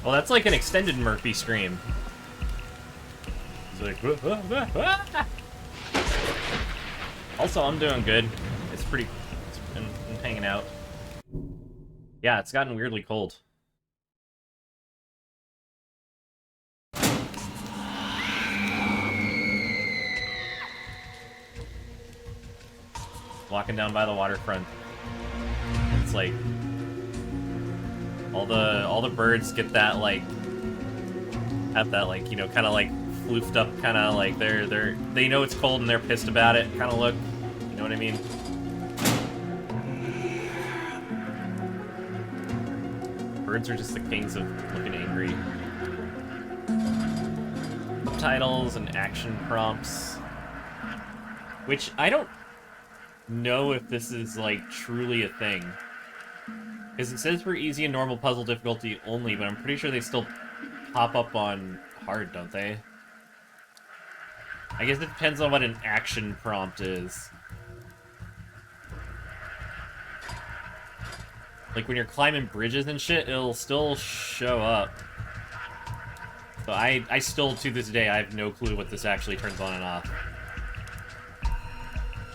Well, that's like an extended Murphy scream. He's like, Also, I'm doing good. It's pretty... I'm hanging out. Yeah, it's gotten weirdly cold. Walking down by the waterfront. It's like... All the birds get that, like... Have that, like, you know, kind of like floofed up, kind of like they know it's cold and they're pissed about it kind of look. You know what I mean? Birds are just the kings of looking angry. Subtitles and action prompts. Which I don't know if this is, like, truly a thing. Because it says for easy and normal puzzle difficulty only, but I'm pretty sure they still pop up on hard, don't they? I guess it depends on what an action prompt is. Like, when you're climbing bridges and shit, it'll still show up. So I still, to this day, I have no clue what this actually turns on and off.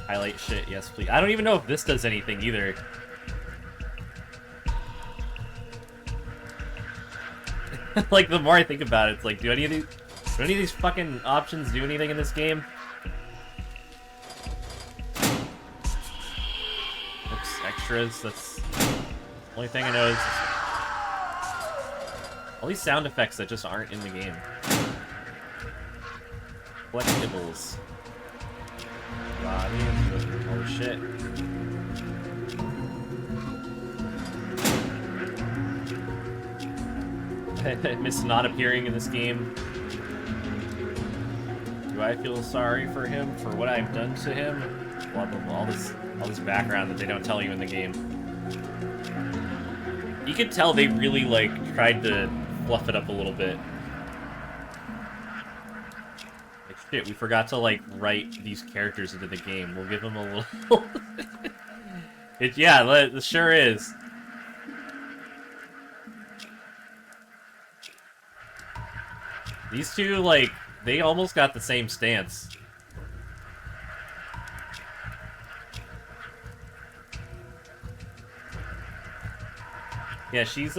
Highlight shit, yes please. I don't even know if this does anything either. Like, the more I think about it, it's like, do any of these fucking options do anything in this game? Oops, extras, that's... The only thing I know is... all these sound effects that just aren't in the game. Collectibles. Oh shit. Miss not appearing in this game. Do I feel sorry for him for what I've done to him? Blah blah blah. All this background that they don't tell you in the game. You could tell they really, like, tried to fluff it up a little bit. Like, shit, we forgot to, like, write these characters into the game. We'll give them a little... Yeah, it sure is. These two, like, they almost got the same stance. Yeah, she's,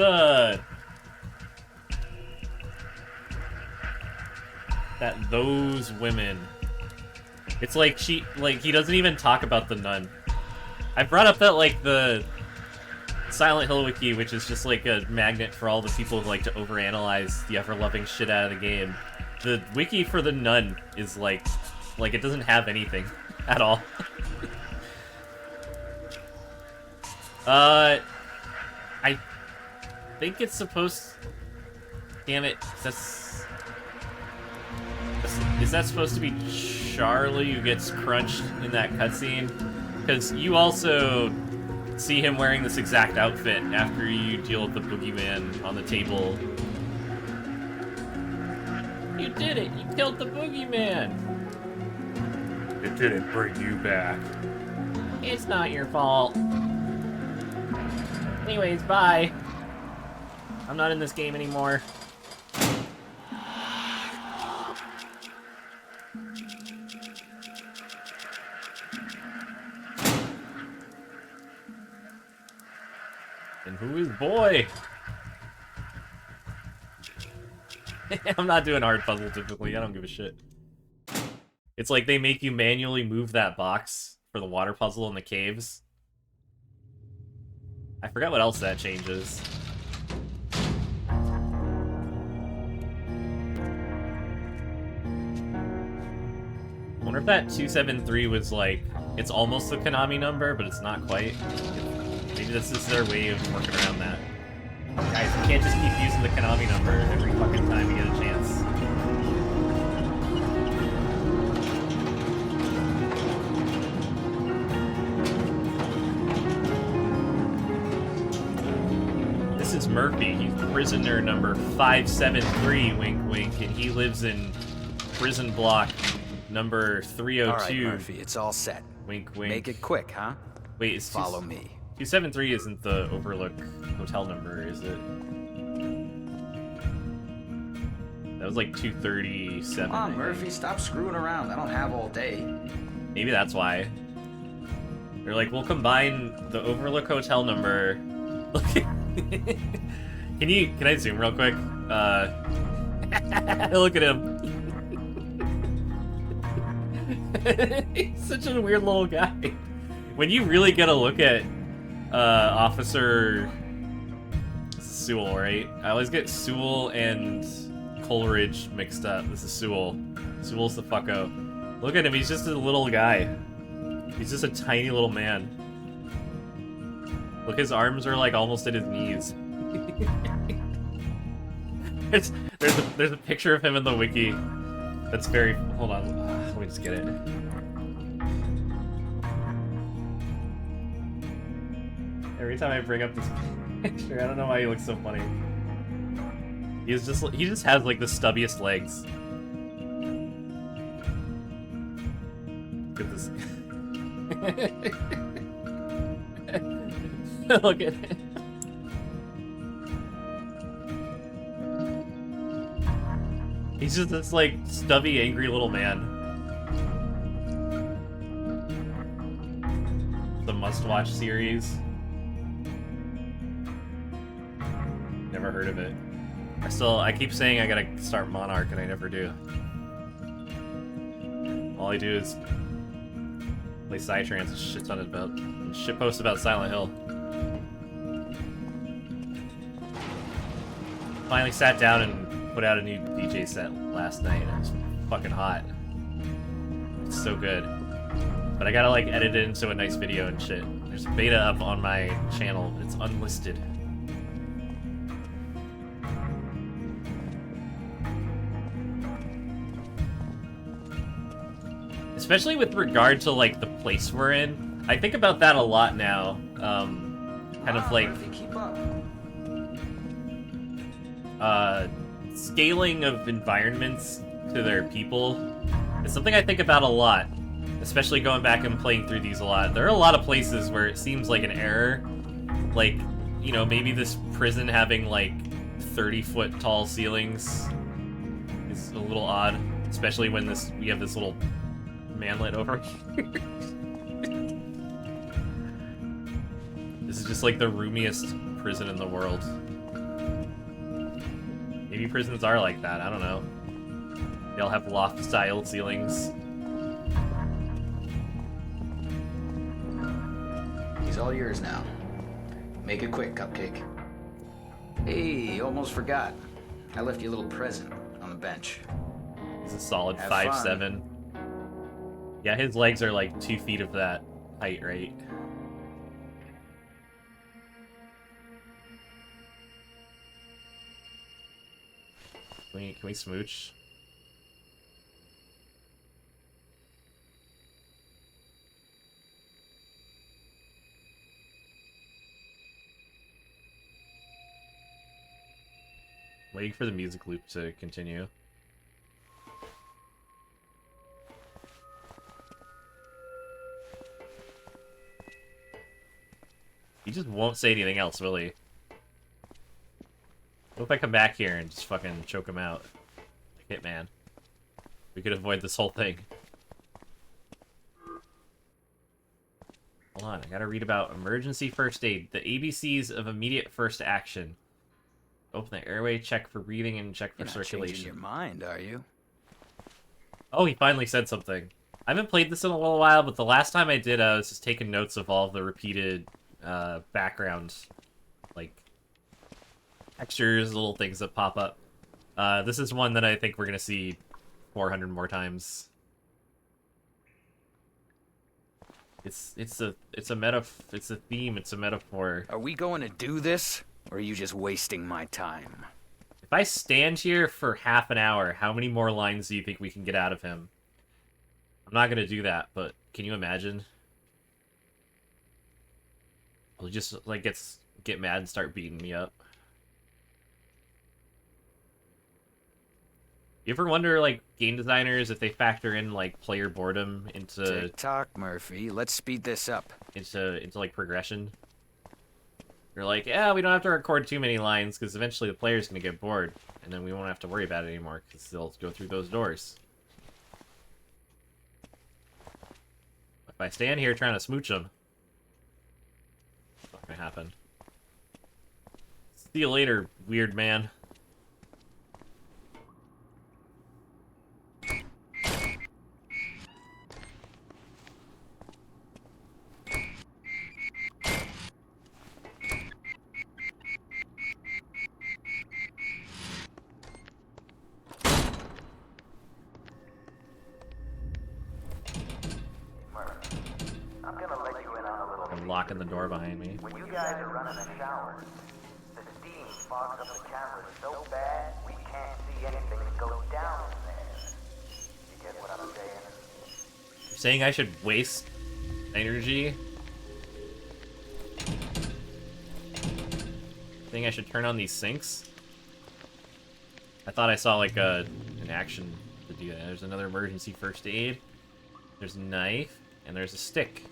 those women. It's like he doesn't even talk about the nun. I brought up that, like, the Silent Hill wiki, which is just, like, a magnet for all the people who like to overanalyze the ever-loving shit out of the game. The wiki for the nun is, like, it doesn't have anything at all. I think it's supposed... Damn it, is that supposed to be Charlie who gets crunched in that cutscene? Because you also see him wearing this exact outfit after you deal with the boogeyman on the table. You did it! You killed the boogeyman! It didn't bring you back. It's not your fault. Anyways, bye. I'm not in this game anymore. And who is boy? I'm not doing hard puzzle typically, I don't give a shit. It's like they make you manually move that box for the water puzzle in the caves. I forgot what else that changes. I wonder if that 273 was like, it's almost the Konami number, but it's not quite. Maybe this is their way of working around that. Guys, you can't just keep using the Konami number every fucking time you get a chance. This is Murphy. He's prisoner number 573, wink wink, and he lives in prison block number 302. All right, Murphy, it's all set. Wink wink. Make it quick, huh? Wait, it's Follow me. 273 isn't the Overlook hotel number, is it? That was like 2:37. Come on, Murphy, stop screwing around. I don't have all day. Maybe that's why. They're like, we'll combine the Overlook Hotel number. Can I zoom real quick? Look at him. He's such a weird little guy. When you really get a look at Officer Sewell, right? I always get Sewell and Coleridge mixed up. This is Sewell. Sewell's the fucko. Look at him, he's just a little guy. He's just a tiny little man. Look, his arms are like almost at his knees. there's a picture of him in the wiki that's very... Hold on, let me just get it. Every time I bring up this picture, I don't know why he looks so funny. He just has like the stubbiest legs. Look at this. Look at it. He's just this like stubby, angry little man. The must-watch series. Never heard of it. I keep saying I gotta start Monarch, and I never do. All I do is play Psytrance and shit ton about shitpost about Silent Hill. Finally sat down and put out a new DJ set last night. It was fucking hot. It's so good. But I gotta like edit it into a nice video and shit. There's a beta up on my channel. It's unlisted. Especially with regard to like the place we're in. I think about that a lot now. Kind of like scaling of environments to their people is something I think about a lot. Especially going back and playing through these a lot. There are a lot of places where it seems like an error. Like, you know, maybe this prison having like 30-foot tall ceilings is a little odd. Especially when we have this little manlet over here. This is just like the roomiest prison in the world. Maybe prisons are like that, I don't know. They'll have loft-style ceilings. He's all yours now. Make it quick, Cupcake. Hey, almost forgot. I left you a little present on the bench. He's a solid Have 5'7". fun. Yeah, his legs are like 2 feet of that height, right? Can we smooch? Waiting for the music loop to continue. He just won't say anything else, will he? What if I come back here and just fucking choke him out? Hitman. We could avoid this whole thing. Hold on, I gotta read about emergency first aid. The ABCs of immediate first action. Open the airway, check for breathing, and check for You're not circulation. changing your mind, are you? Oh, he finally said something. I haven't played this in a little while, but the last time I did, I was just taking notes of all of the repeated background, like, textures, little things that pop up. This is one that I think we're gonna see 400 more times. It's a theme, it's a metaphor. Are we going to do this, or are you just wasting my time? If I stand here for half an hour, how many more lines do you think we can get out of him? I'm not gonna do that, but can you imagine? He'll just like get mad and start beating me up. You ever wonder, like, game designers, if they factor in like player boredom into Tick-tock, Murphy. Let's speed this up. into like progression? They're like, yeah, we don't have to record too many lines because eventually the player's going to get bored. And then we won't have to worry about it anymore because they'll go through those doors. If I stand here trying to smooch them, it's not going to happen. See you later, weird man. I'm locking the door behind me. When you guys are running a shower, the steam fogs up the cameras so bad we can't see anything that goes down in there. You get what I'm saying? You're saying I should waste energy? Think I should turn on these sinks? I thought I saw like an action to do that. There's another emergency first aid. There's a knife, and there's a stick.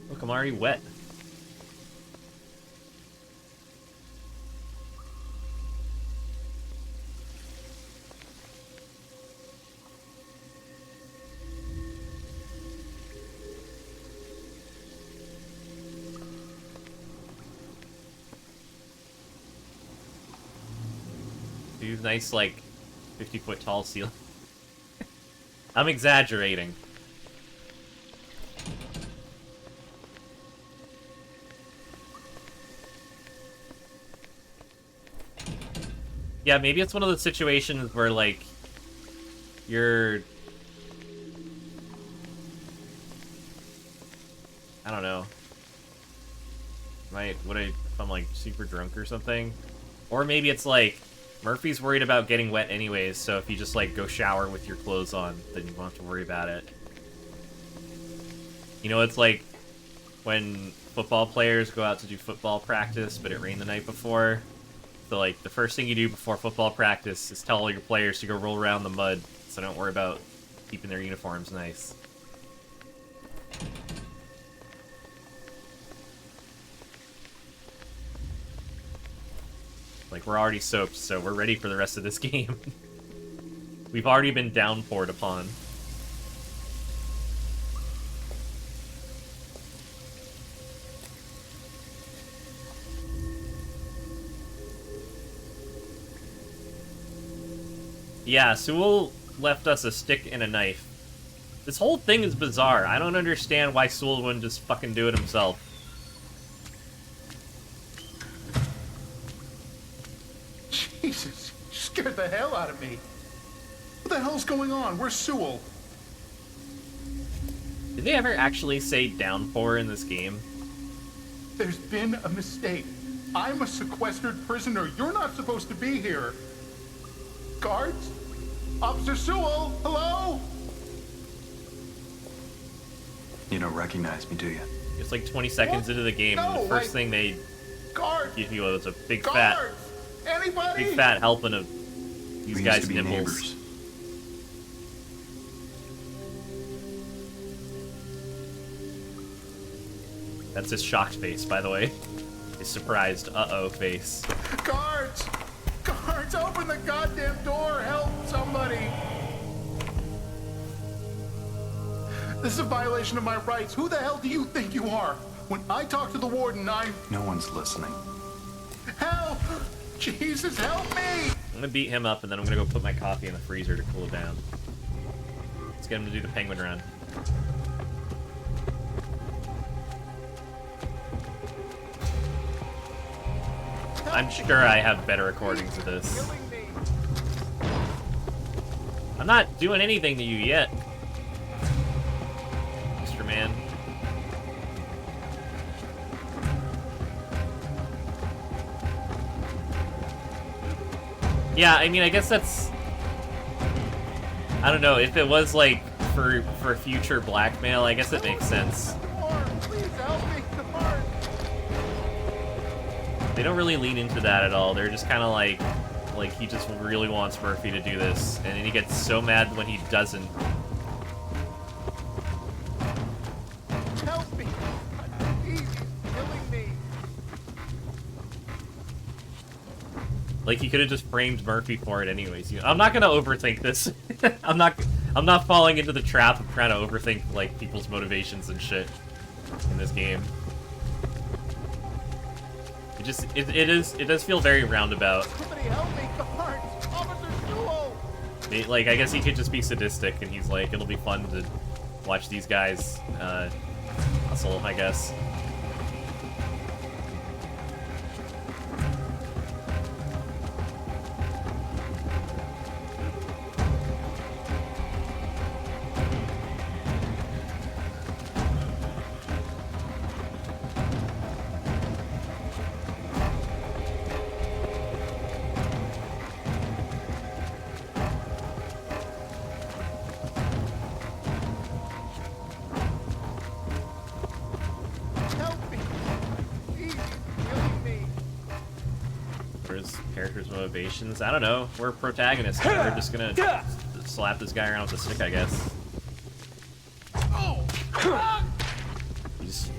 Look, I'm already wet. Dude, nice, like, 50-foot tall ceiling. I'm exaggerating. Yeah, maybe it's one of those situations where, like, you're... I don't know. If I'm, like, super drunk or something? Or maybe it's, like, Murphy's worried about getting wet anyways, so if you just, like, go shower with your clothes on, then you won't have to worry about it. You know, it's like when football players go out to do football practice, but it rained the night before. So, like, the first thing you do before football practice is tell all your players to go roll around the mud, so don't worry about keeping their uniforms nice. Like, we're already soaked, so we're ready for the rest of this game. We've already been downpoured upon. Yeah, Sewell left us a stick and a knife. This whole thing is bizarre. I don't understand why Sewell wouldn't just fucking do it himself. Jesus, you scared the hell out of me. What the hell's going on? Where's Sewell? Did they ever actually say downpour in this game? There's been a mistake. I'm a sequestered prisoner. You're not supposed to be here. Guards? Officer Sewell, hello? You don't recognize me, do you? It's like 20 seconds into the game, and the first thing they give you is a big fat helping of these guys' nipples. Neighbors. That's his shocked face, by the way. His surprised uh-oh face. Guards! Guards, open the goddamn door! Help somebody! This is a violation of my rights. Who the hell do you think you are? When I talk to the warden, No one's listening. Help! Jesus, help me! I'm gonna beat him up, and then I'm gonna go put my coffee in the freezer to cool it down. Let's get him to do the penguin run. I'm sure I have better recordings of this. I'm not doing anything to you yet, Mr. Man. Yeah, I mean, I guess that's... I don't know, if it was, like, for future blackmail, I guess it makes sense. Please help me, guard! They don't really lean into that at all. They're just kind of like he just really wants Murphy to do this, and then he gets so mad when he doesn't. Help me! He's killing me! Like, he could have just framed Murphy for it anyways. You know, I'm not gonna overthink this. I'm not falling into the trap of trying to overthink, like, people's motivations and shit in this game. It does feel very roundabout. Somebody help me! Guards! Officer Sewell! Like, I guess he could just be sadistic, and he's like, it'll be fun to watch these guys hustle, I guess. Help me! He's killing me! For his character's motivations, I don't know. We're protagonists. We're just gonna slap this guy around with a stick, I guess. You just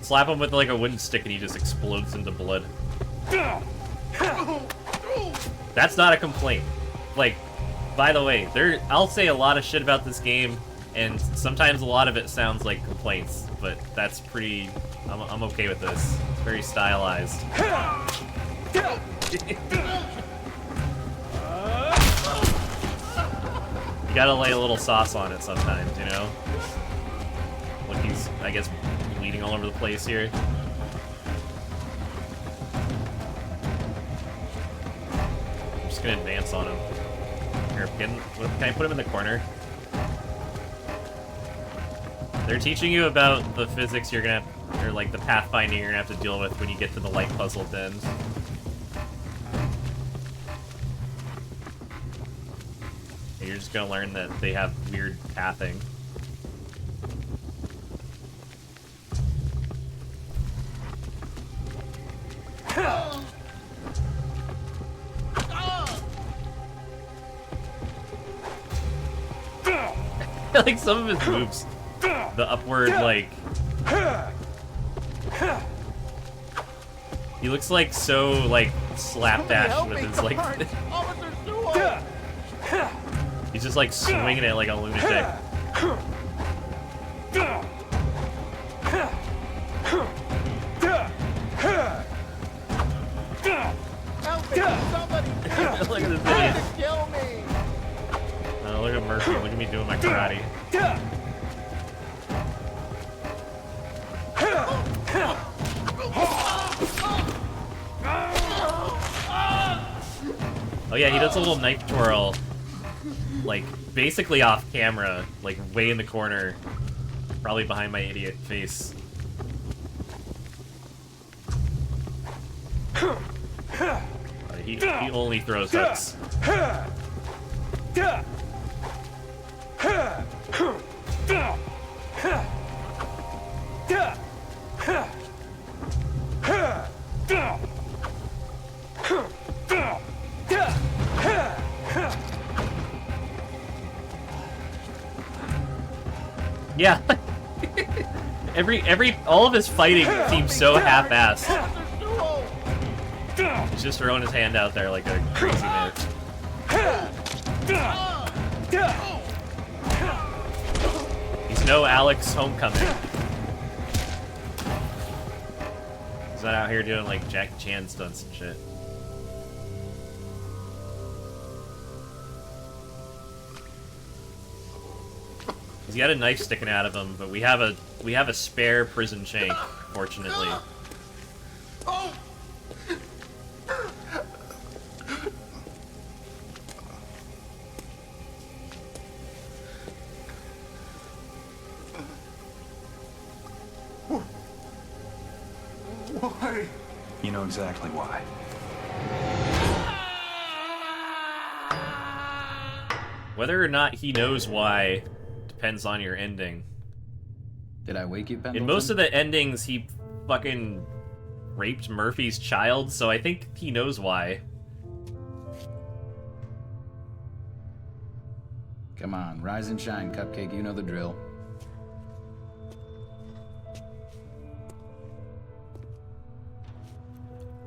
slap him with like a wooden stick and he just explodes into blood. That's not a complaint. Like, by the way, I'll say a lot of shit about this game, and sometimes a lot of it sounds like complaints, but that's pretty... I'm okay with this. It's very stylized. You gotta lay a little sauce on it sometimes, you know? Look, he's, I guess, bleeding all over the place here. I'm just gonna advance on him. Here, can I put him in the corner? They're teaching you about the physics you're gonna have, or like the pathfinding you're gonna have to deal with when you get to the light puzzle at the end. You're just gonna learn that they have weird pathing. Like some of his moves, the upward, like, he looks like so, like, slapdash with his, like, Officer Sewell! he's just like swinging it like a lunatic. Help me! Somebody! Look at this Trying idiot. to kill me! Oh, look at Murphy. Look at me doing my karate. Oh yeah, he does a little knife twirl, like, basically off camera, like, way in the corner, probably behind my idiot face. He only throws hooks. Yeah. all of his fighting seems so half-assed. He's just throwing his hand out there like a crazy man. He's no Alex Homecoming. He's not out here doing like Jackie Chan stunts and shit. He's got a knife sticking out of him, but we have a spare prison shank, fortunately. Why? You know exactly why. Whether or not he knows why depends on your ending. Did I wake you, Pendleton? In most of the endings, he fucking raped Murphy's child, so I think he knows why. Come on, rise and shine, Cupcake. You know the drill.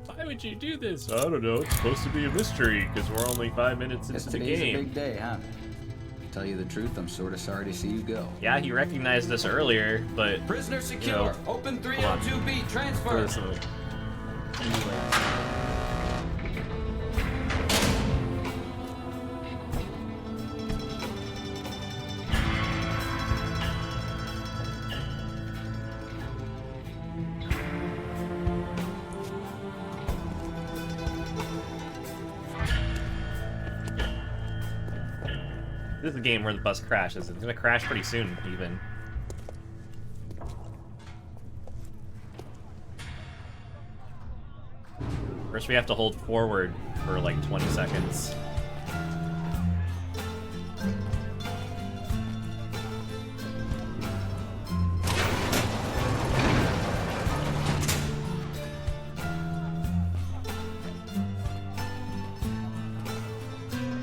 Why would you do this? I don't know. It's supposed to be a mystery because we're only 5 minutes Guess into the today's a game. big day, huh? Tell you the truth, I'm sort of sorry to see you go. Yeah, he recognized us earlier, but Prisoner secure. know, Open on. 302B. Transfer. this is a game where the bus crashes. It's gonna crash pretty soon, even. First, we have to hold forward for like 20 seconds.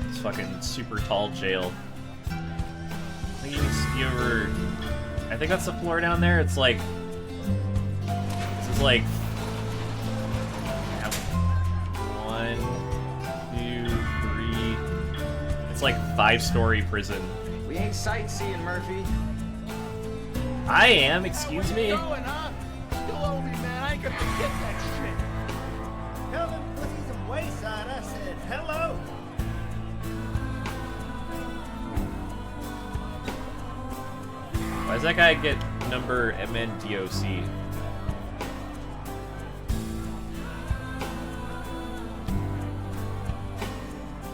It's fucking super tall jail. I think you ever... I think that's the floor down there. It's like... This is like... 1, 2, 3... It's like 5-story prison. We ain't sightseeing, Murphy. I am, excuse me. Going, huh? Still owe me, man. I ain't gonna forget that shit. Tell them pussies and wayside I said hello. Why does that guy get number MNDOC?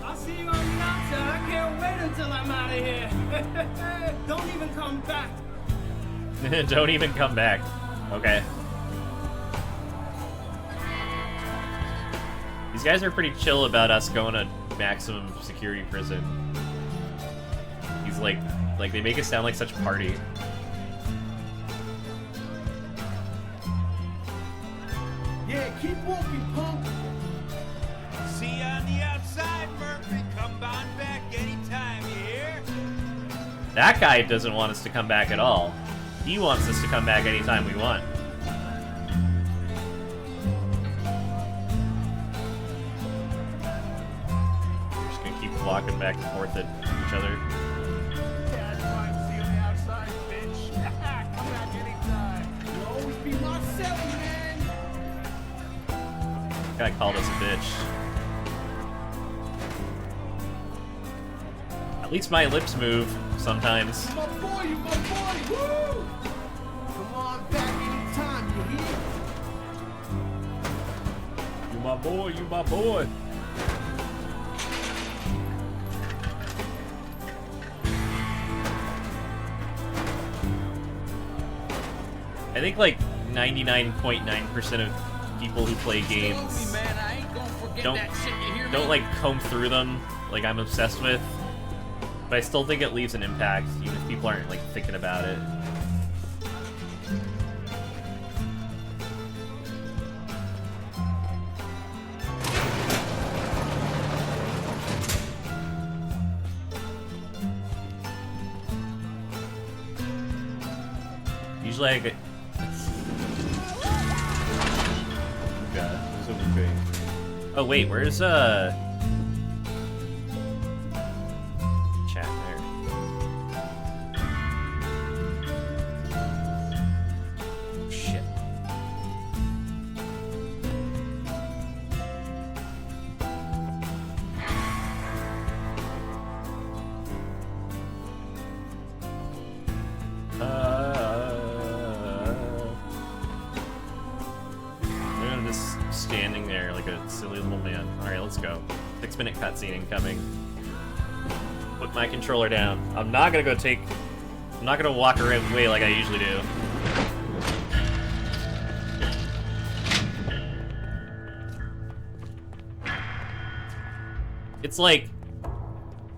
I'll see you on the outside. I can't wait until I'm out of here. Don't even come back. Don't even come back. Okay. These guys are pretty chill about us going to maximum security prison. He's like they make it sound like such a party. Yeah, keep walking, punk. See you on the outside, Murphy. Come on back anytime, you hear? That guy doesn't want us to come back at all. He wants us to come back anytime we want. We're just gonna keep walking back and forth at each other. Yeah, that's fine. See you on the outside, bitch. Come back anytime. You'll always be my seven, man. Guy called us a bitch. At least my lips move sometimes. My boy, you my boy. Woo! Come on back anytime, you hear? You my boy, you my boy. I think like 99.9% of people who play games Man, I ain't gonna forget don't that shit. You hear me? don't like comb through them like I'm obsessed with. But I still think it leaves an impact, even if people aren't like thinking about it. Usually I get... Oh god, where's the moving? Oh wait, where's chat there? Shit. I'm just standing there like a silly little man. Alright, let's go. 6-minute cutscene incoming. Put my controller down. I'm not gonna walk away like I usually do. It's like,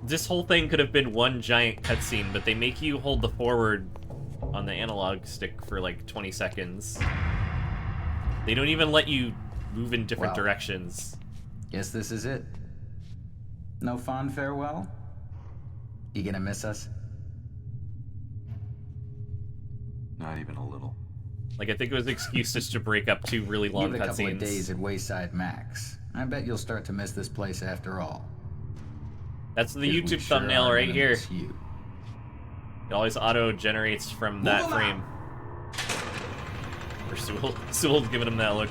this whole thing could have been one giant cutscene, but they make you hold the forward on the analog stick for like 20 seconds. They don't even let you move in different Well. directions. Guess this is it. No fond farewell? You gonna miss us? Not even a little. Like, I think it was an excuse just to break up 2 really long Give it a couple of days cutscenes. at Wayside Max. I bet you'll start to miss this place after all. That's the 'Cause we YouTube sure thumbnail are right gonna here. miss you. It always auto-generates from that Move 'em frame. Or Sewell's giving him that look.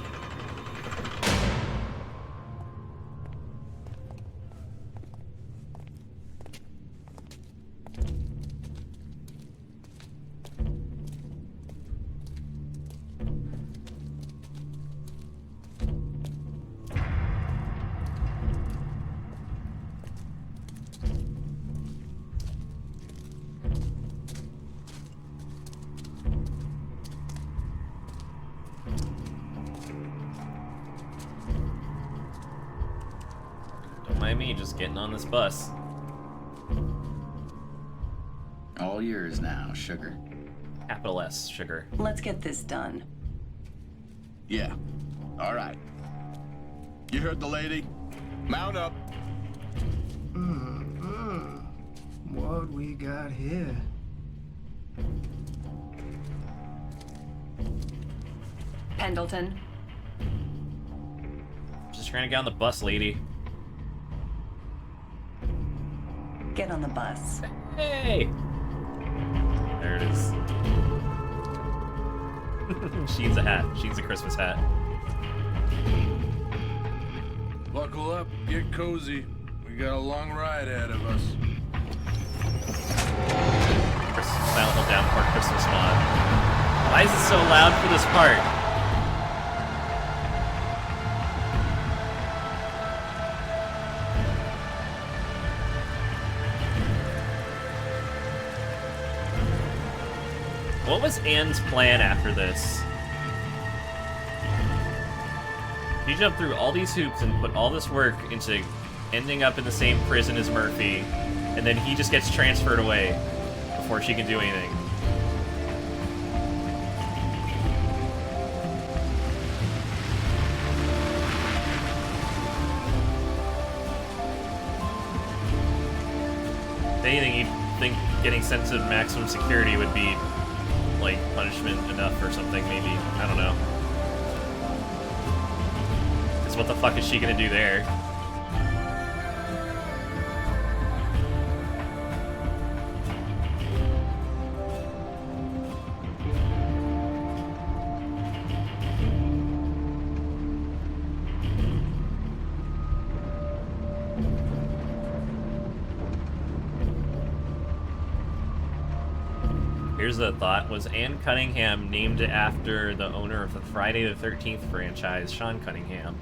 Don't mind me just getting on this bus. All yours now, sugar. Capital S, sugar. Let's get this done. Yeah. All right. You heard the lady? Mount up. What we got here? Pendleton, Just trying to get on the bus, lady. get on the bus. Hey! There it is. She needs a hat. She needs a Christmas hat. Buckle up, get cozy. We got a long ride ahead of us. Silent Hill Downpour Christmas mod. Why is it so loud for this part? What was Anne's plan after this? She jumped through all these hoops and put all this work into ending up in the same prison as Murphy, and then he just gets transferred away before she can do anything. If anything, you'd think getting sent to maximum security would be, like, punishment enough or something, maybe. I don't know. Because what the fuck is she gonna do there? Here's a thought. Was Anne Cunningham named after the owner of the Friday the 13th franchise, Sean Cunningham?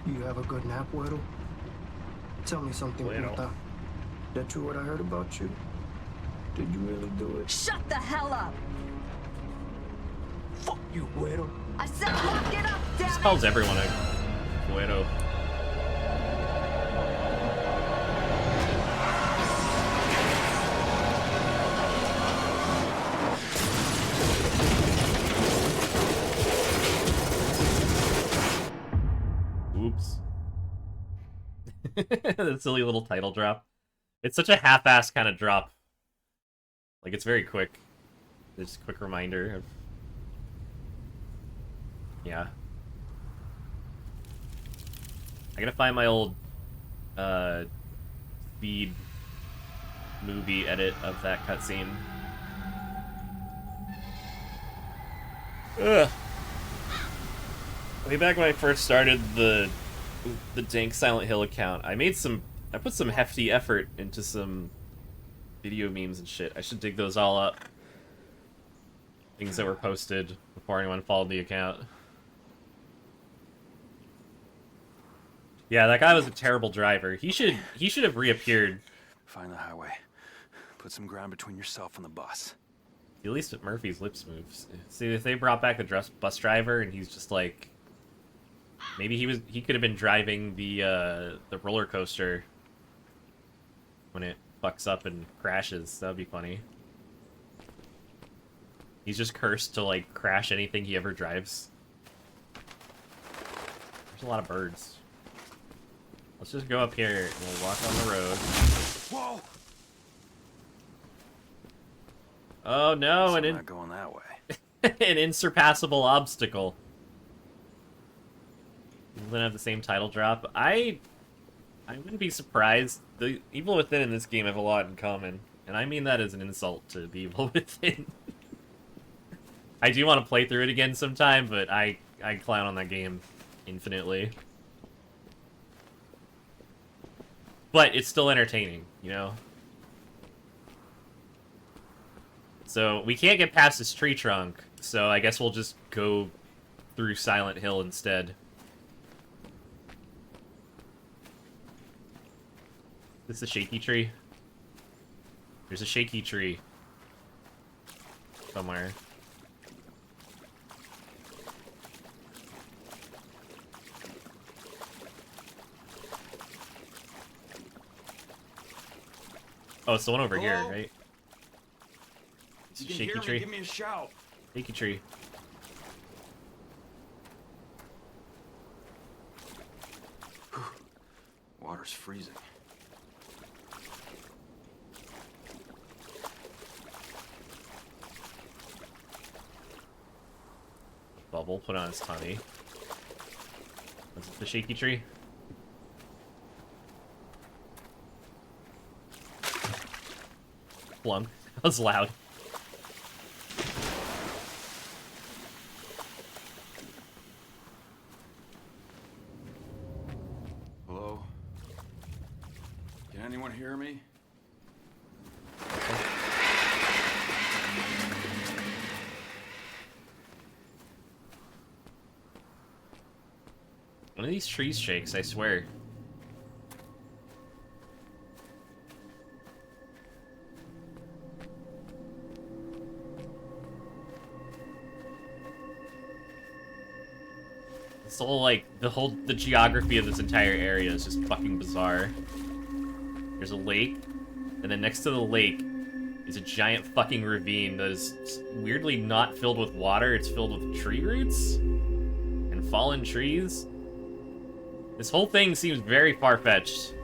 You have a good nap, Weddle? Tell me something, Weddle. Puta. That true what I heard about you? Did you really do it? Shut the hell up! Fuck you, Weddle. I said lock it up, damn Just it! calls everyone a Guido. Oops. That silly little title drop. It's such a half-assed kind of drop. Like, it's very quick. Just a quick reminder of... Yeah. I gotta find my old, speed movie edit of that cutscene. Ugh. Way back when I first started the dank Silent Hill account, I put some hefty effort into some video memes and shit. I should dig those all up. Things that were posted before anyone followed the account. Yeah, that guy was a terrible driver. He should have reappeared. Find the highway. Put some ground between yourself and the bus. At least at Murphy's lips moves. See, if they brought back the bus driver and he's just like Maybe he could have been driving the roller coaster when it fucks up and crashes. That would be funny. He's just cursed to, like, crash anything he ever drives. There's a lot of birds. Let's just go up here and we'll walk on the road. Whoa! Oh no, I'm not going that way. an insurpassable obstacle. Doesn't have the same title drop. I wouldn't be surprised. The Evil Within in this game have a lot in common, and I mean that as an insult to the Evil Within. I do want to play through it again sometime, but I clown on that game infinitely. But it's still entertaining, you know? So, we can't get past this tree trunk, so I guess we'll just go through Silent Hill instead. Is this a shaky tree? There's a shaky tree. Somewhere. Oh, it's the one over here, right? It's a You can shaky hear tree. me, give me a shout. Shaky tree. Water's freezing. Bubble, put on his tummy. Was it the shaky tree? Plunk. That was loud. Hello? Can anyone hear me? One of these trees shakes, I swear. This whole, like, the geography of this entire area is just fucking bizarre. There's a lake, and then next to the lake is a giant fucking ravine that is weirdly not filled with water, it's filled with tree roots and fallen trees. This whole thing seems very far-fetched.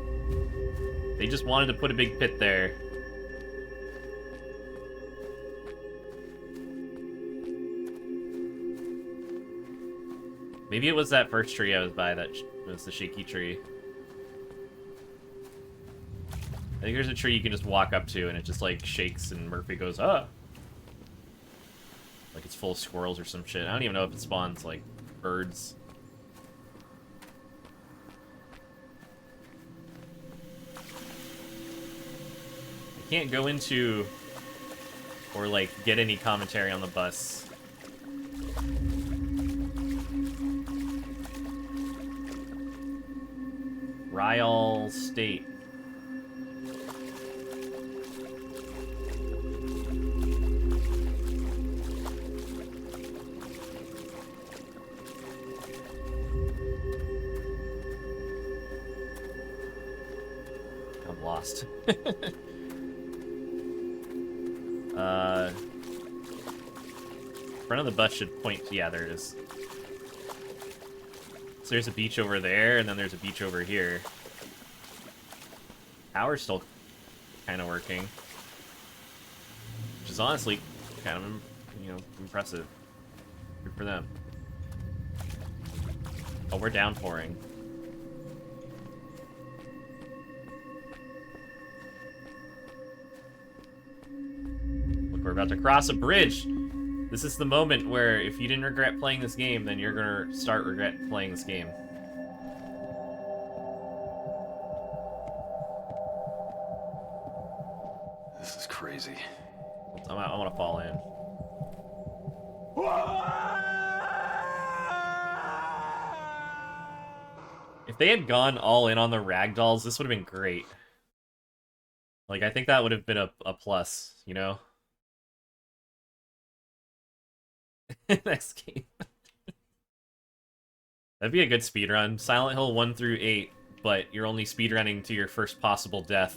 They just wanted to put a big pit there. Maybe it was that first tree I was by that was the shaky tree. I think there's a tree you can just walk up to and it just like shakes and Murphy goes, ah! Like it's full of squirrels or some shit. I don't even know if it spawns like birds. I can't go into or like get any commentary on the bus. Ryall State. I'm lost. Front of the bus should point. Yeah, there it is. So there's a beach over there, and then there's a beach over here. Power's still kind of working, which is honestly kind of, you know, impressive. Good for them. Oh, we're downpouring. Look, we're about to cross a bridge. This is the moment where if you didn't regret playing this game, then you're gonna start regret playing this game. This is crazy. I want to fall in. If they had gone all in on the ragdolls, this would have been great. Like, I think that would have been a plus, you know? Next game. That'd be a good speedrun. Silent Hill 1 through 8, but you're only speedrunning to your first possible death.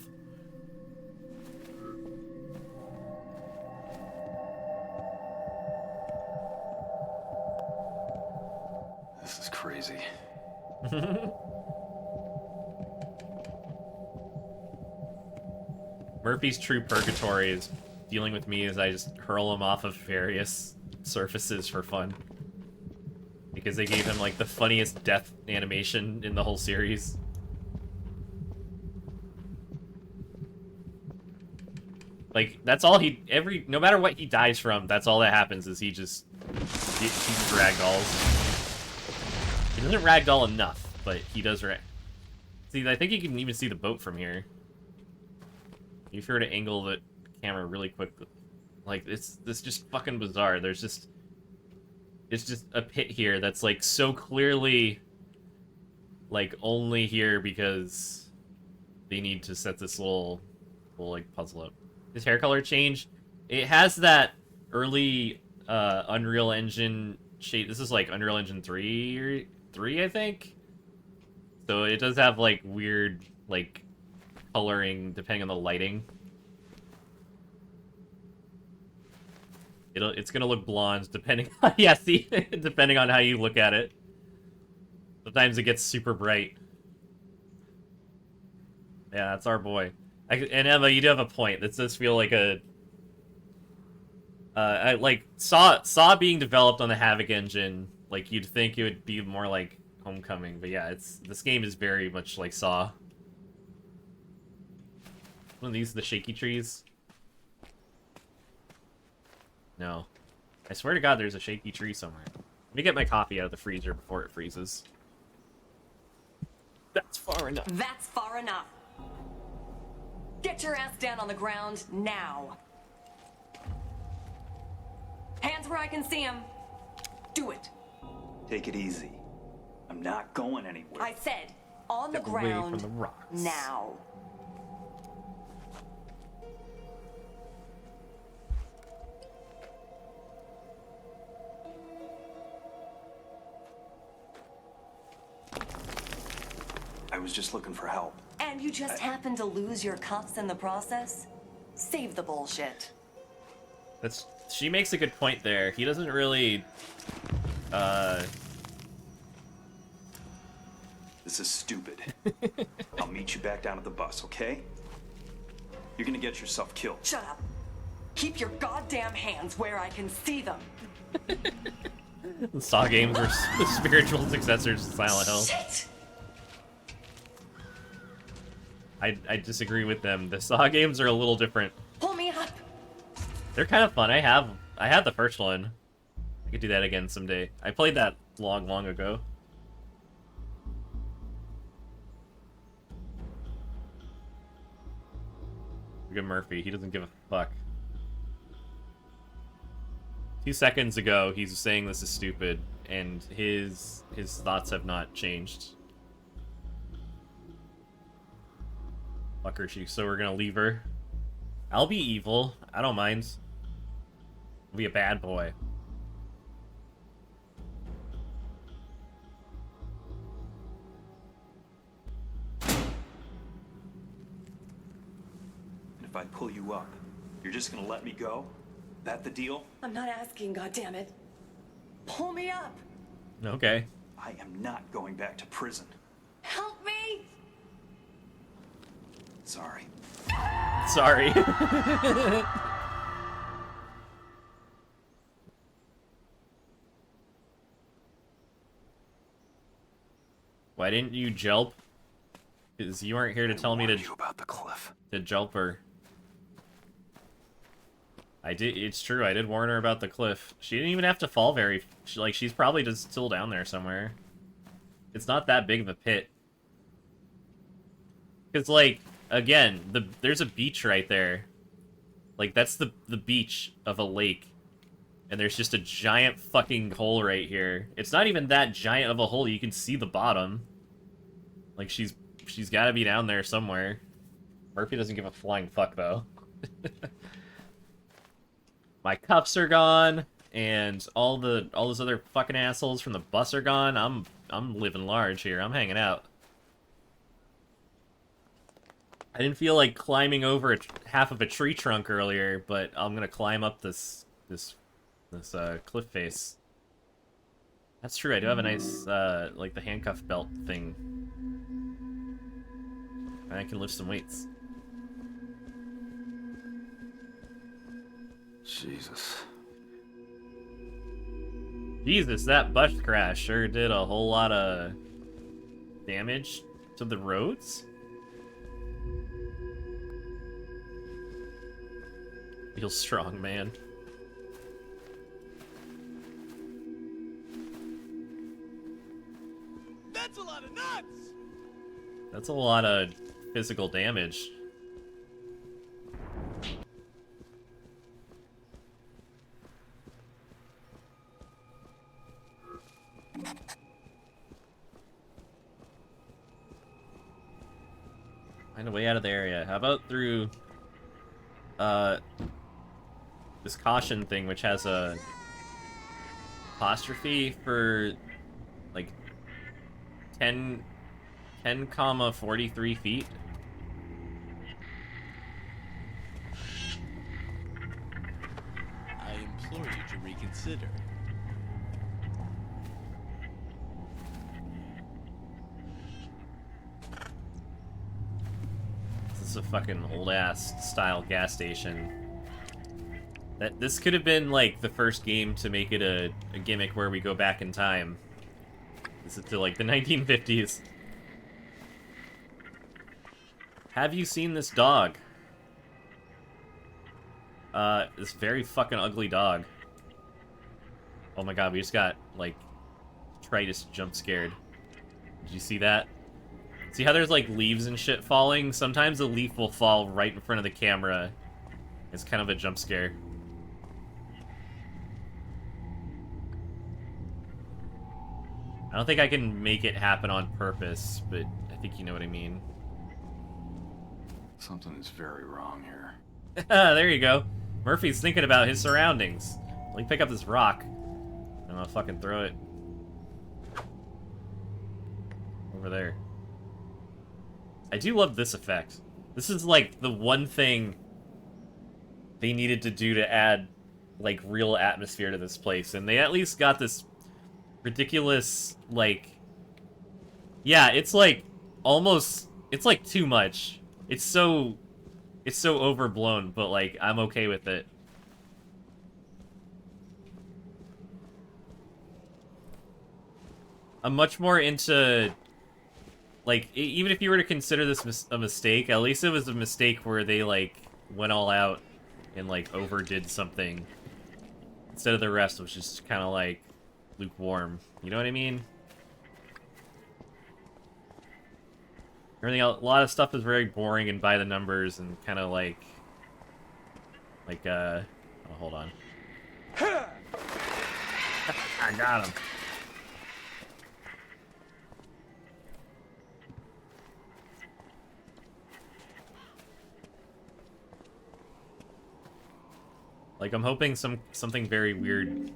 This is crazy. Murphy's true purgatory is dealing with me as I just hurl him off of various surfaces for fun. Because they gave him, like, the funniest death animation in the whole series. Like, that's all no matter what he dies from, that's all that happens is he just ragdolls. He doesn't ragdoll enough, but he does See, I think you can even see the boat from here. If you were to angle the camera really quick, like, it's just fucking bizarre. It's just a pit here that's, like, so clearly, like, only here because they need to set this little like, puzzle up. His hair color change, it has that early, Unreal Engine shade. This is, like, Unreal Engine 3, I think? So it does have, like, weird, like, coloring depending on the lighting. It's gonna look blonde depending on, yeah, see, depending on how you look at it. Sometimes it gets super bright. Yeah, that's our boy. And Emma, you do have a point. This does feel like a like Saw being developed on the Havoc engine. Like, you'd think it would be more like Homecoming, but yeah, this game is very much like Saw. One of these, the shaky trees. No. I swear to God, there's a shaky tree somewhere. Let me get my coffee out of the freezer before it freezes. That's far enough. That's far enough. Get your ass down on the ground now. Hands where I can see them. Do it. Take it easy. I'm not going anywhere. I said, on the Get away ground from the rocks. now. I was just looking for help. And you just happened to lose your cuffs in the process? Save the bullshit. She makes a good point there. He doesn't really, This is stupid. I'll meet you back down at the bus, okay? You're gonna get yourself killed. Shut up. Keep your goddamn hands where I can see them. The Saw games were the spiritual successors to Silent Hill. Shit! I disagree with them. The Saw games are a little different. Pull me up. They're kind of fun. I had the first one. I could do that again someday. I played that long ago. Look at Murphy. He doesn't give a fuck. 2 seconds ago, he's saying this is stupid, and his thoughts have not changed. Fucker, so we're gonna leave her. I'll be evil. I don't mind. I'll be a bad boy. And if I pull you up, you're just gonna let me go? That the deal? I'm not asking, goddammit. Pull me up. Okay. I am not going back to prison. Help me. Sorry. Sorry. Why didn't you jelp? Because you weren't here to tell me to you about the cliff. To jelp her. I did. It's true. I did warn her about the cliff. She didn't even have to fall very. She's probably just still down there somewhere. It's not that big of a pit. Because, like, again, there's a beach right there. Like, that's the beach of a lake. And there's just a giant fucking hole right here. It's not even that giant of a hole. You can see the bottom. Like, she's got to be down there somewhere. Murphy doesn't give a flying fuck, though. My cuffs are gone, and all those other fucking assholes from the bus are gone, I'm living large here. I'm hanging out. I didn't feel like climbing over half of a tree trunk earlier, but I'm gonna climb up this cliff face. That's true. I do have a nice like the handcuff belt thing. And I can lift some weights. Jesus. Jesus, that bus crash sure did a whole lot of damage to the roads. Feel strong, man. That's a lot of nuts! That's a lot of physical damage. Find a way out of the area. How about through this caution thing, which has a apostrophe for like 10,43 feet. I implore you to reconsider. This is a fucking old-ass style gas station. This could have been, like, the first game to make it a gimmick where we go back in time. This is to, like, the 1950s. Have you seen this dog? This very fucking ugly dog. Oh my god, we just got, like, tritest jump scared. Did you see that? See how there's, like, leaves and shit falling? Sometimes a leaf will fall right in front of the camera. It's kind of a jump scare. I don't think I can make it happen on purpose, but I think you know what I mean. Something is very wrong here. There you go. Murphy's thinking about his surroundings. Let me pick up this rock. I'm gonna fucking throw it over there. I do love this effect. This is like the one thing they needed to do to add like real atmosphere to this place, and they at least got this ridiculous, like, yeah, it's like almost, it's like too much. It's so overblown, but like I'm okay with it. I'm much more into, like, even if you were to consider this a mistake, at least it was a mistake where they like went all out and like overdid something instead of the rest, which is kind of like lukewarm. You know what I mean? Everything else, a lot of stuff is very boring and by the numbers and kind of like, oh, hold on. I got him. Like, I'm hoping something very weird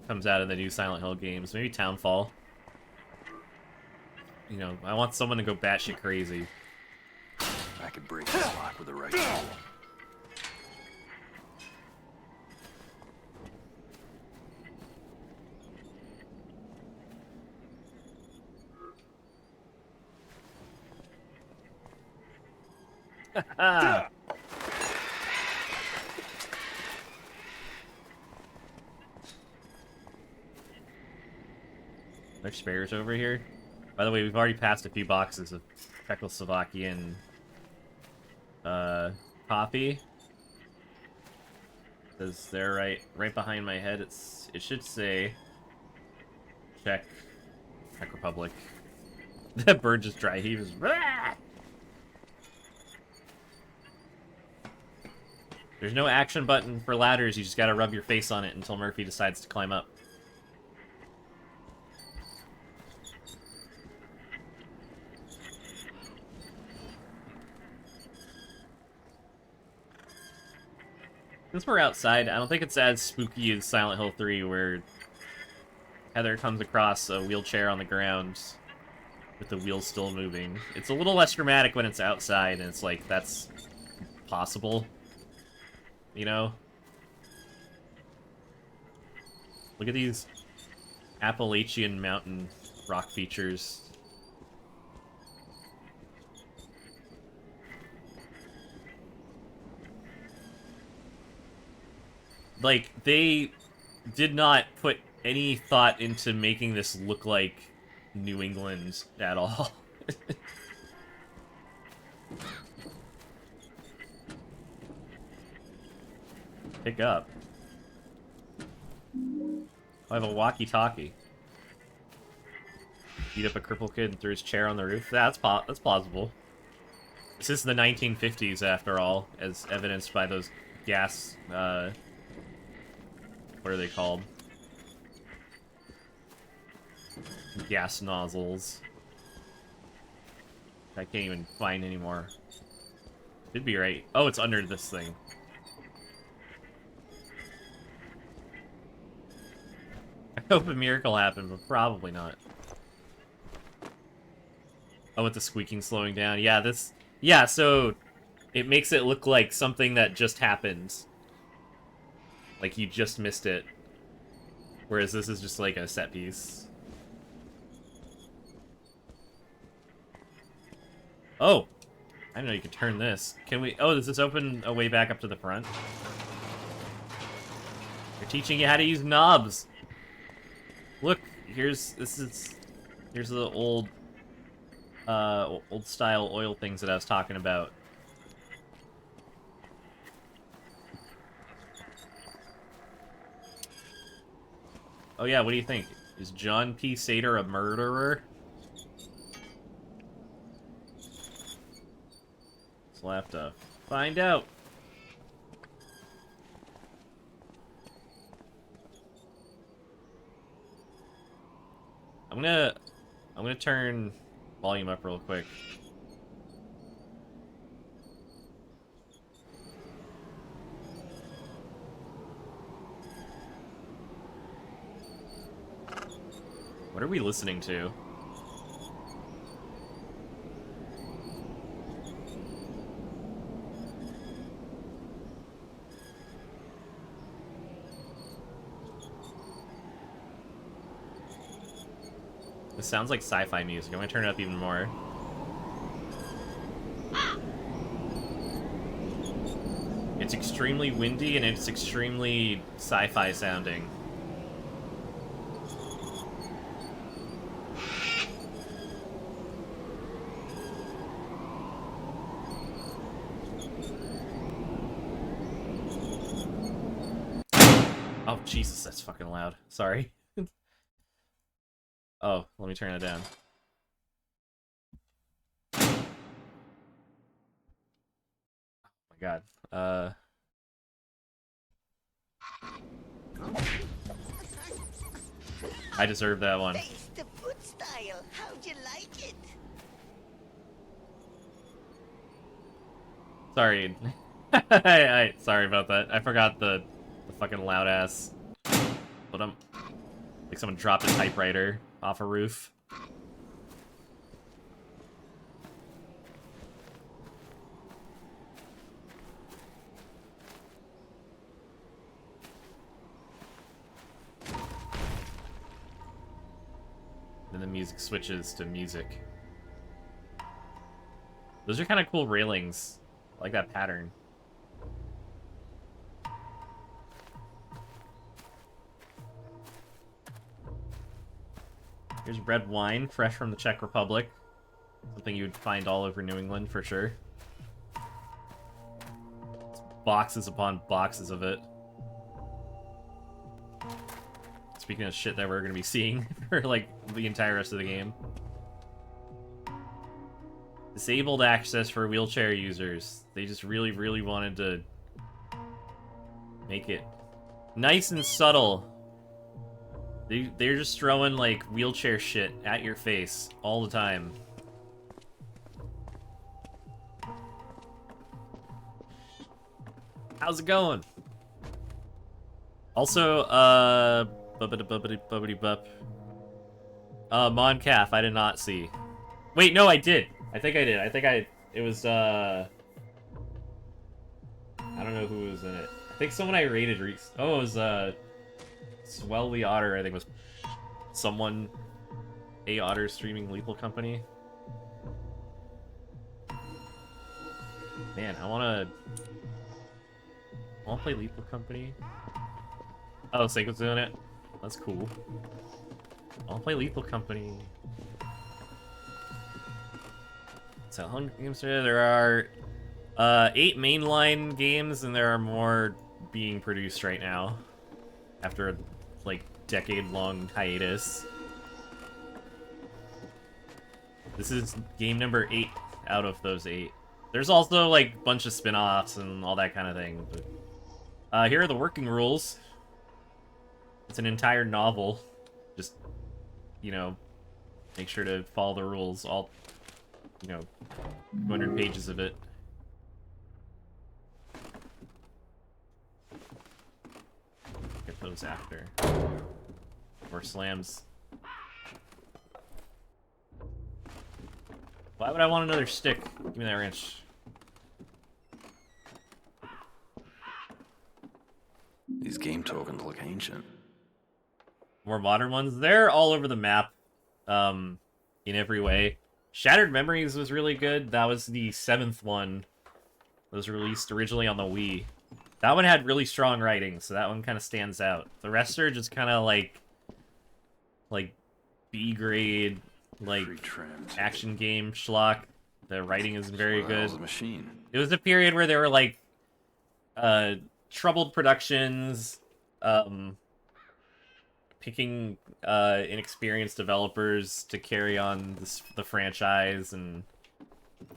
comes out of the new Silent Hill games. Maybe Townfall. You know, I want someone to go batshit crazy. I could break this lock with the right tool. There's spares over here. By the way, we've already passed a few boxes of Czechoslovakian coffee. Says they're right behind my head. It should say Czech Republic. That bird just dry heaves. There's no action button for ladders. You just gotta rub your face on it until Murphy decides to climb up. Since we're outside, I don't think it's as spooky as Silent Hill 3, where Heather comes across a wheelchair on the ground with the wheels still moving. It's a little less dramatic when it's outside, and it's like, that's possible. You know? Look at these Appalachian mountain rock features. Like, they did not put any thought into making this look like New England at all. Pick up. I have a walkie-talkie. Beat up a crippled kid and threw his chair on the roof. That's plausible. This is the 1950s, after all, as evidenced by those gas, what are they called? Gas nozzles. I can't even find anymore. Should be right. Oh, it's under this thing. I hope a miracle happened, but probably not. Oh, with the squeaking slowing down. Yeah, this... Yeah, so... It makes it look like something that just happened. Like, you just missed it. Whereas this is just like a set piece. Oh! I didn't know you could turn this. Can we... Oh, does this open a way back up to the front? They're teaching you how to use knobs! Look, here's the old style oil things that I was talking about. Oh yeah, what do you think? Is John P. Sater a murderer? So we'll have to find out. I'm gonna turn volume up real quick. What are we listening to? This sounds like sci-fi music. I'm gonna turn it up even more. It's extremely windy and it's extremely sci-fi sounding. Oh, Jesus, that's fucking loud. Sorry. Oh, let me turn it down. Oh my god. I deserve that one. Taste the food style. How'd you like it? Sorry. Sorry about that. I forgot the fucking loud ass. But like someone dropped a typewriter off a roof. Then the music switches to music. Those are kind of cool railings. I like that pattern. Here's red wine, fresh from the Czech Republic. Something you would find all over New England, for sure. It's boxes upon boxes of it. Speaking of shit that we're going to be seeing for, like, the entire rest of the game. Disabled access for wheelchair users. They just really, really wanted to make it nice and subtle. They're just throwing, like, wheelchair shit at your face all the time. How's it going? Also, bubbity-bubbity-bubbity-bup. Moncaf, I did not see. Wait, no, I did. I think I did. It was, I don't know who was in it. I think someone I rated oh, it was, Swelly Otter, I think was someone, A Otter streaming Lethal Company. Man, I wanna play Lethal Company. Oh, Seiko's doing it? That's cool. I wanna play Lethal Company. So, Hunger Games, there are 8 mainline games, and there are more being produced right now. After a, like, decade-long hiatus. This is game number 8 out of those 8. There's also, like, a bunch of spin-offs and all that kind of thing. But, here are the working rules. It's an entire novel. Just, you know, make sure to follow the rules. All, you know, 200 pages of it. Get those after. Or slams. Why would I want another stick? Give me that wrench. These game tokens look ancient. More modern ones. They're all over the map, in every way. Shattered Memories was really good. That was the 7th one. It was released originally on the Wii. That one had really strong writing, so that one kind of stands out. The rest are just kind of like B-grade, like action game schlock. The writing isn't very good. It was a period where there were like troubled productions, picking inexperienced developers to carry on the franchise, and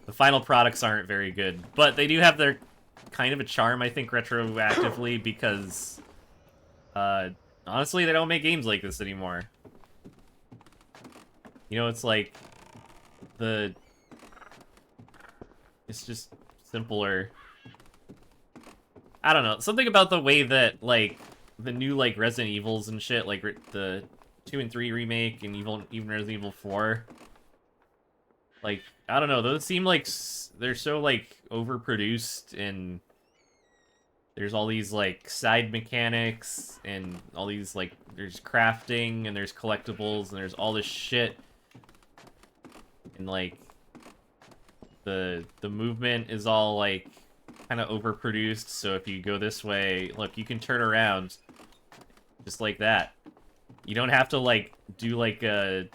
the final products aren't very good. But they do have their kind of a charm, I think, retroactively, because honestly, they don't make games like this anymore. You know, it's like it's just simpler. I don't know, something about the way that, like, the new, like, Resident Evils and shit, like, the 2 and 3 remake, and even Resident Evil 4. Like, I don't know, those seem like they're so, like, overproduced, and there's all these, like, side mechanics, and all these, like, there's crafting, and there's collectibles, and there's all this shit. And, like, the movement is all, like, kind of overproduced, so if you go this way, look, you can turn around just like that. You don't have to, like, do, like, an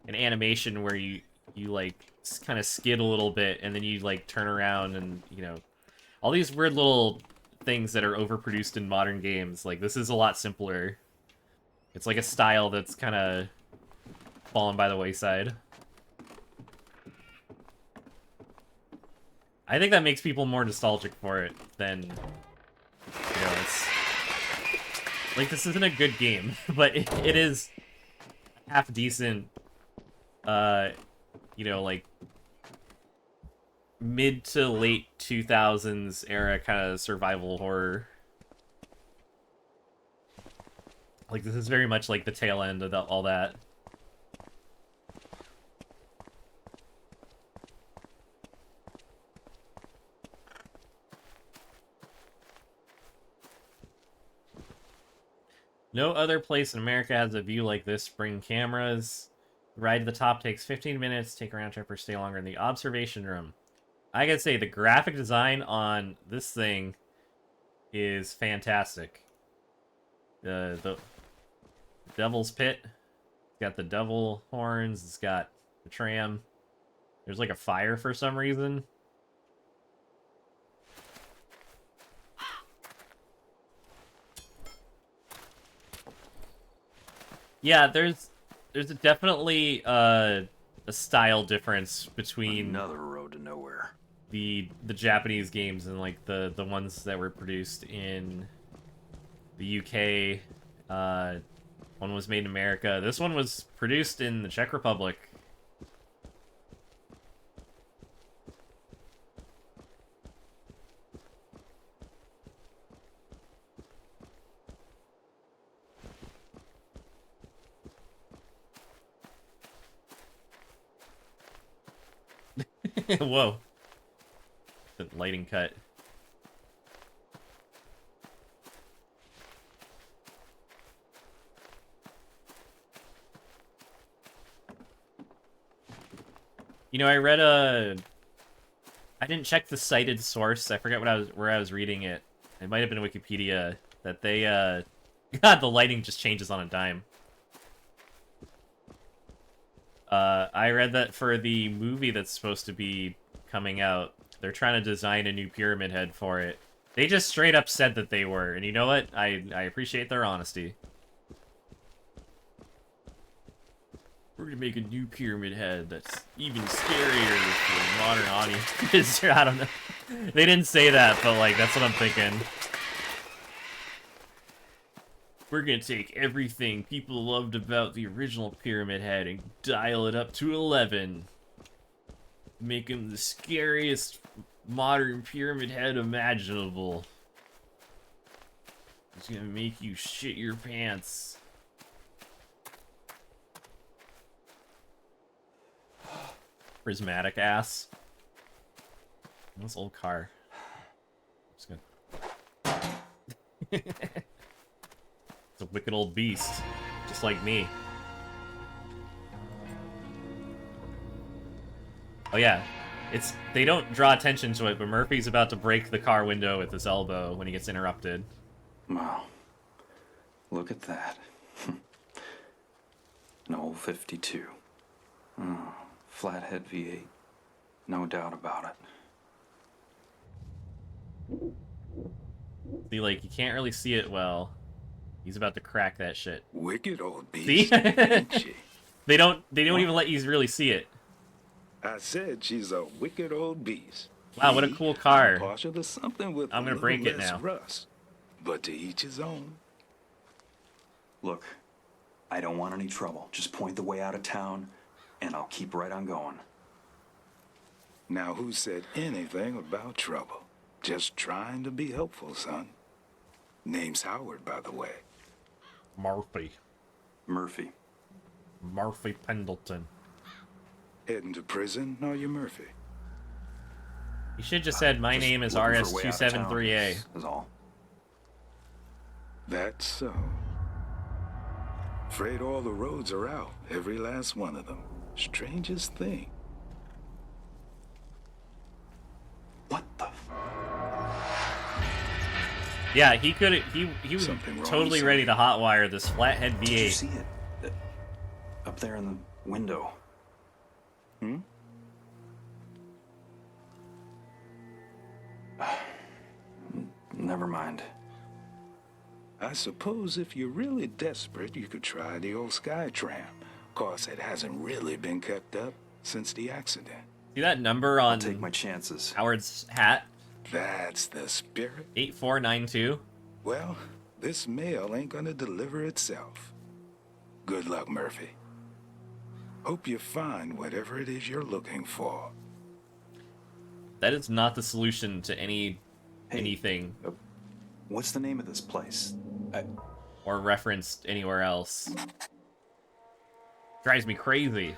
animation where you like, kind of skid a little bit, and then you, like, turn around, and, you know, all these weird little things that are overproduced in modern games. Like, this is a lot simpler. It's like a style that's kind of fallen by the wayside. I think that makes people more nostalgic for it than, you know, it's... Like, this isn't a good game, but it is half decent, you know, like, mid to late 2000s era kind of survival horror. Like, this is very much like the tail end of all that. No other place in America has a view like this. Bring cameras. Ride to the top takes 15 minutes. Take a round trip or stay longer in the observation room. I gotta say, the graphic design on this thing is fantastic. The Devil's Pit. It's got the devil horns. It's got the tram. There's like a fire for some reason. Yeah, there's definitely a style difference between another road to nowhere. The Japanese games and, like, the ones that were produced in the UK. One was made in America. This one was produced in the Czech Republic. Whoa. The lighting cut. You know, I read I didn't check the cited source. I forget where I was reading it. It might have been Wikipedia. That they, God, the lighting just changes on a dime. I read that for the movie that's supposed to be coming out, they're trying to design a new Pyramid Head for it. They just straight up said that they were, and you know what? I appreciate their honesty. We're gonna make a new Pyramid Head that's even scarier for modern audiences. I don't know. They didn't say that, but like that's what I'm thinking. We're gonna take everything people loved about the original Pyramid Head and dial it up to 11. Make him the scariest modern Pyramid Head imaginable. It's gonna make you shit your pants. Prismatic ass. This old car. Just gonna... It's a wicked old beast, just like me. Oh yeah, they don't draw attention to it, but Murphy's about to break the car window with his elbow when he gets interrupted. Wow. Look at that. An old 52. Oh, flathead V8. No doubt about it. See, like, you can't really see it well. He's about to crack that shit. Wicked old beast. See? Ain't she? They don't even let you really see it. I said she's a wicked old beast. Wow, what a cool car. I'm partial to something with I'm gonna a break little it less now. rust, but to each his own. Look, I don't want any trouble. Just point the way out of town, and I'll keep right on going. Now, who said anything about trouble? Just trying to be helpful, son. Name's Howard, by the way. Murphy. Murphy. Murphy Pendleton. Heading to prison, are you, Murphy? You should just said, my name is RS273A. Is all. That's so. Afraid all the roads are out, every last one of them. Strangest thing. What the? Yeah, he was totally ready to hotwire this flathead V8. Did you see it? Up there in the window. Hmm? Never mind. I suppose if you're really desperate, you could try the old Skytram. Course, it hasn't really been kept up since the accident. See that number on take my chances. Howard's hat? That's the spirit. 8492. Well, this mail ain't gonna deliver itself. Good luck, Murphy. Hope you find whatever it is you're looking for. That is not the solution to anything. What's the name of this place? Or referenced anywhere else. Drives me crazy.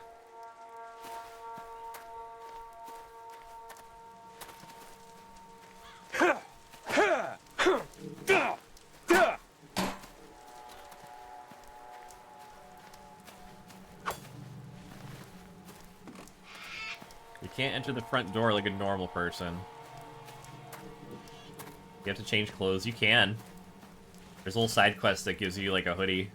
You can't enter the front door like a normal person. You have to change clothes. You can. There's a little side quest that gives you like a hoodie.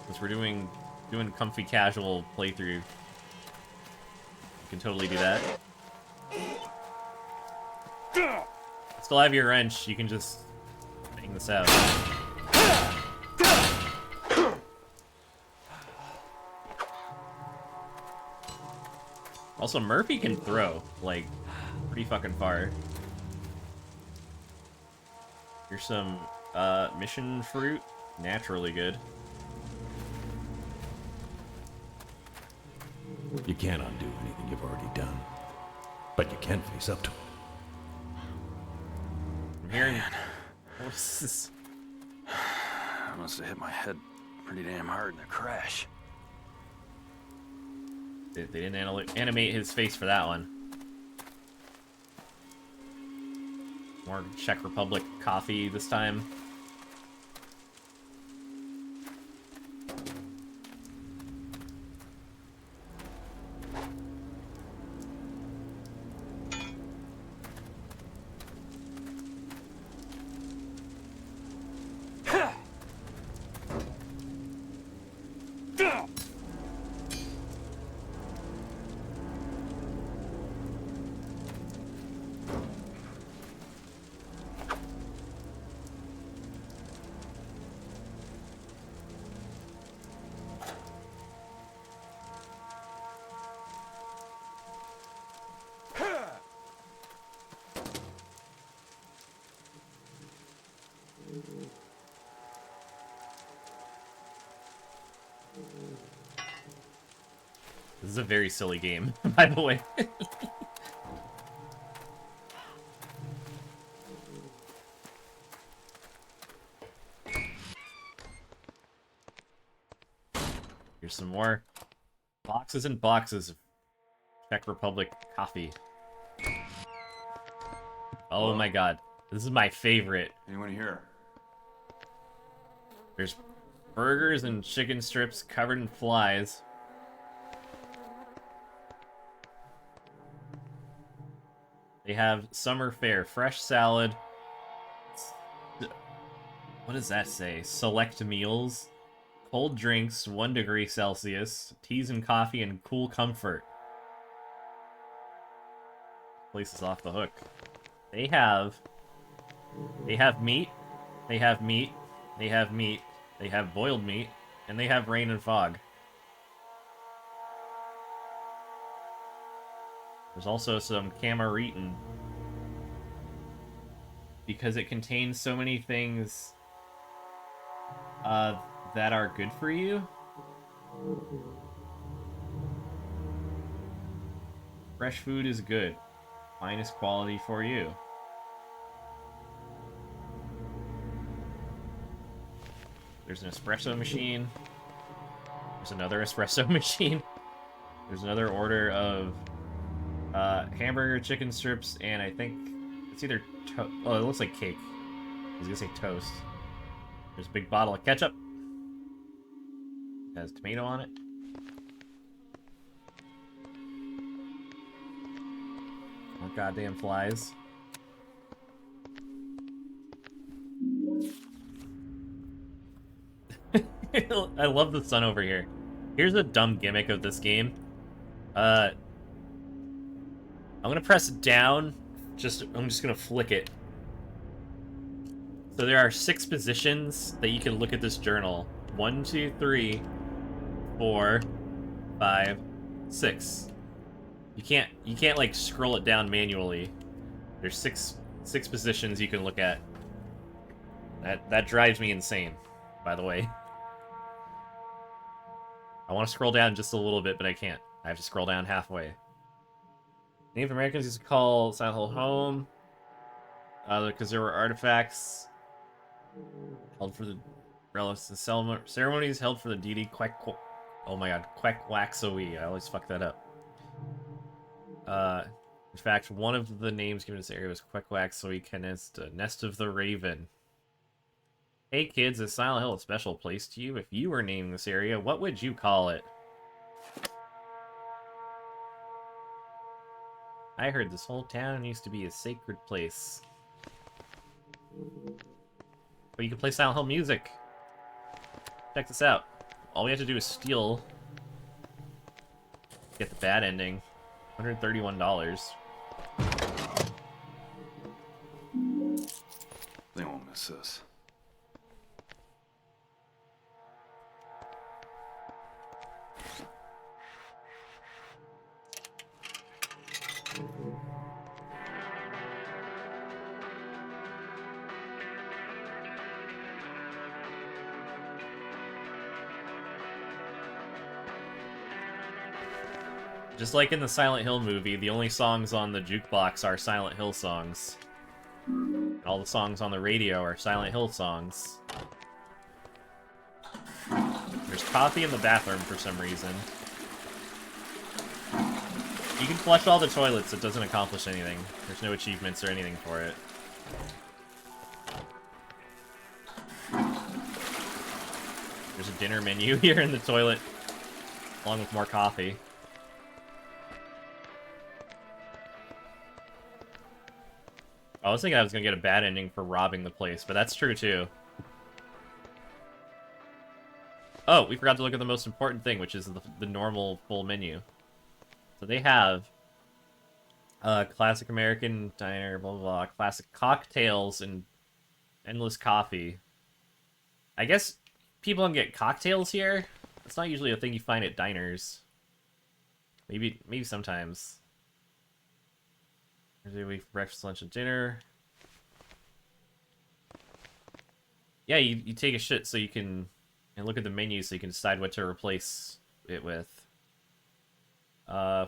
Because we're doing comfy casual playthrough. You can totally do that. Still have your wrench. You can just bang this out. Also, Murphy can throw, like, pretty fucking far. Here's some, mission fruit. Naturally good. You can't undo anything you've already done. But you can face up to it. I'm hearing... What's this? I must have hit my head pretty damn hard in the crash. They didn't animate his face for that one. More Czech Republic coffee this time. This is a very silly game, by the way. Here's some more boxes and boxes of Czech Republic coffee. Oh my god. This is my favorite. Anyone here? There's burgers and chicken strips covered in flies. They have summer fare, fresh salad. What does that say? Select meals, cold drinks, 1 degree Celsius, teas and coffee, and cool comfort. Place is off the hook. They have meat, they have meat, they have meat, they have boiled meat, and they have rain and fog. There's also some Camaritan. Because it contains so many things that are good for you. Fresh food is good. Finest quality for you. There's an espresso machine. There's another espresso machine. There's another order of hamburger, chicken strips, and I think it's either oh, it looks like cake. I was gonna say toast. There's a big bottle of ketchup. It has tomato on it. More goddamn flies. I love the sun over here. Here's a dumb gimmick of this game. I'm gonna press down. I'm just gonna flick it. So there are 6 positions that you can look at this journal. 1, 2, 3, 4, 5, 6. You can't like scroll it down manually. There's six positions you can look at. That drives me insane, by the way. I want to scroll down just a little bit, but I can't. I have to scroll down halfway. Native Americans used to call Silent Hill home because there were artifacts held for the relics and ceremonies held for the deity oh my god, Quackwaxoe. I always fuck that up. In fact, one of the names given to this area was Quackwaxoe Canesta, Nest of the Raven. Hey kids, is Silent Hill a special place to you? If you were naming this area, what would you call it? I heard this whole town used to be a sacred place. But you can play Silent Hill music. Check this out. All we have to do is steal. Get the bad ending. $131. They won't miss us. Just like in the Silent Hill movie, the only songs on the jukebox are Silent Hill songs. All the songs on the radio are Silent Hill songs. There's coffee in the bathroom for some reason. You can flush all the toilets, it doesn't accomplish anything. There's no achievements or anything for it. There's a dinner menu here in the toilet, along with more coffee. I was thinking I was gonna get a bad ending for robbing the place, but that's true too. Oh, we forgot to look at the most important thing, which is the normal full menu. So they have classic American diner, blah, blah, blah, classic cocktails and endless coffee. I guess people don't get cocktails here. That's not usually a thing you find at diners. Maybe sometimes. Thursday week, breakfast, lunch, and dinner. Yeah, you take a shit so you can... And look at the menu so you can decide what to replace it with.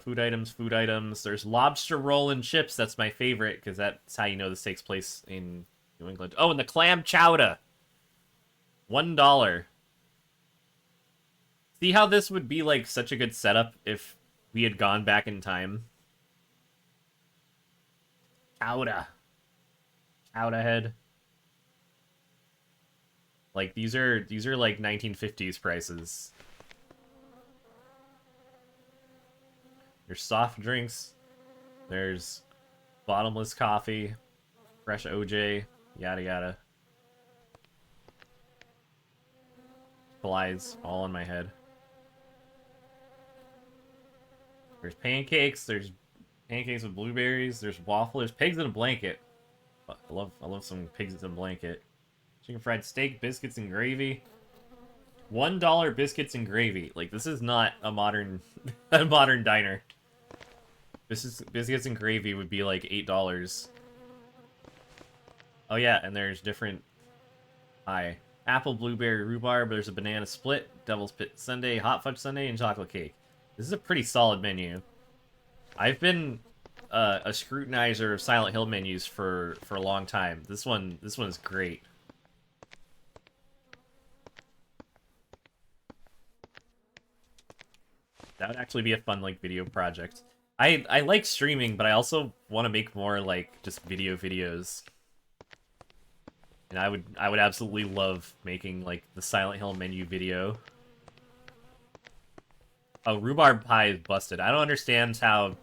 Food items, food items. There's lobster roll and chips. That's my favorite, because that's how you know this takes place in New England. Oh, and the clam chowder. $1. See how this would be, like, such a good setup if we had gone back in time? Chowder. Chowder head. Like, these are like 1950s prices. There's soft drinks. There's bottomless coffee. Fresh OJ. Yada yada. Flies all on my head. There's pancakes. There's pancakes with blueberries. There's waffle. There's pigs in a blanket. I love some pigs in a blanket. Chicken fried steak, biscuits and gravy. $1 biscuits and gravy. Like, this is not a modern diner. Biscuits and gravy would be like $8. Oh yeah, and there's different pie. Apple, blueberry, rhubarb. There's a banana split, devil's pit sundae, hot fudge sundae, and chocolate cake. This is a pretty solid menu. I've been a scrutinizer of Silent Hill menus for a long time. This one is great. That would actually be a fun, like, video project. I like streaming, but I also want to make more, like, just videos. And I would absolutely love making, like, the Silent Hill menu video. Oh, rhubarb pie is busted. I don't understand how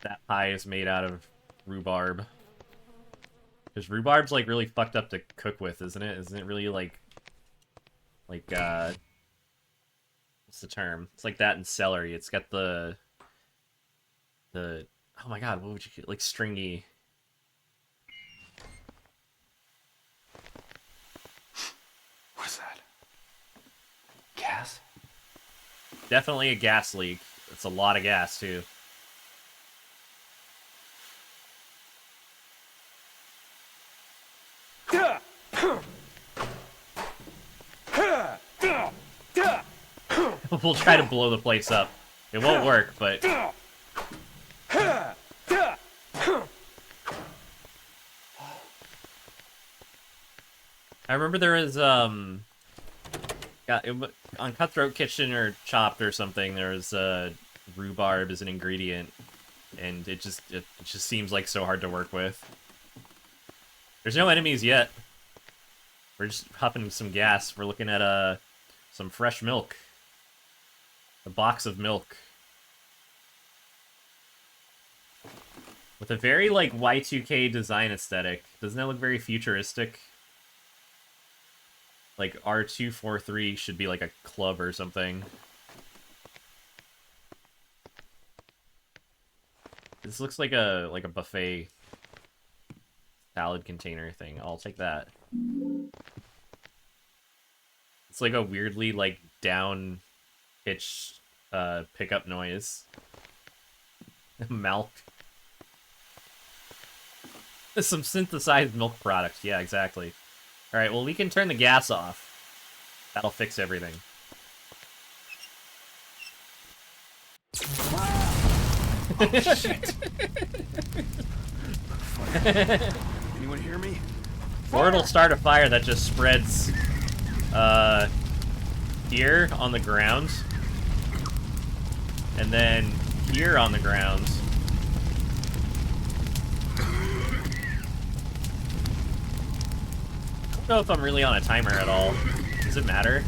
that pie is made out of rhubarb. Because rhubarb's, like, really fucked up to cook with, isn't it? Isn't it really, like, what's the term? It's like that in celery. It's got the oh my god, what would you, like, stringy. What is that? Gas? Definitely a gas leak. It's a lot of gas too. We'll try to blow the place up. It won't work, but... I remember there was, on Cutthroat Kitchen or Chopped or something, there was, rhubarb as an ingredient, and it just seems like so hard to work with. There's no enemies yet. We're just huffing some gas. We're looking at, some fresh milk. A box of milk. With a very, like, Y2K design aesthetic. Doesn't that look very futuristic? Like, R243 should be like a club or something. This looks like a buffet salad container thing. I'll take that. It's like a weirdly, like, down-pitched pickup noise. Milk. Some synthesized milk product. Yeah, exactly. Alright, well, we can turn the gas off. That'll fix everything. Oh, shit! Anyone hear me? Or it'll start a fire that just spreads, here on the ground. And then here on the ground. I don't know if I'm really on a timer at all. Does it matter?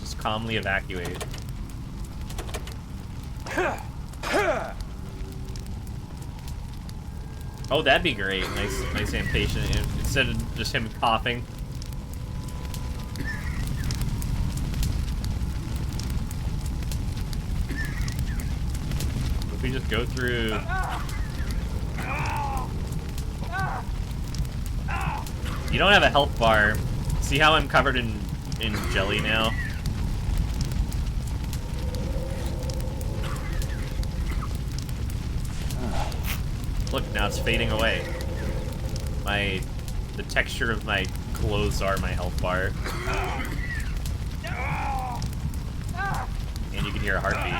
Just calmly evacuate. Oh, that'd be great. Nice and patient instead of just him coughing. If we just go through. You don't have a health bar. See how I'm covered in jelly now? Look, now it's fading away. The texture of my clothes are my health bar. And you can hear a heartbeat.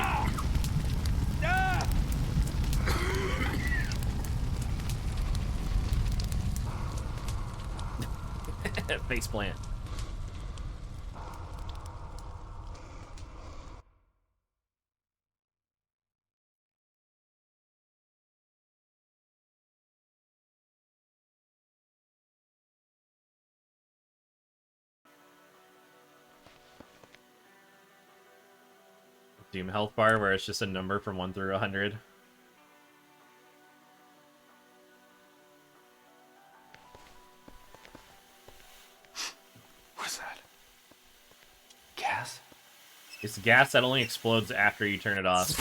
Faceplant. Doom health bar where it's just a number from 1 through 100. What's that? Gas? It's gas that only explodes after you turn it off.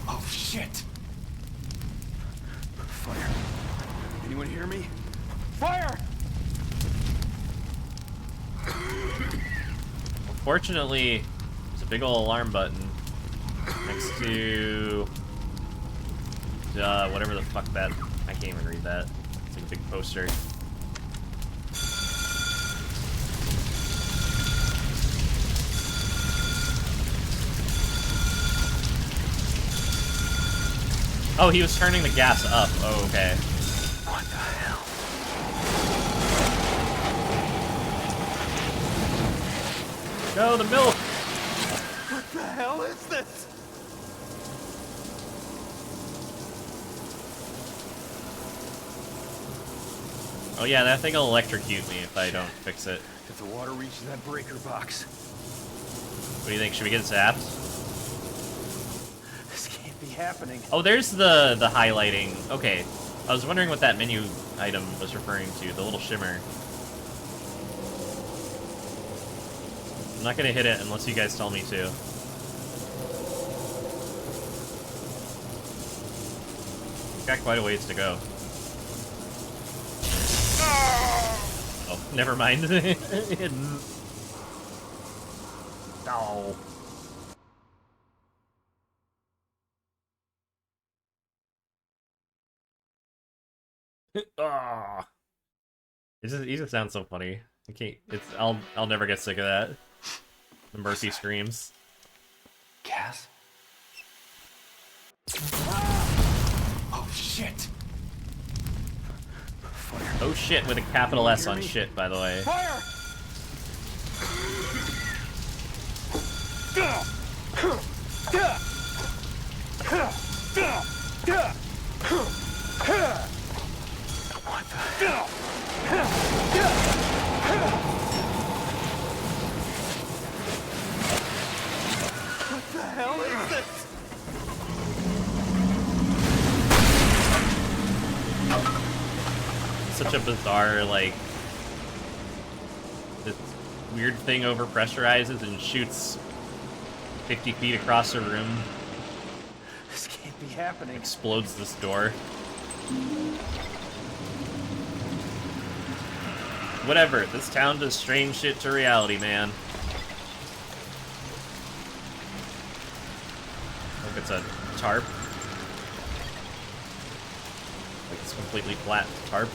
Oh, shit! Fire. Anyone hear me? Fire! Unfortunately, there's a big ol' alarm button next to whatever the fuck that. I can't even read that. It's like a big poster. Oh, he was turning the gas up. Oh, okay. What the hell? Go, the milk! What the hell is this? Oh yeah, that thing will electrocute me if I don't fix it. If the water reaches that breaker box. What do you think? Should we get zapped? This can't be happening. Oh, there's the highlighting. Okay. I was wondering what that menu item was referring to, the little shimmer. I'm not gonna hit it unless you guys tell me to. Got quite a ways to go. Oh, never mind. No. Ah. It just sounds so funny. I can't. I'll never get sick of that. The Murphy screams. Gas? Oh shit! Fire. Oh shit with a capital S on shit, by the way. Fire! What the hell? What the hell is this? Such a bizarre, like, this weird thing overpressurizes and shoots 50 feet across the room. This can't be happening. Explodes this door. Whatever, this town does strange shit to reality, man. Look, it's a tarp. Like, it's completely flat tarp.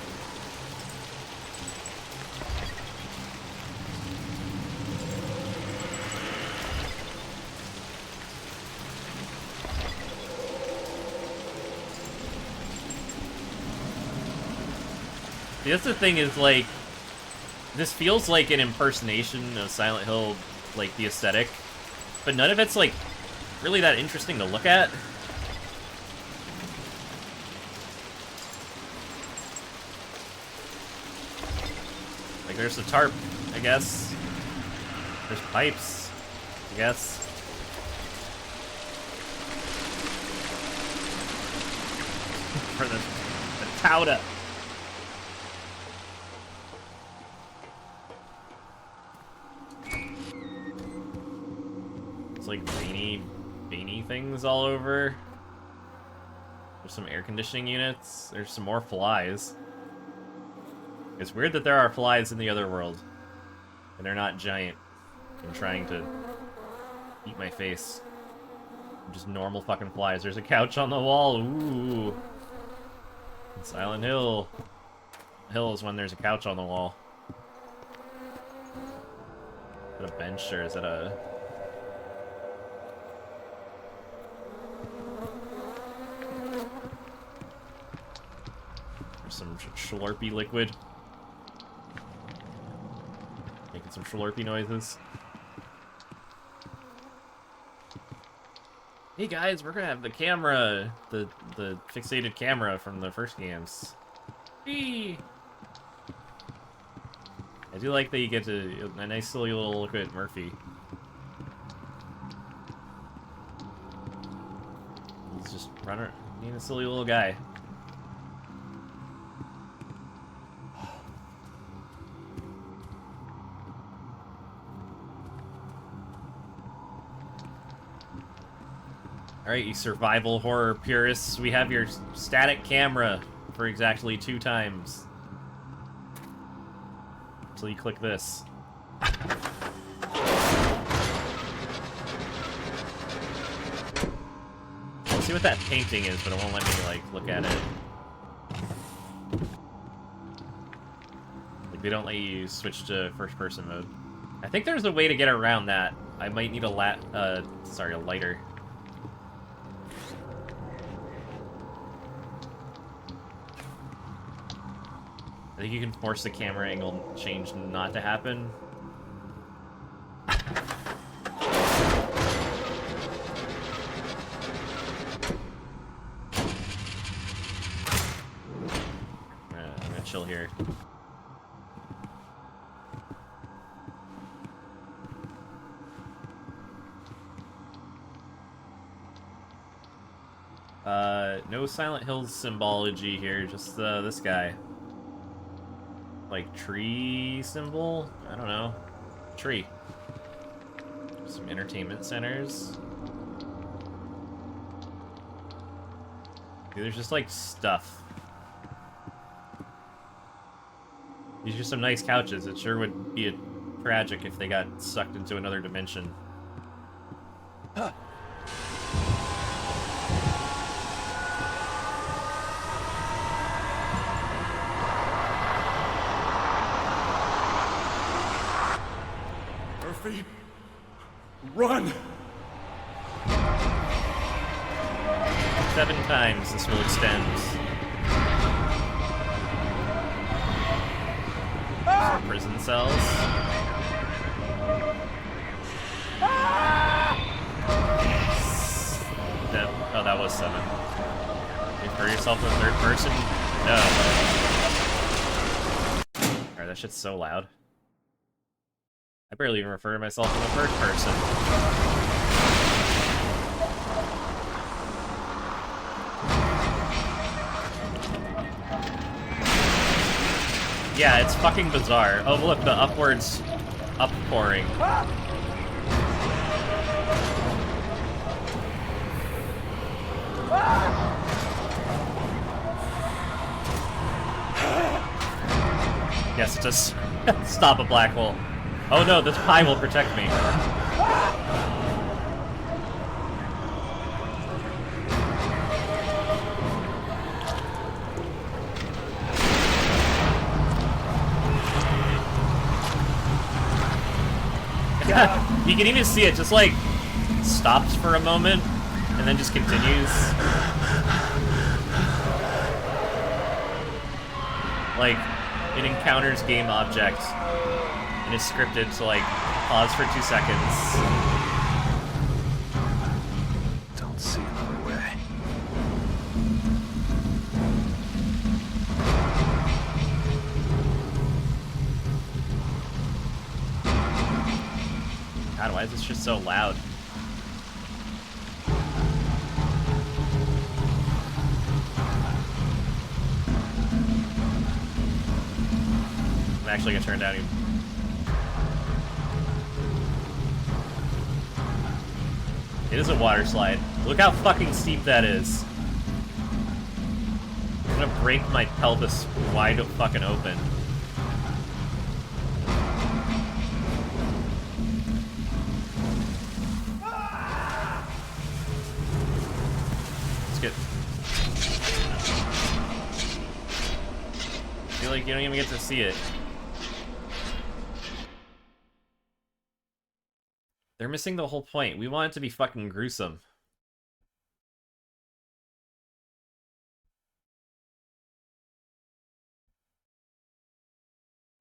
That's the thing is, like, this feels like an impersonation of Silent Hill, like, the aesthetic, but none of it's, like, really that interesting to look at. Like, there's the tarp, I guess. There's pipes, I guess. For the Tauda. It's like veiny things all over. There's some air conditioning units. There's some more flies. It's weird that there are flies in the other world. And they're not giant and trying to eat my face. Just normal fucking flies. There's a couch on the wall. Ooh. Silent Hill. Hill is when there's a couch on the wall. Is that a bench or is that a... There's some Schlurpy liquid. Making some Schlurpy noises. Hey guys, we're gonna have the camera, the fixated camera from the first games. Whee! I do like that you get to a nice silly little look at Murphy. He's just running, being a silly little guy. Alright, you survival horror purists, we have your static camera for exactly 2 times. Until you click this. I see what that painting is, but it won't let me, like, look at it. Like, they don't let you switch to first-person mode. I think there's a way to get around that. I might need a lighter. I think you can force the camera angle change not to happen. I'm gonna chill here. No Silent Hill symbology here, just this guy. Like tree symbol? I don't know. Tree. Some entertainment centers. Dude, there's just like stuff. These are some nice couches. It sure would be tragic if they got sucked into another dimension. Huh. Run! 7 times this will extend. Some prison cells. Oh, that was 7. Refer yourself to the 3rd person? No. Alright, that shit's so loud. I barely even refer to myself in the 1st person. Yeah, it's fucking bizarre. Oh, look, the upwards uppouring. Yes, just stop a black hole. Oh no, this pie will protect me. You can even see it just like stops for a moment and then just continues. Like it encounters game objects and is scripted to like pause for 2 seconds. Don't see another way. God, why is this just so loud? I'm actually gonna turn down even. It is a water slide. Look how fucking steep that is. I'm gonna break my pelvis wide fucking open. Let's get. I feel like you don't even get to see it. They're missing the whole point. We want it to be fucking gruesome.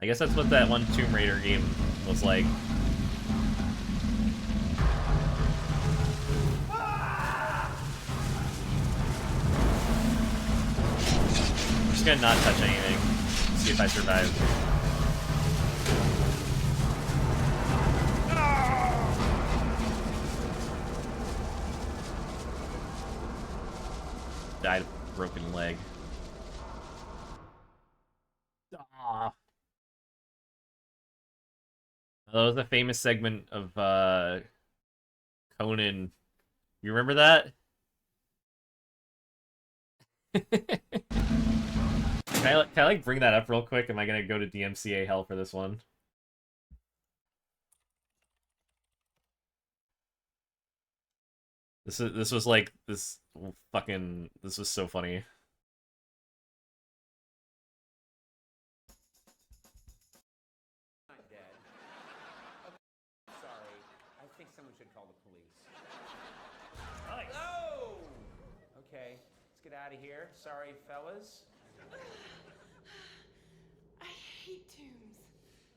I guess that's what that one Tomb Raider game was like. I'm just gonna not touch anything. See if I survive. Died of a broken leg. Ah. That was a famous segment of Conan. You remember that? Can I like bring that up real quick? Am I gonna go to DMCA hell for this one? This was like this was so funny. Not dead. Okay. Sorry. I think someone should call the police. Nice. Oh! Okay, let's get out of here. Sorry, fellas. I hate tombs.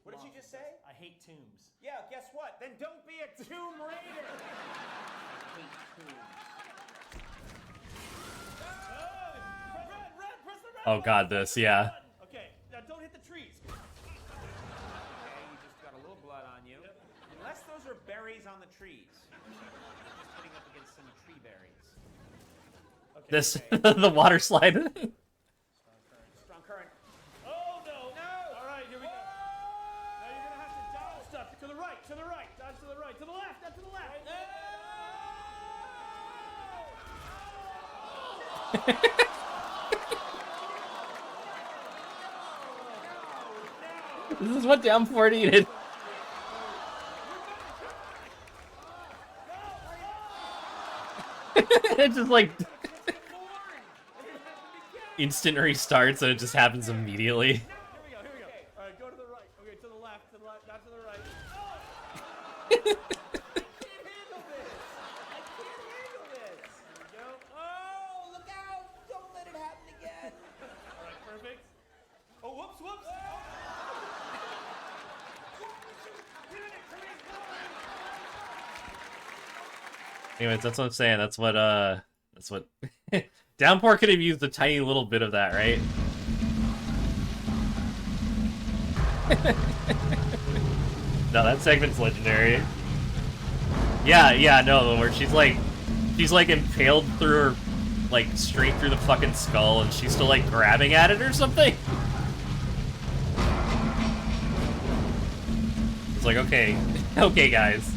What did you just say? I hate tombs. Yeah, guess what? Then don't be a Tomb Raider! I hate tombs. Oh god, this, yeah. Okay, now don't hit the trees. Okay, you just got a little blood on you. Unless those are berries on the trees. Just hitting up against some tree berries. Okay, This okay. the water slide. Strong current. Oh no! No! Alright, here we go. Now you're gonna have to dodge stuff to the right, dodge to the right, to the left, not to the left. This is what Downpour needed. It just like instant restarts and it just happens immediately. Here we go. Alright, go to the right. Okay, to the left, not to the right. Oh! I can't handle this! Here we go. Oh, look out! Don't let it happen again! Alright, perfect. Oh, whoops! Anyways, that's what I'm saying. That's what Downpour could have used a tiny little bit of that, right? No, that segment's legendary. Yeah, no, where she's like impaled through her, like straight through the fucking skull, and she's still like grabbing at it or something. It's like, okay, guys.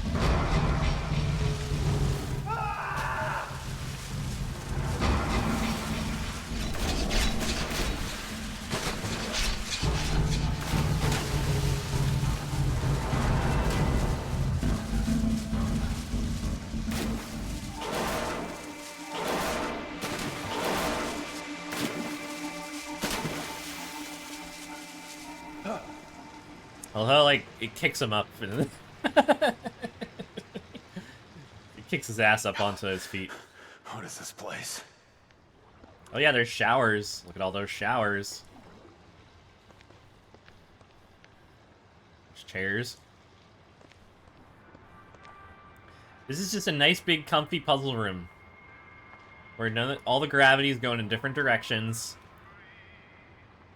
Although, like, it kicks him up. And it kicks his ass up onto his feet. What is this place? Oh yeah, there's showers. Look at all those showers. Chairs. This is just a nice, big, comfy puzzle room. Where all the gravity is going in different directions.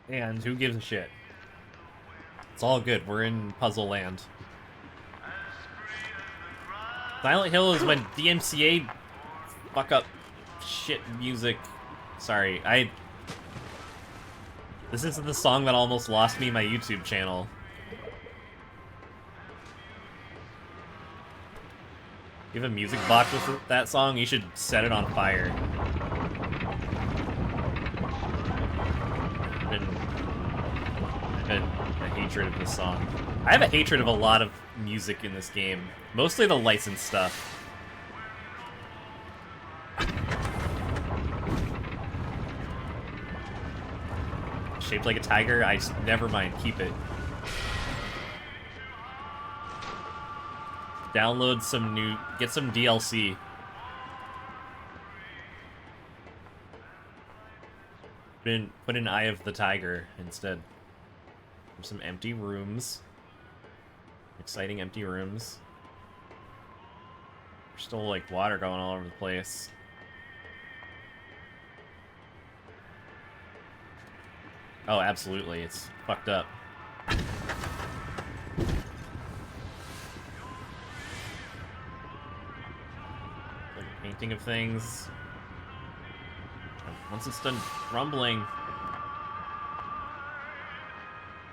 And who gives a shit? It's all good. We're in puzzle land. Silent Hill is when DMCA fuck up shit music. Sorry, this isn't the song that almost lost me my YouTube channel. You have a music box with that song, you should set it on fire. I have a hatred of this song. I have a hatred of a lot of music in this game. Mostly the licensed stuff. Shaped like a tiger? Never mind, keep it. Download some get some DLC. Put in Eye of the Tiger instead. There's some empty rooms. Exciting empty rooms. There's still like water going all over the place. Oh, absolutely. It's fucked up. Like a painting of things. Once it's done rumbling,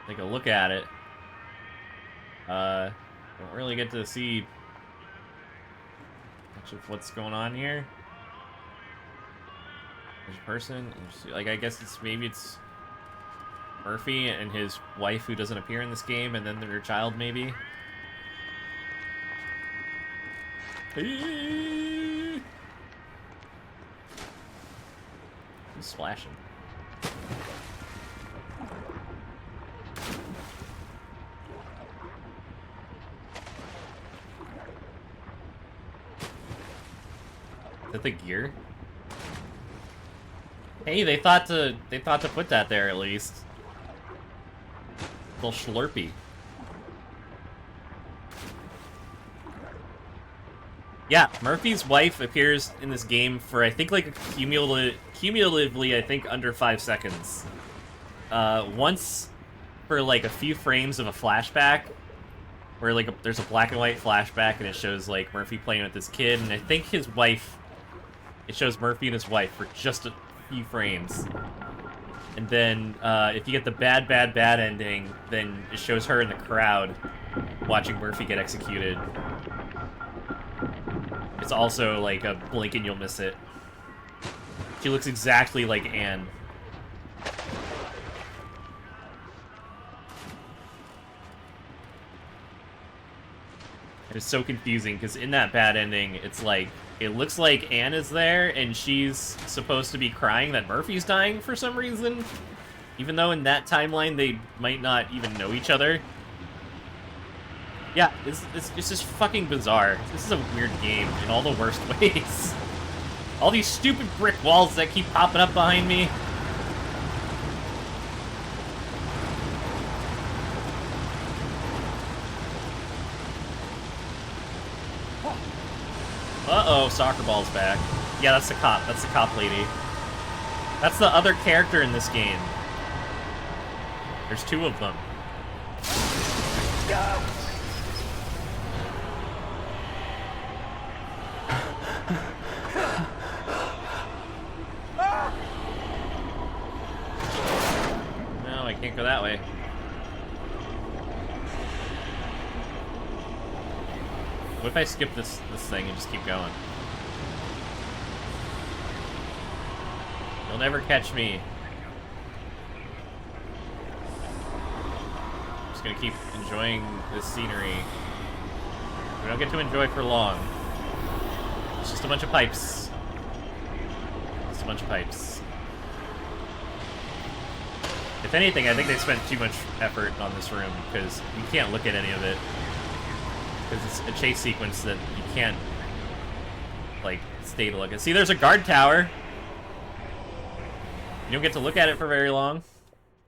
take a look at it. Don't really get to see much of what's going on here. There's a person, like I guess maybe it's Murphy and his wife who doesn't appear in this game, and then their child maybe. Who's splashing? Is that the gear? Hey, they thought to put that there at least. Little Slurpee. Yeah, Murphy's wife appears in this game for I think like cumulatively I think under 5 seconds. Once for like a few frames of a flashback where like there's a black and white flashback and it shows like Murphy playing with this kid, and I think his wife, it shows Murphy and his wife for just a few frames. And then if you get the bad ending, then it shows her in the crowd watching Murphy get executed. It's also like a blink and you'll miss it. She looks exactly like Anne. It's so confusing because in that bad ending, it's like, it looks like Anne is there and she's supposed to be crying that Murphy's dying for some reason. Even though in that timeline they might not even know each other. Yeah, it's just fucking bizarre. This is a weird game in all the worst ways. All these stupid brick walls that keep popping up behind me. Uh-oh, soccer ball's back. Yeah, that's the cop. That's the cop lady. That's the other character in this game. There's 2 of them. Go! No, I can't go that way. What if I skip this thing and just keep going? You'll never catch me. I'm just gonna keep enjoying this scenery. We don't get to enjoy for long. It's just a bunch of pipes. Just a bunch of pipes. If anything, I think they spent too much effort on this room because you can't look at any of it. Because it's a chase sequence that you can't, like, stay to look at. See, there's a guard tower. You don't get to look at it for very long.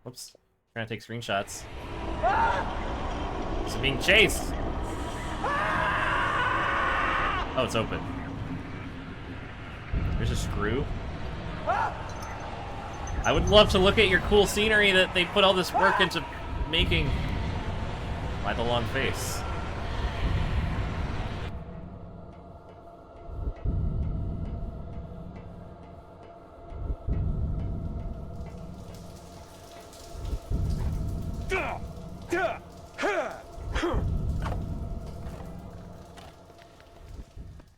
Whoops. Trying to take screenshots. It's being chased. Oh, it's open. There's a screw. I would love to look at your cool scenery that they put all this work into making. Why the long face?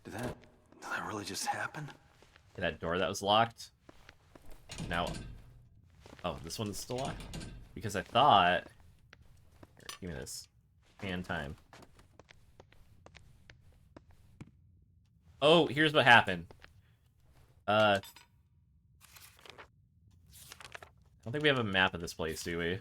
Did that really just happen? That door that was locked. Now, oh, this one's still locked? Because I thought... Here, give me this. Hand time. Oh, here's what happened. I don't think we have a map of this place, do we?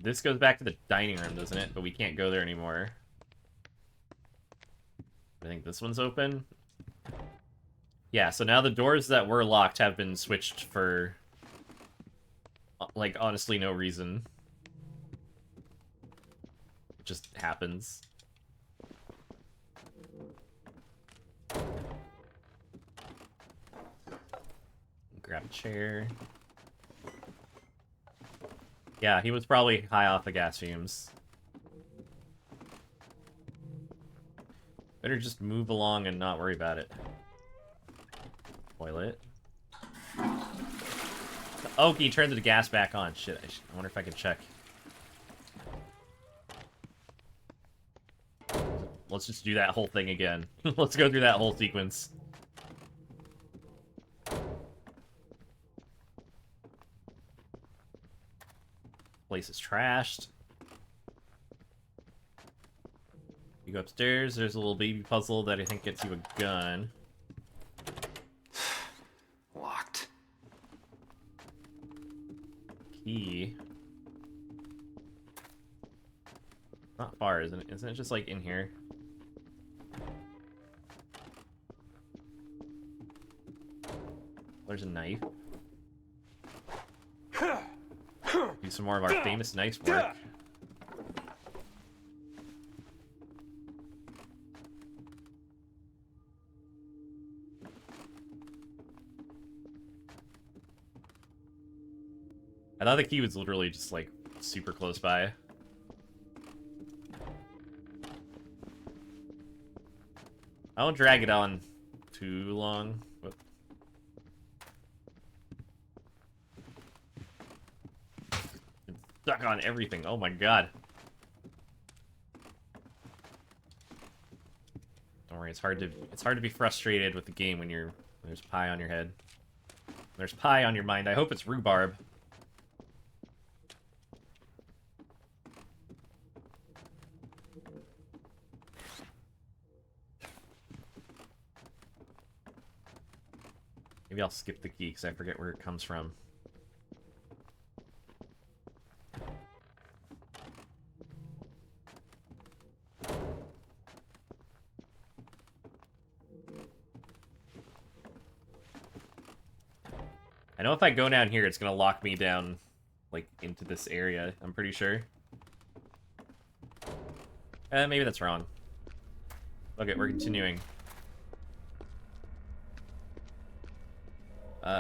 This goes back to the dining room, doesn't it? But we can't go there anymore. I think this one's open. Yeah, so now the doors that were locked have been switched for, like, honestly no reason. It just happens. Grab a chair. Yeah, he was probably high off the gas fumes. Better just move along and not worry about it. Toilet. Oh, he turned the gas back on. Shit, I wonder if I can check. Let's just do that whole thing again. Let's go through that whole sequence. Place is trashed. You go upstairs, there's a little baby puzzle that I think gets you a gun. Locked. Key. Not far, isn't it? Isn't it just like in here? There's a knife. Do some more of our famous knife work. I thought the key was literally just like super close by. I won't drag it on too long. Whoop. It's stuck on everything. Oh my god. Don't worry, it's hard to be frustrated with the game when there's pie on your head. There's pie on your mind. I hope it's rhubarb. Maybe I'll skip the key because I forget where it comes from. I know if I go down here, it's gonna lock me down, like, into this area, I'm pretty sure. Maybe that's wrong. Okay, we're continuing.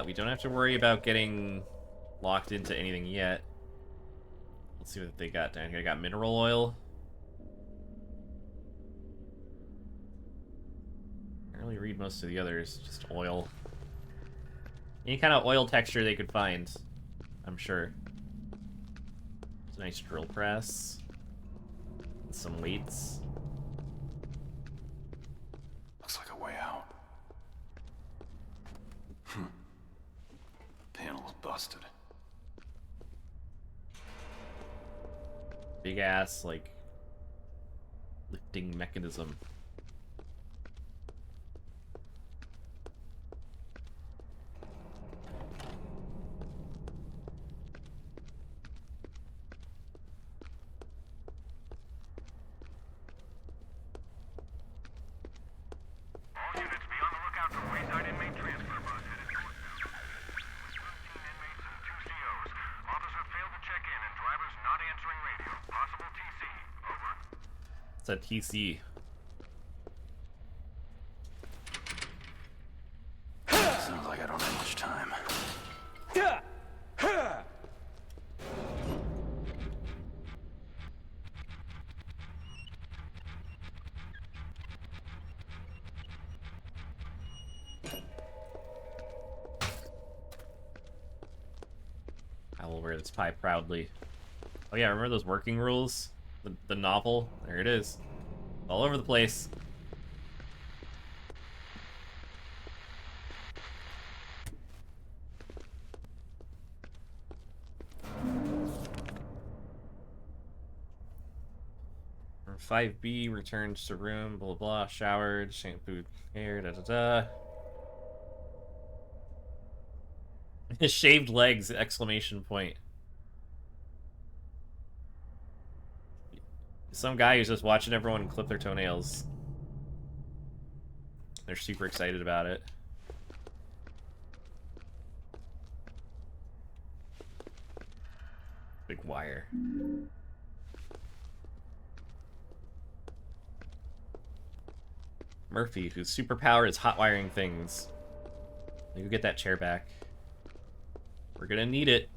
We don't have to worry about getting locked into anything yet. Let's see what they got down here. I got mineral oil. I can't really read most of the others, just oil. Any kind of oil texture they could find, I'm sure. It's a nice drill press. And some weights. Looks like a way out. Panel's busted. Big ass, like, lifting mechanism. It's a TC. Sounds like I don't have much time. I will wear this pie proudly. Oh yeah, remember those working rules? The novel? There it is. All over the place. Room 5B returns to room, blah blah, showered, shampooed hair, da da da. Shaved legs, exclamation point. Some guy who's just watching everyone clip their toenails. They're super excited about it. Big wire. Murphy, whose superpower is hot wiring things. You get that chair back. We're gonna need it.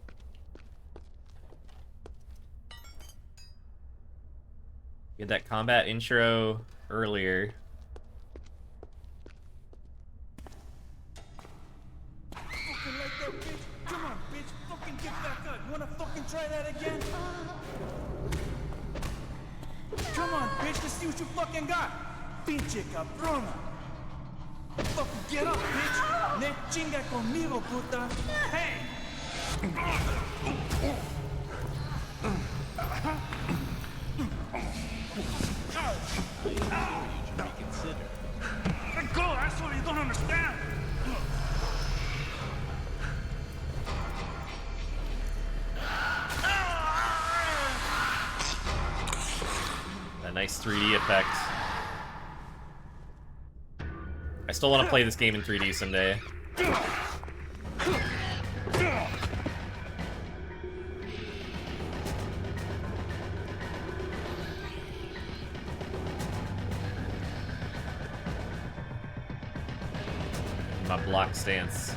Get that combat intro earlier. Fucking like that, bitch. Come on, bitch. Fucking get back up. You wanna fucking try that again? Come on, bitch. Let's see what you fucking got. Pinche cabrona. Fucking get up, bitch. Ne chinga conmigo, puta. Hey! Reconsider. Let go, asshole. You don't understand. That nice 3D effect. I still want to play this game in 3D someday. My block stance.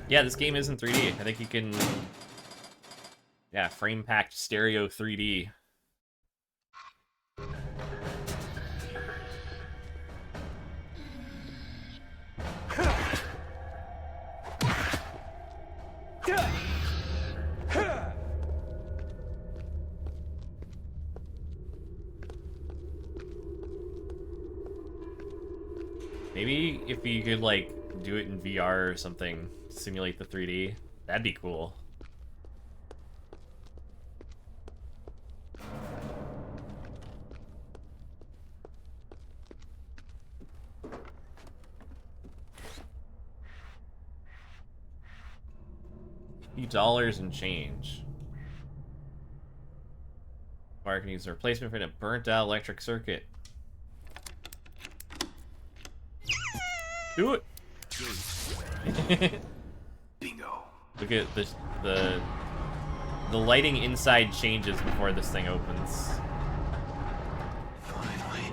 Yeah, this game is in 3D. I think you can... Yeah, frame-packed stereo 3D. Maybe if you could, like, do it in VR or something, simulate the 3D, that'd be cool. Few dollars and change. Mark needs a replacement for a burnt out electric circuit. Do it! Bingo. Look at this, the lighting inside changes before this thing opens. Finally.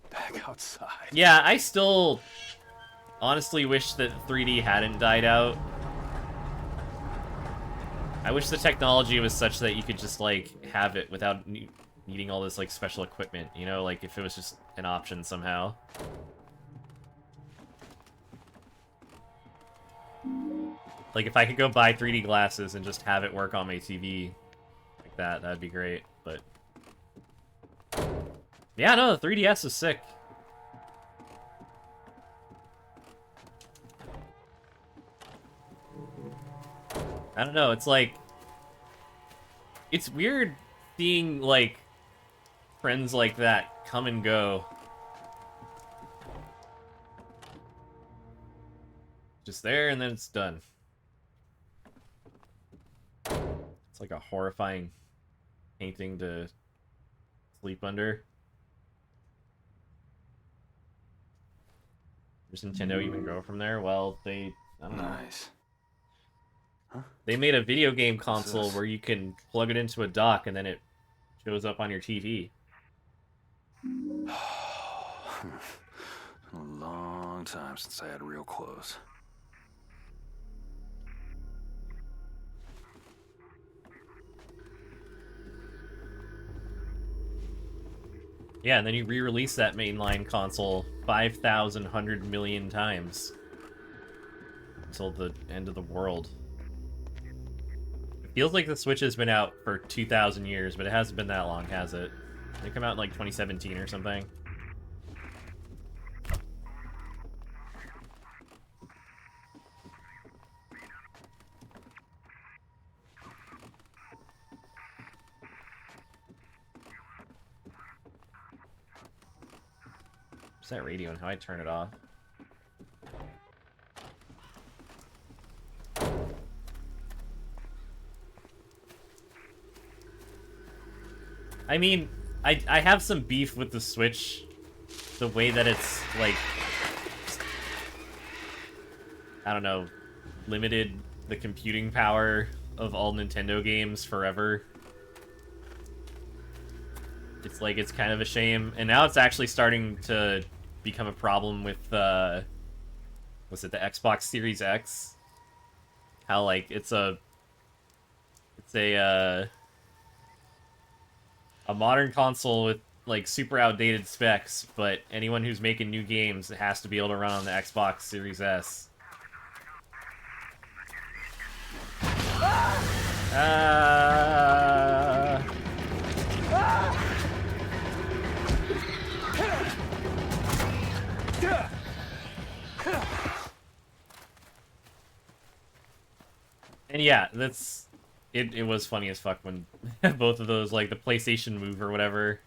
Back outside. Yeah, I still honestly wish that 3D hadn't died out. I wish the technology was such that you could just, like, have it without needing all this, like, special equipment, you know? Like, if it was just an option somehow. Like, if I could go buy 3D glasses and just have it work on my TV like that, that'd be great, but... Yeah, no, the 3DS is sick. I don't know, it's like... It's weird seeing, like, trends like that come and go. Just there, and then it's done. It's like a horrifying painting to sleep under. Does Nintendo even go from there? Well, I don't know. Nice. Huh? They made a video game What's console this? where you can plug it into a dock and then it shows up on your TV. A long time since I had real clothes. Yeah, and then you re-release that mainline console 5,100 million times. Until the end of the world. It feels like the Switch has been out for 2,000 years, but it hasn't been that long, has it? They come out in like 2017 or something. What's that radio and how I turn it off? I mean, I have some beef with the Switch, the way that it's, like, I don't know, limited the computing power of all Nintendo games forever. It's like, it's kind of a shame, and now it's actually starting to become a problem with, was it the Xbox Series X? How, like, it's a modern console with, like, super outdated specs, but anyone who's making new games has to be able to run on the Xbox Series S. And yeah, that's... It was funny as fuck when both of those, like, the PlayStation Move or whatever.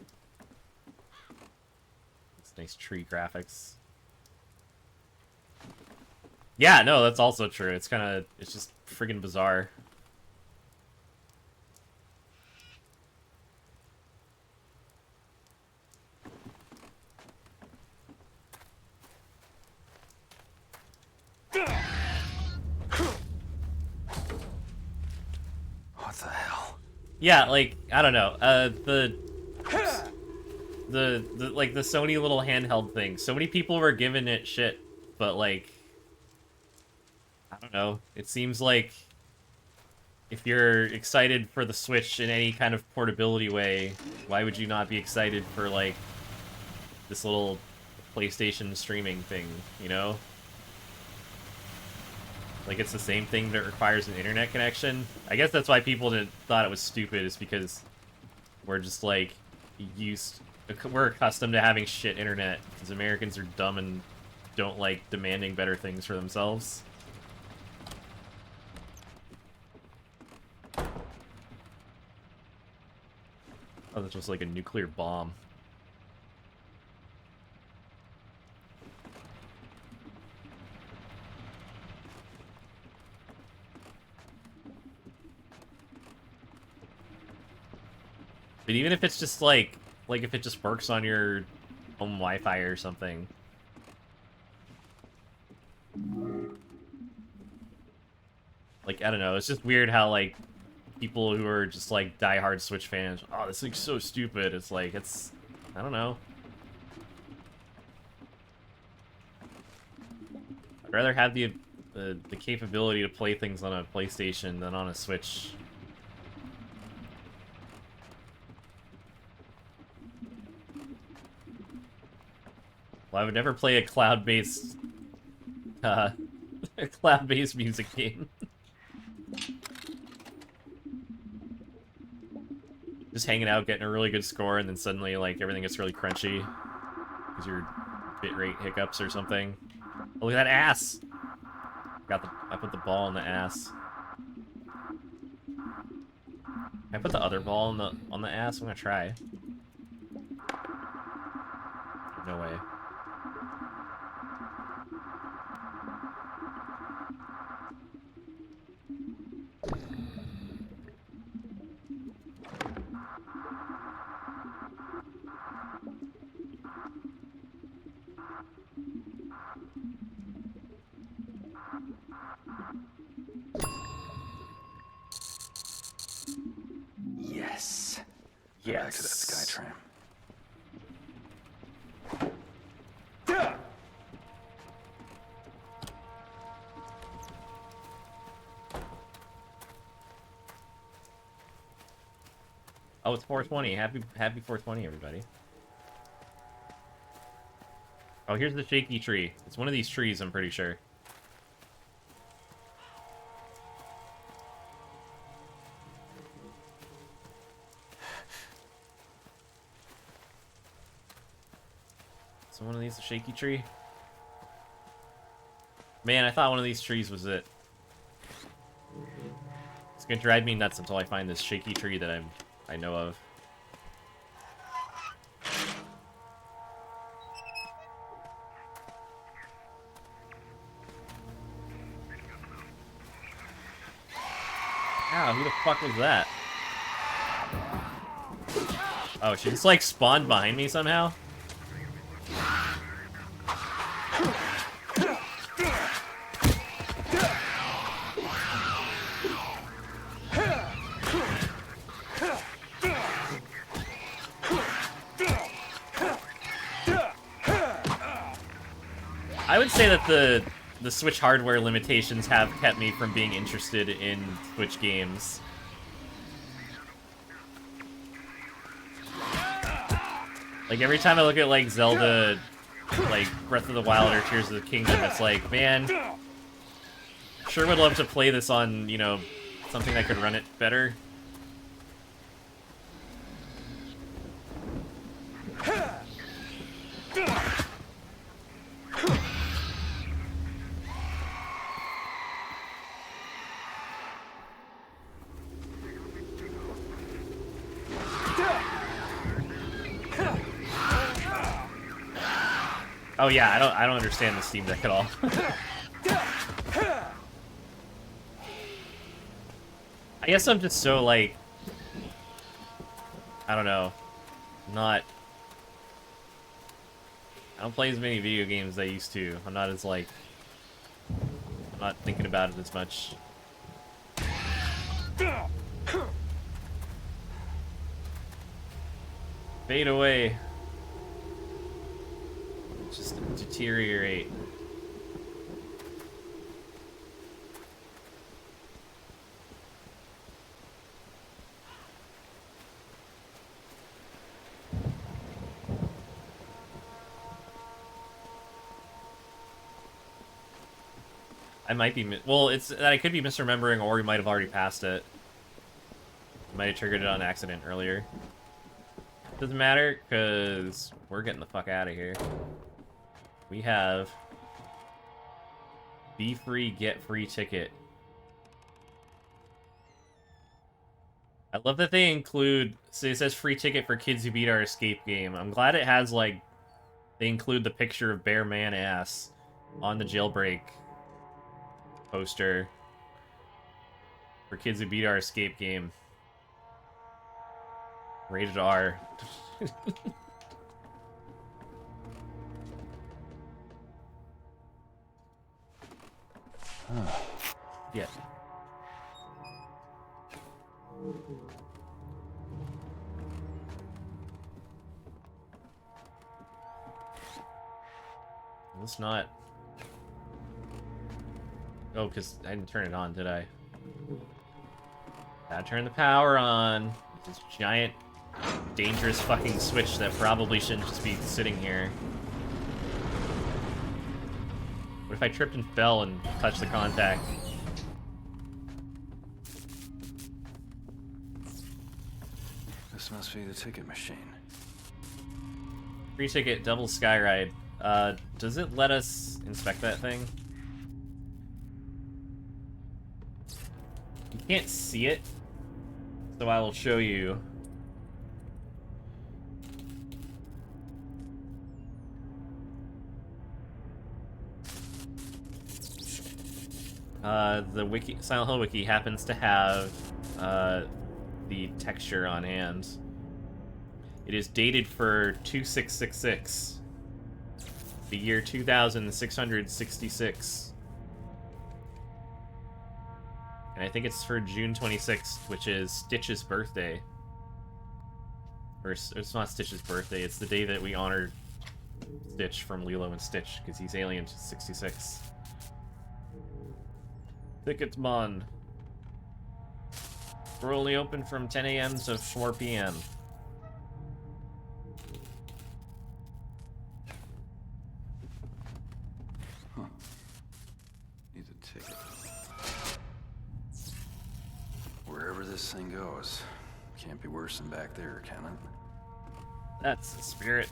It's nice tree graphics. Yeah, no, that's also true. It's kind of... It's just friggin' bizarre. What the hell? Yeah, like, I don't know. The like, the Sony little handheld thing. So many people were giving it shit, but, like, I don't know. It seems like if you're excited for the Switch in any kind of portability way, why would you not be excited for, like, this little PlayStation streaming thing, you know? Like, it's the same thing that requires an internet connection. I guess that's why people thought it was stupid, is because we're just, like, we're accustomed to having shit internet, because Americans are dumb and don't like demanding better things for themselves. Oh, that's just like a nuclear bomb. But even if it's just like if it just works on your home Wi-Fi or something. Like, I don't know, it's just weird how, like, people who are just, like, diehard Switch fans, oh, this thing's so stupid. It's like, I don't know. I'd rather have the capability to play things on a PlayStation than on a Switch. Well, I would never play a cloud-based music game. Just hanging out, getting a really good score, and then suddenly, like, everything gets really crunchy because your bitrate hiccups or something. Oh, look at that ass! I put the ball in the ass. Can I put the other ball on the ass? I'm gonna try. No way. Get back to that Skytram. Oh, it's 420. Happy 420, everybody. Oh, here's the shaky tree. It's one of these trees, I'm pretty sure. So one of these a shaky tree? Man, I thought one of these trees was it. It's gonna drive me nuts until I find this shaky tree that I know of. Wow, who the fuck was that? Oh, she just like spawned behind me somehow? I would say that the Switch hardware limitations have kept me from being interested in Switch games. Like, every time I look at, like, Zelda, like, Breath of the Wild or Tears of the Kingdom, it's like, man, sure would love to play this on, you know, something that could run it better. Oh yeah, I don't understand the Steam Deck at all. I guess I'm just so like, I don't know, I don't play as many video games as I used to. I'm not as like, I'm not thinking about it as much. Fade away. Just deteriorate. I might be well, it's that I could be misremembering, or we might have already passed it. Might have triggered it on accident earlier. Doesn't matter, because we're getting the fuck out of here. We have Be Free, Get Free ticket. I love that they include, so it says free ticket for kids who beat our escape game. I'm glad it has, like, they include the picture of Bear Man ass on the jailbreak poster for kids who beat our escape game. Rated R. Yeah. Let's not. Oh, because I didn't turn it on, did I? Gotta turn the power on. This giant, dangerous fucking switch that probably shouldn't just be sitting here. What if I tripped and fell and touched the contact? This must be the ticket machine. Free ticket, double skyride. Does it let us inspect that thing? You can't see it, so I will show you. The wiki, Silent Hill wiki happens to have the texture on hand. It is dated for 2666, the year 2666. And I think it's for June 26th, which is Stitch's birthday. Or it's not Stitch's birthday, it's the day that we honored Stitch from Lilo and Stitch, because he's alien to 66. Ticketmon. We're only open from 10 a.m. to 4 p.m. Huh. Need a ticket. Wherever this thing goes, can't be worse than back there, can it? That's the spirit.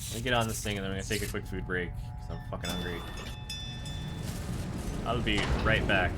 Let me get on this thing and then I'm gonna take a quick food break, because I'm fucking hungry. I'll be right back.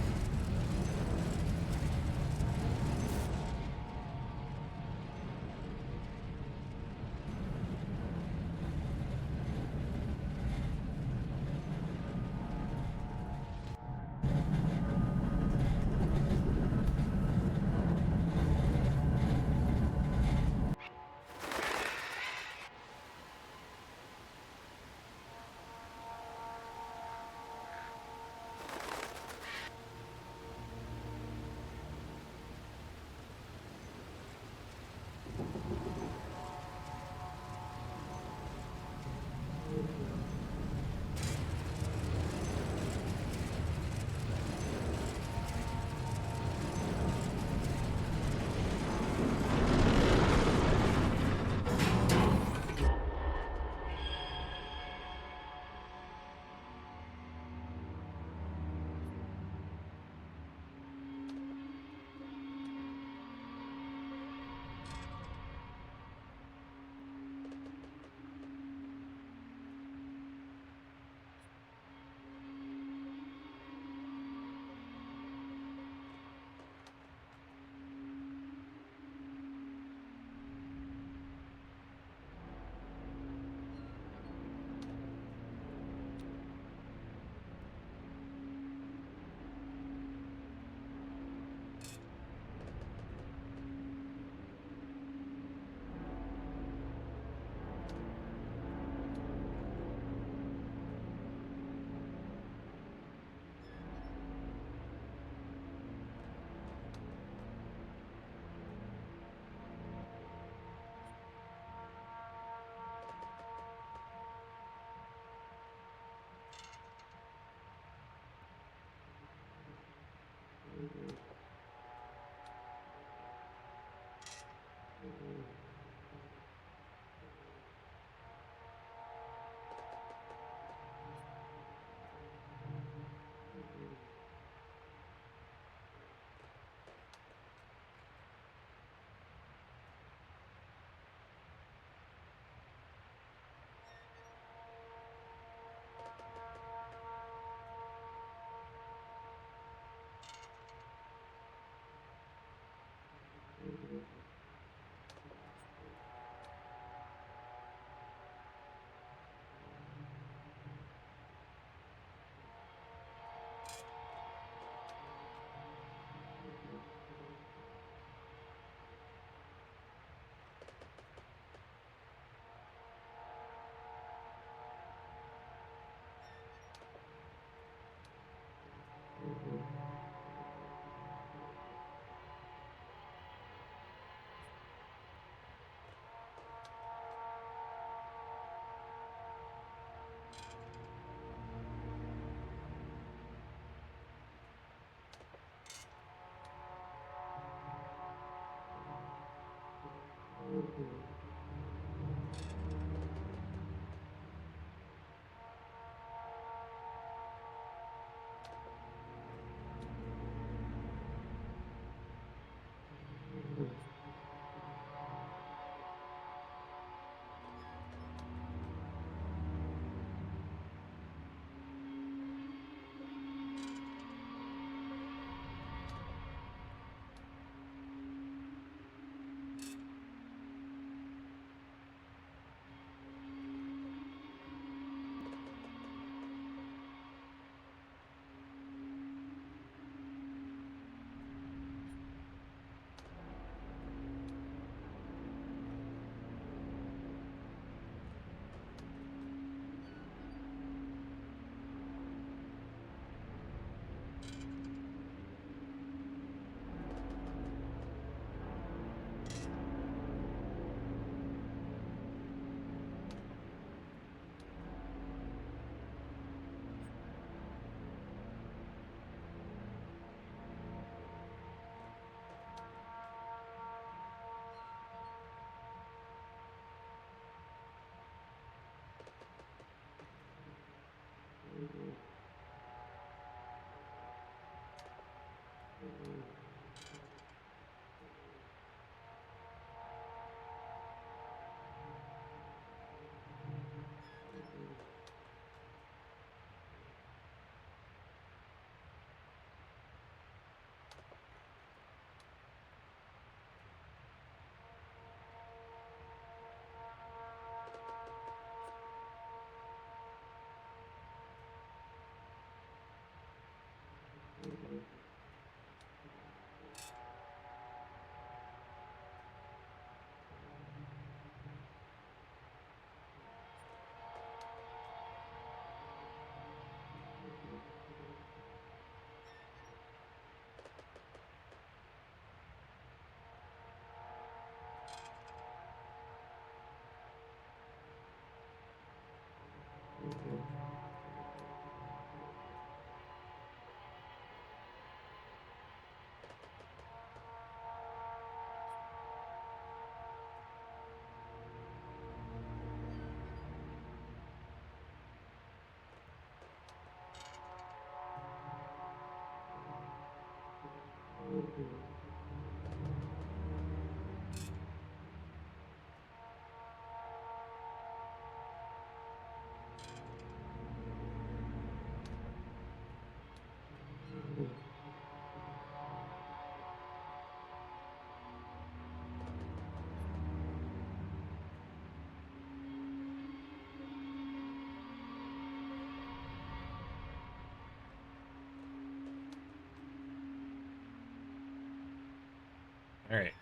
Alright.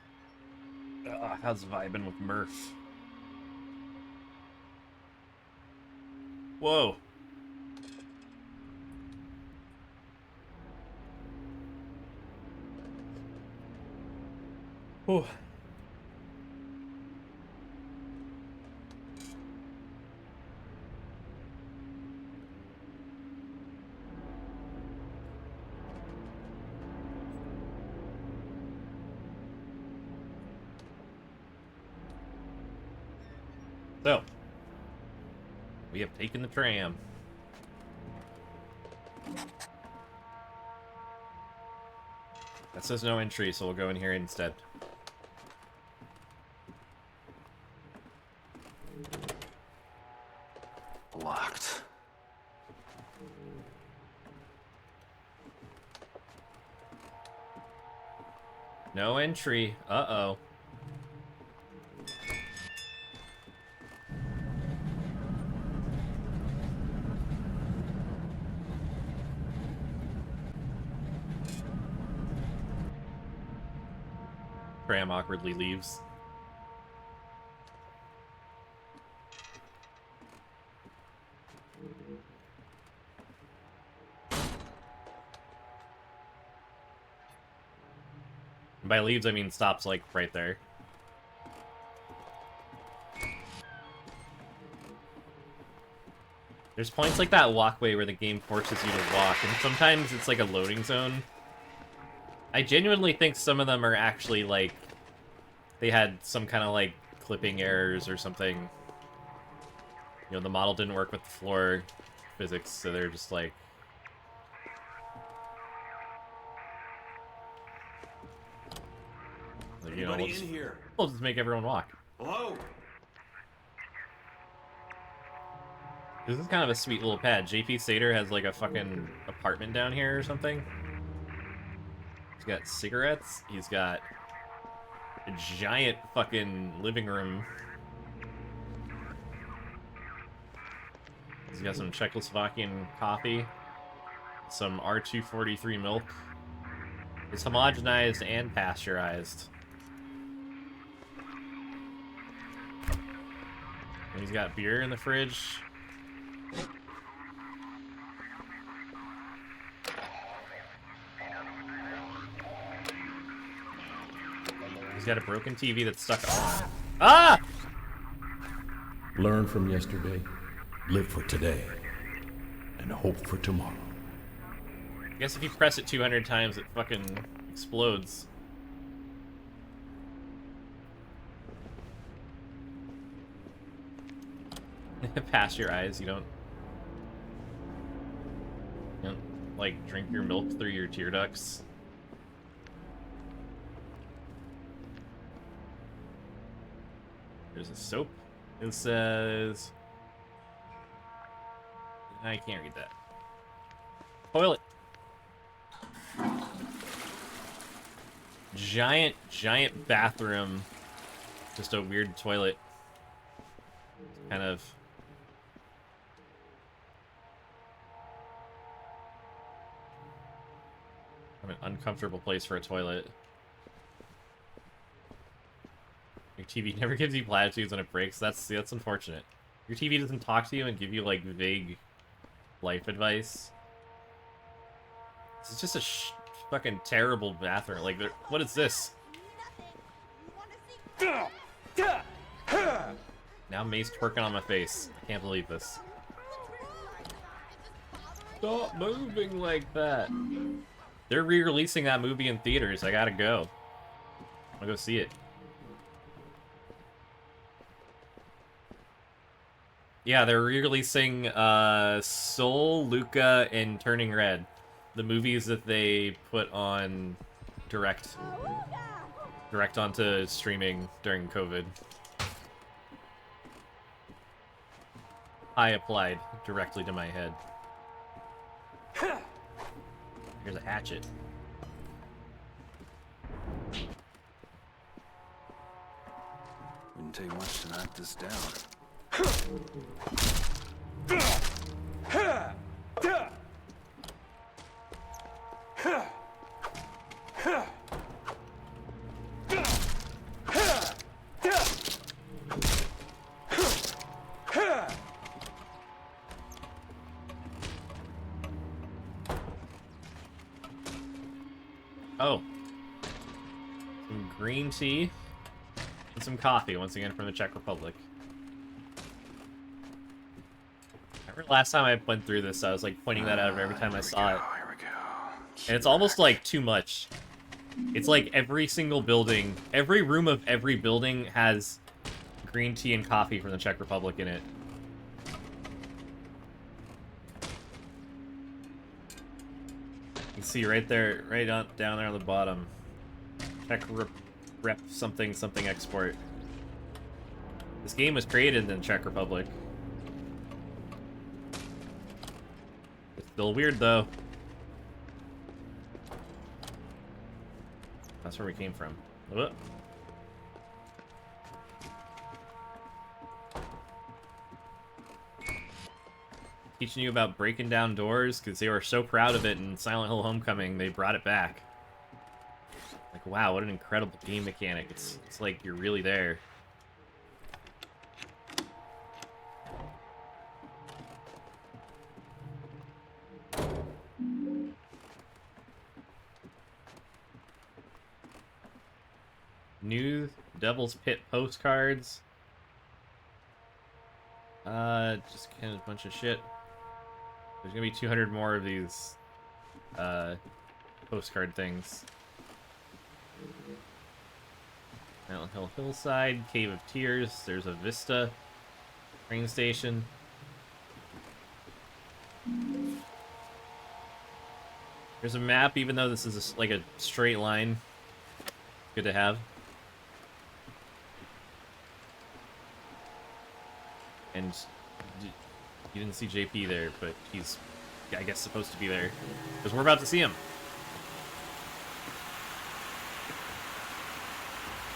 How's vibing with Murph? Whoa. Whew. So, we have taken the tram. That says no entry, so we'll go in here instead. Locked. No entry. Uh-oh. Graham awkwardly leaves. And by leaves, I mean stops, like, right there. There's points like that walkway where the game forces you to walk, and sometimes it's like a loading zone. I genuinely think some of them are actually, like, they had some kind of, like, clipping errors or something. You know, the model didn't work with the floor physics, so they're just like... You know, we'll just make everyone walk. Hello? This is kind of a sweet little pad. JP Sater has, like, a fucking apartment down here or something. He's got cigarettes. He's got a giant fucking living room. He's got some Czechoslovakian coffee. Some R243 milk. It's homogenized and pasteurized. And he's got beer in the fridge. He's got a broken TV that's stuck on. Ah! Learn from yesterday, live for today, and hope for tomorrow. I guess if you press it 200 times, it fucking explodes. Pass your eyes, you don't, like, drink your milk through your tear ducts. There's a soap. It says... I can't read that. Toilet. Giant bathroom. Just a weird toilet. Kind of... an uncomfortable place for a toilet. Your TV never gives you platitudes when it breaks. That's unfortunate. Your TV doesn't talk to you and give you, like, vague life advice. This is just a fucking terrible bathroom. Like, what is this? Now May's twerking on my face. I can't believe this. Stop moving like that. They're re-releasing that movie in theaters. I gotta go. I'll go see it. Yeah, they're re-releasing Soul, Luca, and Turning Red. The movies that they put on direct onto streaming during COVID. I applied directly to my head. Here's a hatchet. Wouldn't take much to knock this down. Oh. Some green tea and some coffee, once again from the Czech Republic. I remember last time I went through this, I was like pointing that out every time I saw it. Here we go. And it's almost like too much. It's like every single building, every room of every building has green tea and coffee from the Czech Republic in it. You can see right there, right down there on the bottom. Czech rep something export. This game was created in the Czech Republic. It's still weird though. That's where we came from. Whoop. Teaching you about breaking down doors because they were so proud of it in Silent Hill Homecoming, they brought it back. Like, wow, what an incredible game mechanic. It's like you're really there. New Devil's Pit postcards. Just kind of a bunch of shit. There's gonna be 200 more of these postcard things. Mountain Hill Hillside, Cave of Tears, there's a Vista train station. There's a map, even though this is like a straight line. Good to have. And you didn't see JP there, but he's, I guess, supposed to be there. Because we're about to see him.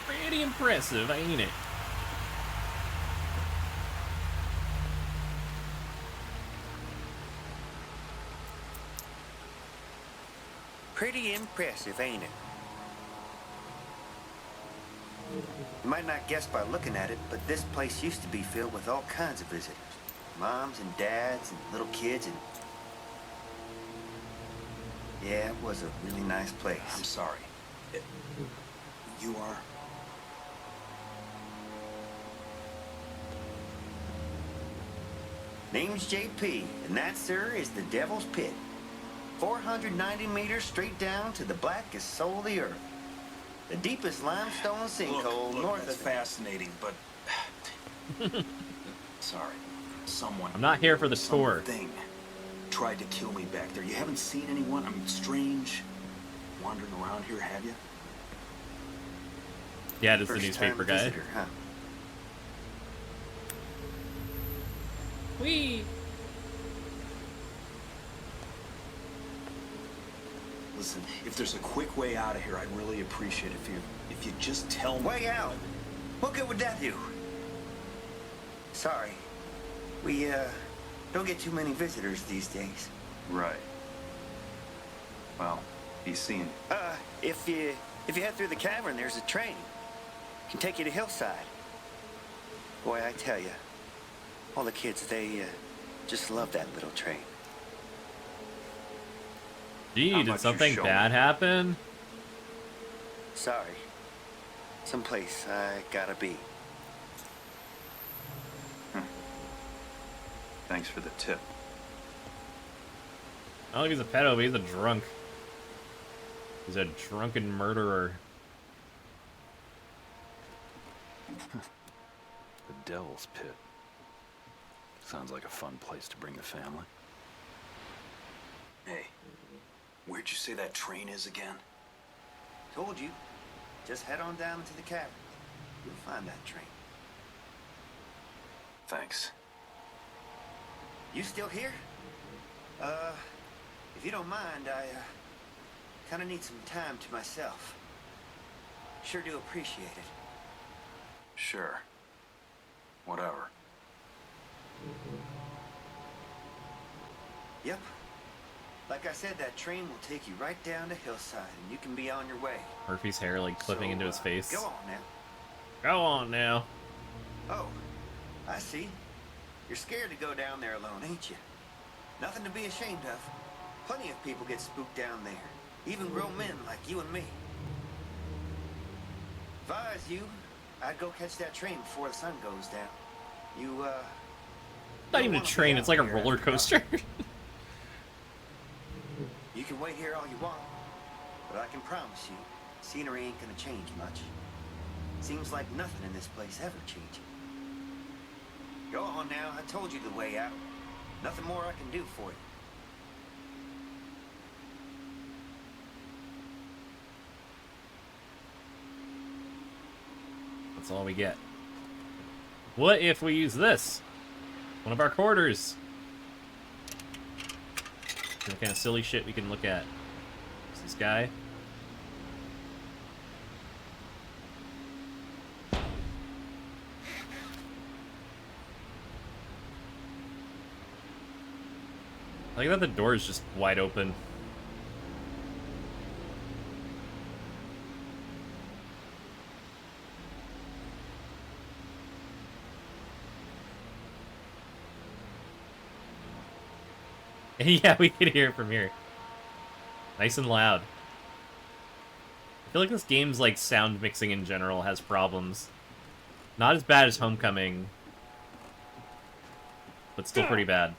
Pretty impressive, ain't it? Pretty impressive, ain't it? You might not guess by looking at it, but this place used to be filled with all kinds of visitors. Moms and dads and little kids and... Yeah, it was a really nice place. I'm sorry. You are? Name's JP, and that, sir, is the Devil's Pit. 490 meters straight down to the blackest soul of the earth. The deepest limestone sinkhole north that's of... fascinating, but... Sorry. Someone... I'm not here for the tour. Something tried to kill me back there. You haven't seen anyone, strange, wandering around here, have you? Yeah, it is the First newspaper time guy. visitor, huh? Whee! Listen, if there's a quick way out of here, I'd really appreciate it if you just tell me. Way out? What good would that do? Sorry. We, don't get too many visitors these days. Right. Well, be seeing you. If you head through the cavern, there's a train. Can take you to Hillside. Boy, I tell you, all the kids, they, just love that little train. Gee, did something bad happen? Sorry. Someplace I gotta be. Thanks for the tip. I don't think he's a pedo, but he's a drunk. He's a drunken murderer. The Devil's Pit. Sounds like a fun place to bring the family. Hey, where'd you say that train is again? Told you. Just head on down to the cavern. You'll find that train. Thanks. You still here? If you don't mind, I, kinda need some time to myself. Sure do appreciate it. Sure. Whatever. Yep. Like I said, that train will take you right down to Hillside, and you can be on your way. Murphy's hair like clipping into his face. Go on now. Go on now. Oh, I see. You're scared to go down there alone, ain't you? Nothing to be ashamed of. Plenty of people get spooked down there. Even grown men like you and me. If I was you, I'd go catch that train before the sun goes down. You, Not even a train, it's like a roller coaster. You can wait here all you want, but I can promise you, scenery ain't gonna change much. Seems like nothing in this place ever changes. Go on now, I told you the way out. Nothing more I can do for you. That's all we get. What if we use this? One of our quarters. What kind of silly shit we can look at? Is this guy? I like that the door is just wide open. Yeah, we can hear it from here. Nice and loud. I feel like this game's like sound mixing in general has problems. Not as bad as Homecoming, but still pretty bad.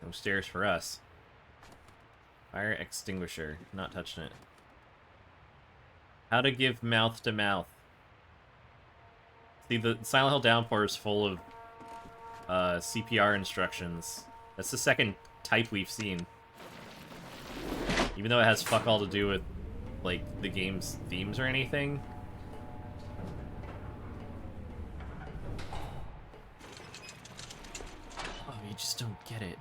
No stairs for us. Fire extinguisher. Not touching it. How to give mouth to mouth. See, the Silent Hill Downpour is full of CPR instructions. That's the second type we've seen. Even though it has fuck all to do with, like, the game's themes or anything. Oh, you just don't get it.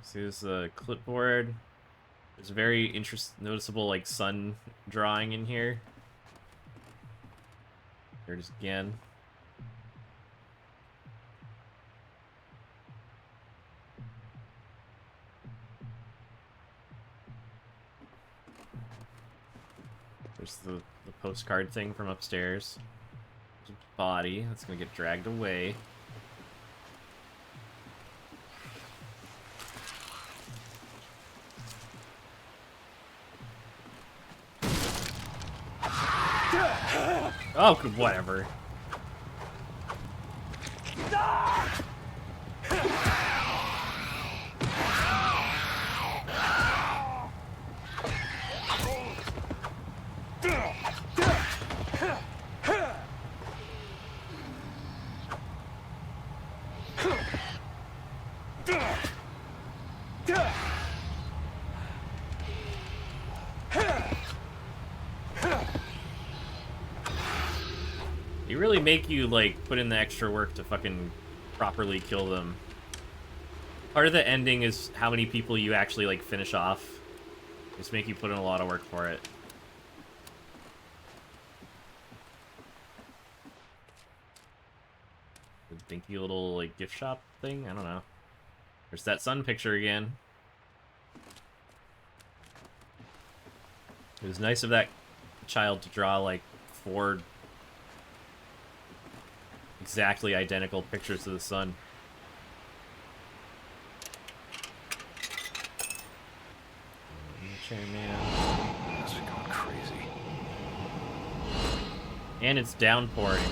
See, this is a clipboard. There's a very noticeable, like, sun drawing in here. There it is again. There's the postcard thing from upstairs. There's a body that's gonna get dragged away. Oh, whatever. They really make you, like, put in the extra work to fucking properly kill them. Part of the ending is how many people you actually, like, finish off. Just make you put in a lot of work for it. The dinky little, like, gift shop thing? I don't know. There's that sun picture again. It was nice of that child to draw, like, 4 exactly identical pictures of the sun. Man. This is going crazy. And it's downpouring.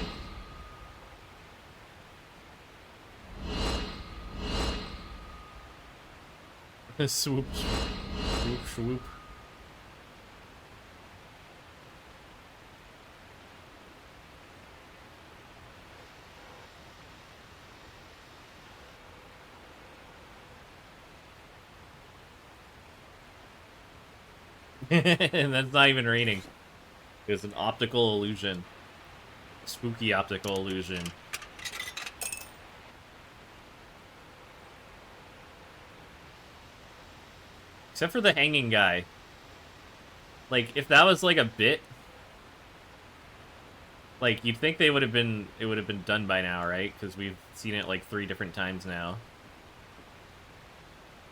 Swoop. Swoop, swoop. And that's not even raining. It's an optical illusion. Spooky optical illusion. Except for the hanging guy. Like, if that was like a bit, like, you'd think it would have been done by now, right? Because we've seen it like 3 different times now.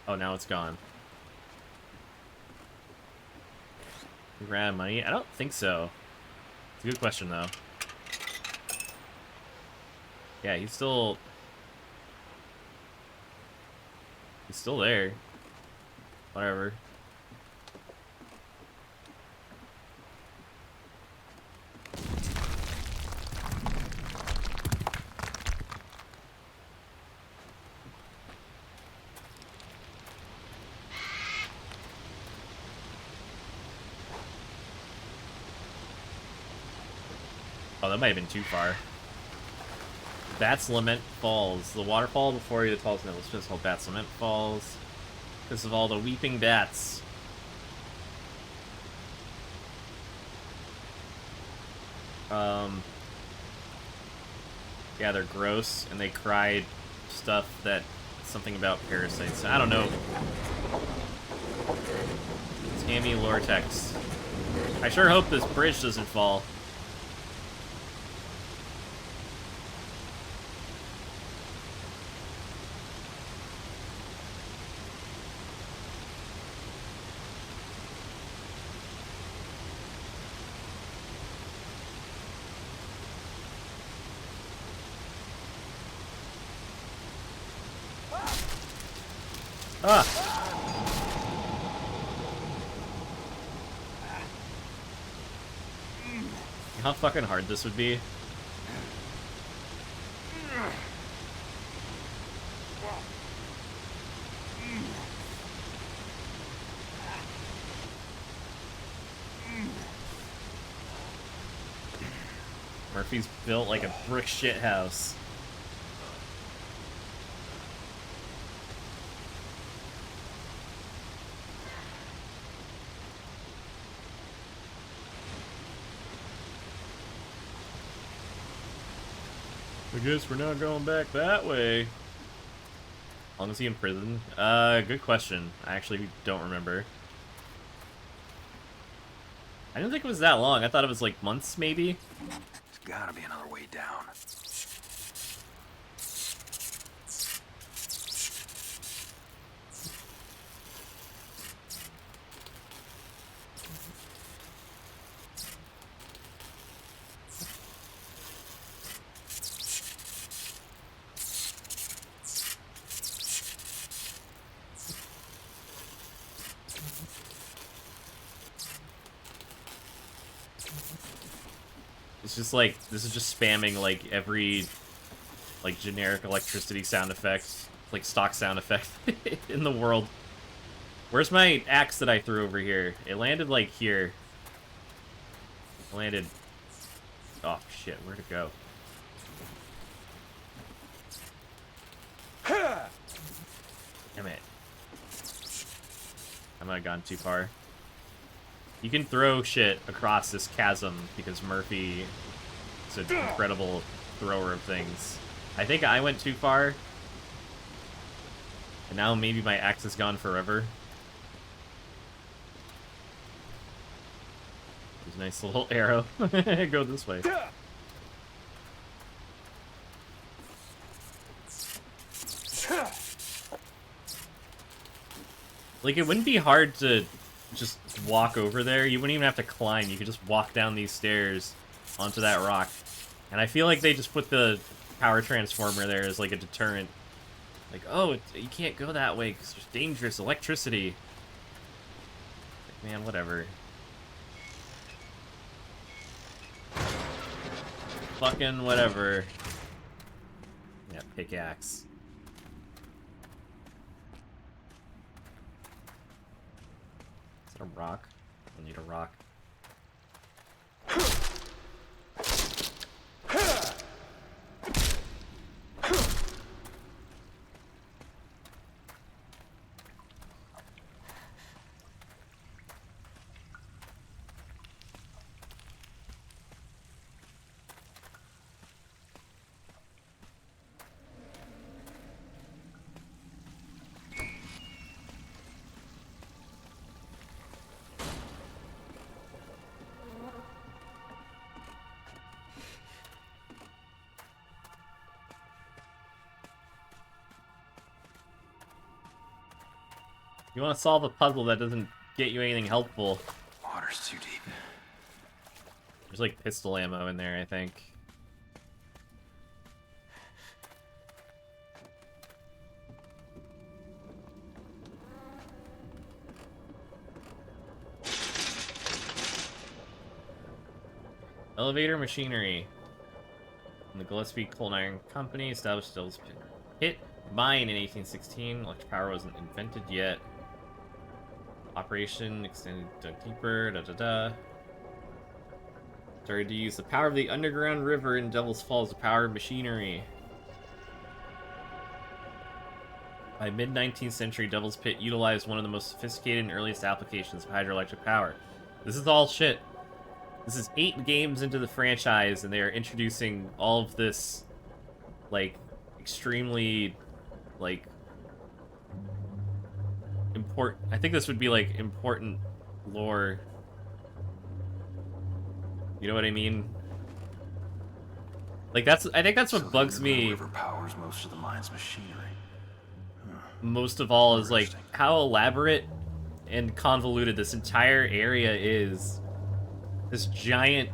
Oh, now it's gone. Ran out of money? I don't think so. It's a good question, though. Yeah, he's still there. Whatever. Oh, that might have been too far. Bats Lament Falls. The waterfall before you, the tallest metal is called Bats Lament Falls. Because of all the weeping bats. Yeah, they're gross, and they cried stuff that... something about parasites. I don't know. Tammy Lortex. I sure hope this bridge doesn't fall. Ah! How fucking hard this would be. Murphy's built like a brick shit house. I guess we're not going back that way. How long is he in prison? Good question. I actually don't remember. I didn't think it was that long. I thought it was like months, maybe. There's gotta be another way down. It's just like, this is just spamming like every like generic electricity sound effect, like stock sound effect in the world. Where's my axe that I threw over here? It landed like here. It landed... Oh shit, where'd it go? Damn it. I might have gone too far. You can throw shit across this chasm because Murphy He's an incredible thrower of things. I think I went too far. And now maybe my axe is gone forever. There's a nice little arrow. Go this way. Like, it wouldn't be hard to just walk over there. You wouldn't even have to climb. You could just walk down these stairs onto that rock. And I feel like they just put the power transformer there as, like, a deterrent. Like, oh, you can't go that way because there's dangerous electricity. Like, man, whatever. Fucking whatever. Yeah, pickaxe. Is that a rock? I need a rock. You want to solve a puzzle that doesn't get you anything helpful. Water's too deep. There's like pistol ammo in there, I think. Elevator machinery. The Gillespie Coal Iron Company established Devil's Pit mine in 1816. Electric power wasn't invented yet. Operation extended dug deeper, Started to use the power of the underground river in Devil's Falls to power machinery. By mid-19th century, Devil's Pit utilized one of the most sophisticated and earliest applications of hydroelectric power. This is all shit. This is 8 games into the franchise, and they are introducing all of this, like, extremely, like, I think this would be like important lore. You know what I mean? Like I think that's what bugs me. River powers most of the mine's machinery. Most of all is like how elaborate and convoluted this entire area is. This giant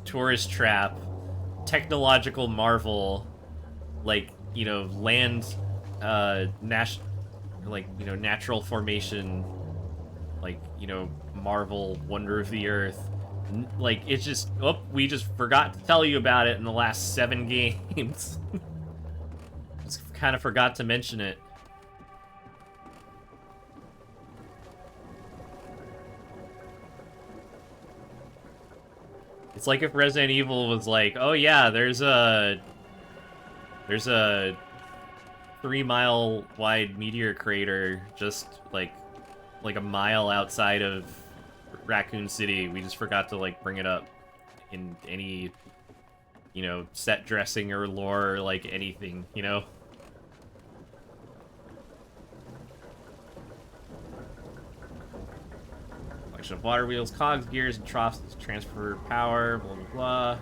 tourist trap, technological marvel, like, you know, land, like, you know, natural formation, like, you know, marvel, wonder of the earth. Like, it's just, oh, we just forgot to tell you about it in the last 7 games. Just kind of forgot to mention it. It's like if Resident Evil was like, oh yeah, there's a 3-mile wide meteor crater just like a mile outside of Raccoon City. We just forgot to like bring it up in any, you know, set dressing or lore or like anything, you know? Collection of water wheels, cogs, gears, and troughs to transfer power, blah blah blah.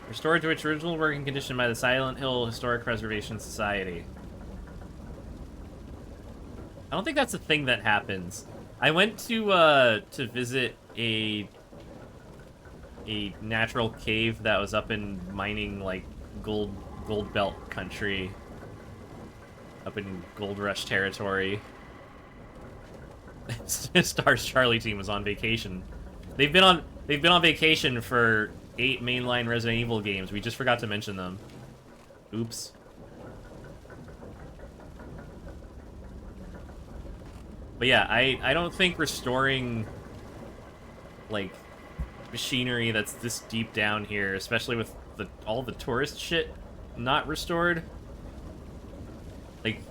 Restored to its original working condition by the Silent Hill Historic Preservation Society. I don't think that's a thing that happens. I went to visit a natural cave that was up in mining, like, gold belt country. Up in Gold Rush territory. Stars Charlie team was on vacation. They've been on vacation for 8 mainline Resident Evil games. We just forgot to mention them. Oops. But yeah, I don't think restoring, like, machinery that's this deep down here, especially with all the tourist shit not restored, like,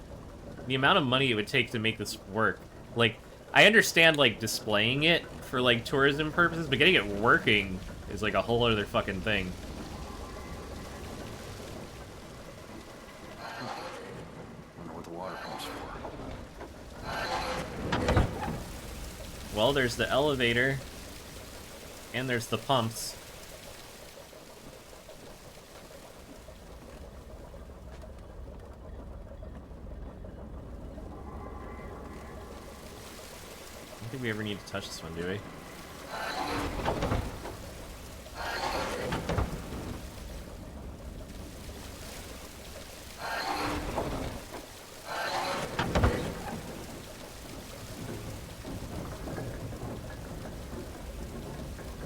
the amount of money it would take to make this work. Like, I understand, like, displaying it for, like, tourism purposes, but getting it working is like a whole other fucking thing. Wonder what the water pump's for. Well, there's the elevator, and there's the pumps. I don't think we ever need to touch this one, do we?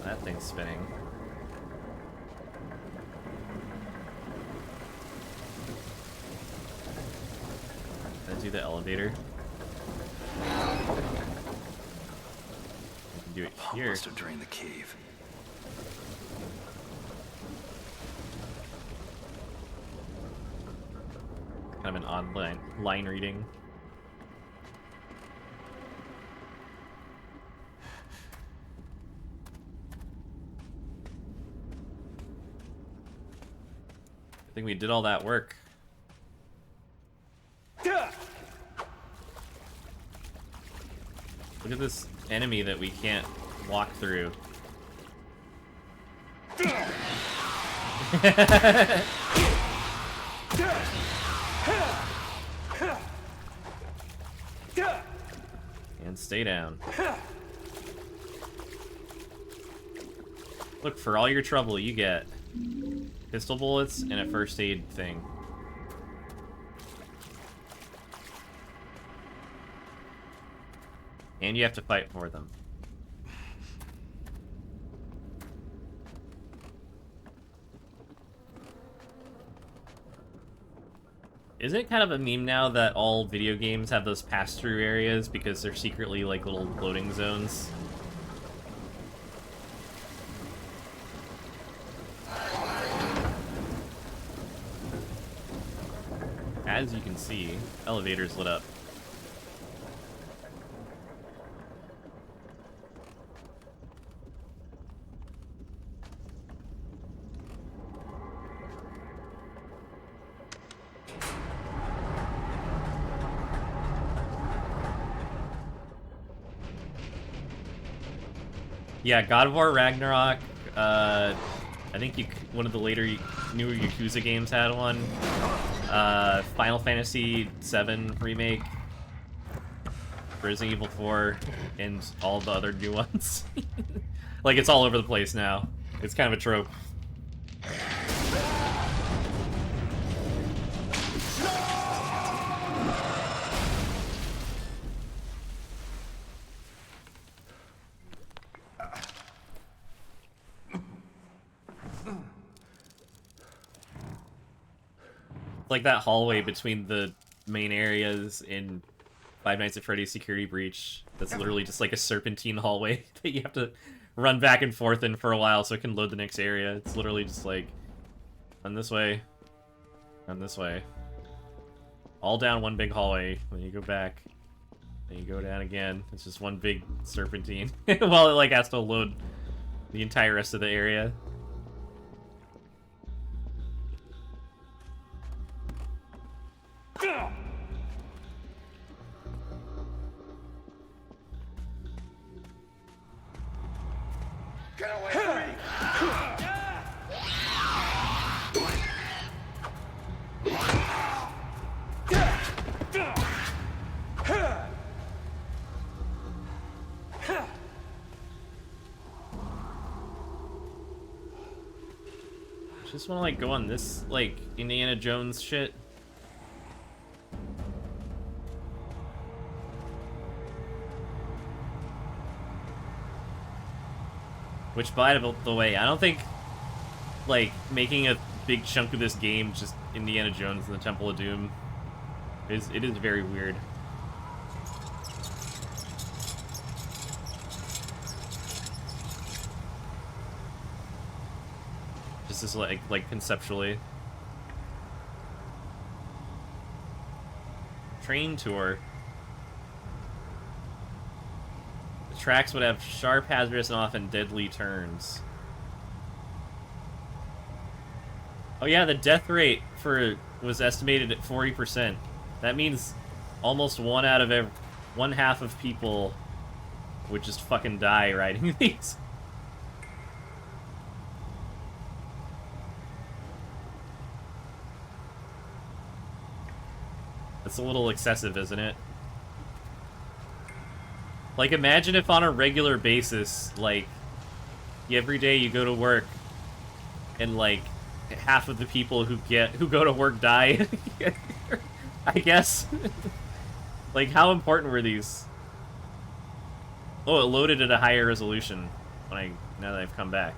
That thing's spinning. Can I do the elevator? Do it here. Must have drained the cave. Kind of an odd line reading. I think we did all that work. Look at this enemy that we can't walk through. And stay down. Look, for all your trouble, you get pistol bullets and a first aid thing. And you have to fight for them. Isn't it kind of a meme now that all video games have those pass-through areas because they're secretly like little loading zones? As you can see, elevators lit up. Yeah, God of War Ragnarok. I think one of the later newer Yakuza games had one. Final Fantasy VII Remake, Resident Evil 4, and all the other new ones. Like, it's all over the place now. It's kind of a trope. Like that hallway between the main areas in Five Nights at Freddy's Security Breach. That's literally just like a serpentine hallway that you have to run back and forth in for a while so it can load the next area. It's literally just like, run this way, run this way. All down one big hallway, then you go back, then you go down again. It's just one big serpentine while it like has to load the entire rest of the area. Get away from me! I just want to like go on this like Indiana Jones shit. Which, by the way, I don't think, like, making a big chunk of this game just Indiana Jones and the Temple of Doom is very weird. Just as, like conceptually. Train tour. Tracks would have sharp, hazardous, and often deadly turns. Oh yeah, the death rate was estimated at 40%. That means almost one half of people would just fucking die riding these. That's a little excessive, isn't it? Like, imagine if on a regular basis, like, every day you go to work and, like, half of the people who go to work die. I guess. Like, how important were these? Oh, it loaded at a higher resolution now that I've come back.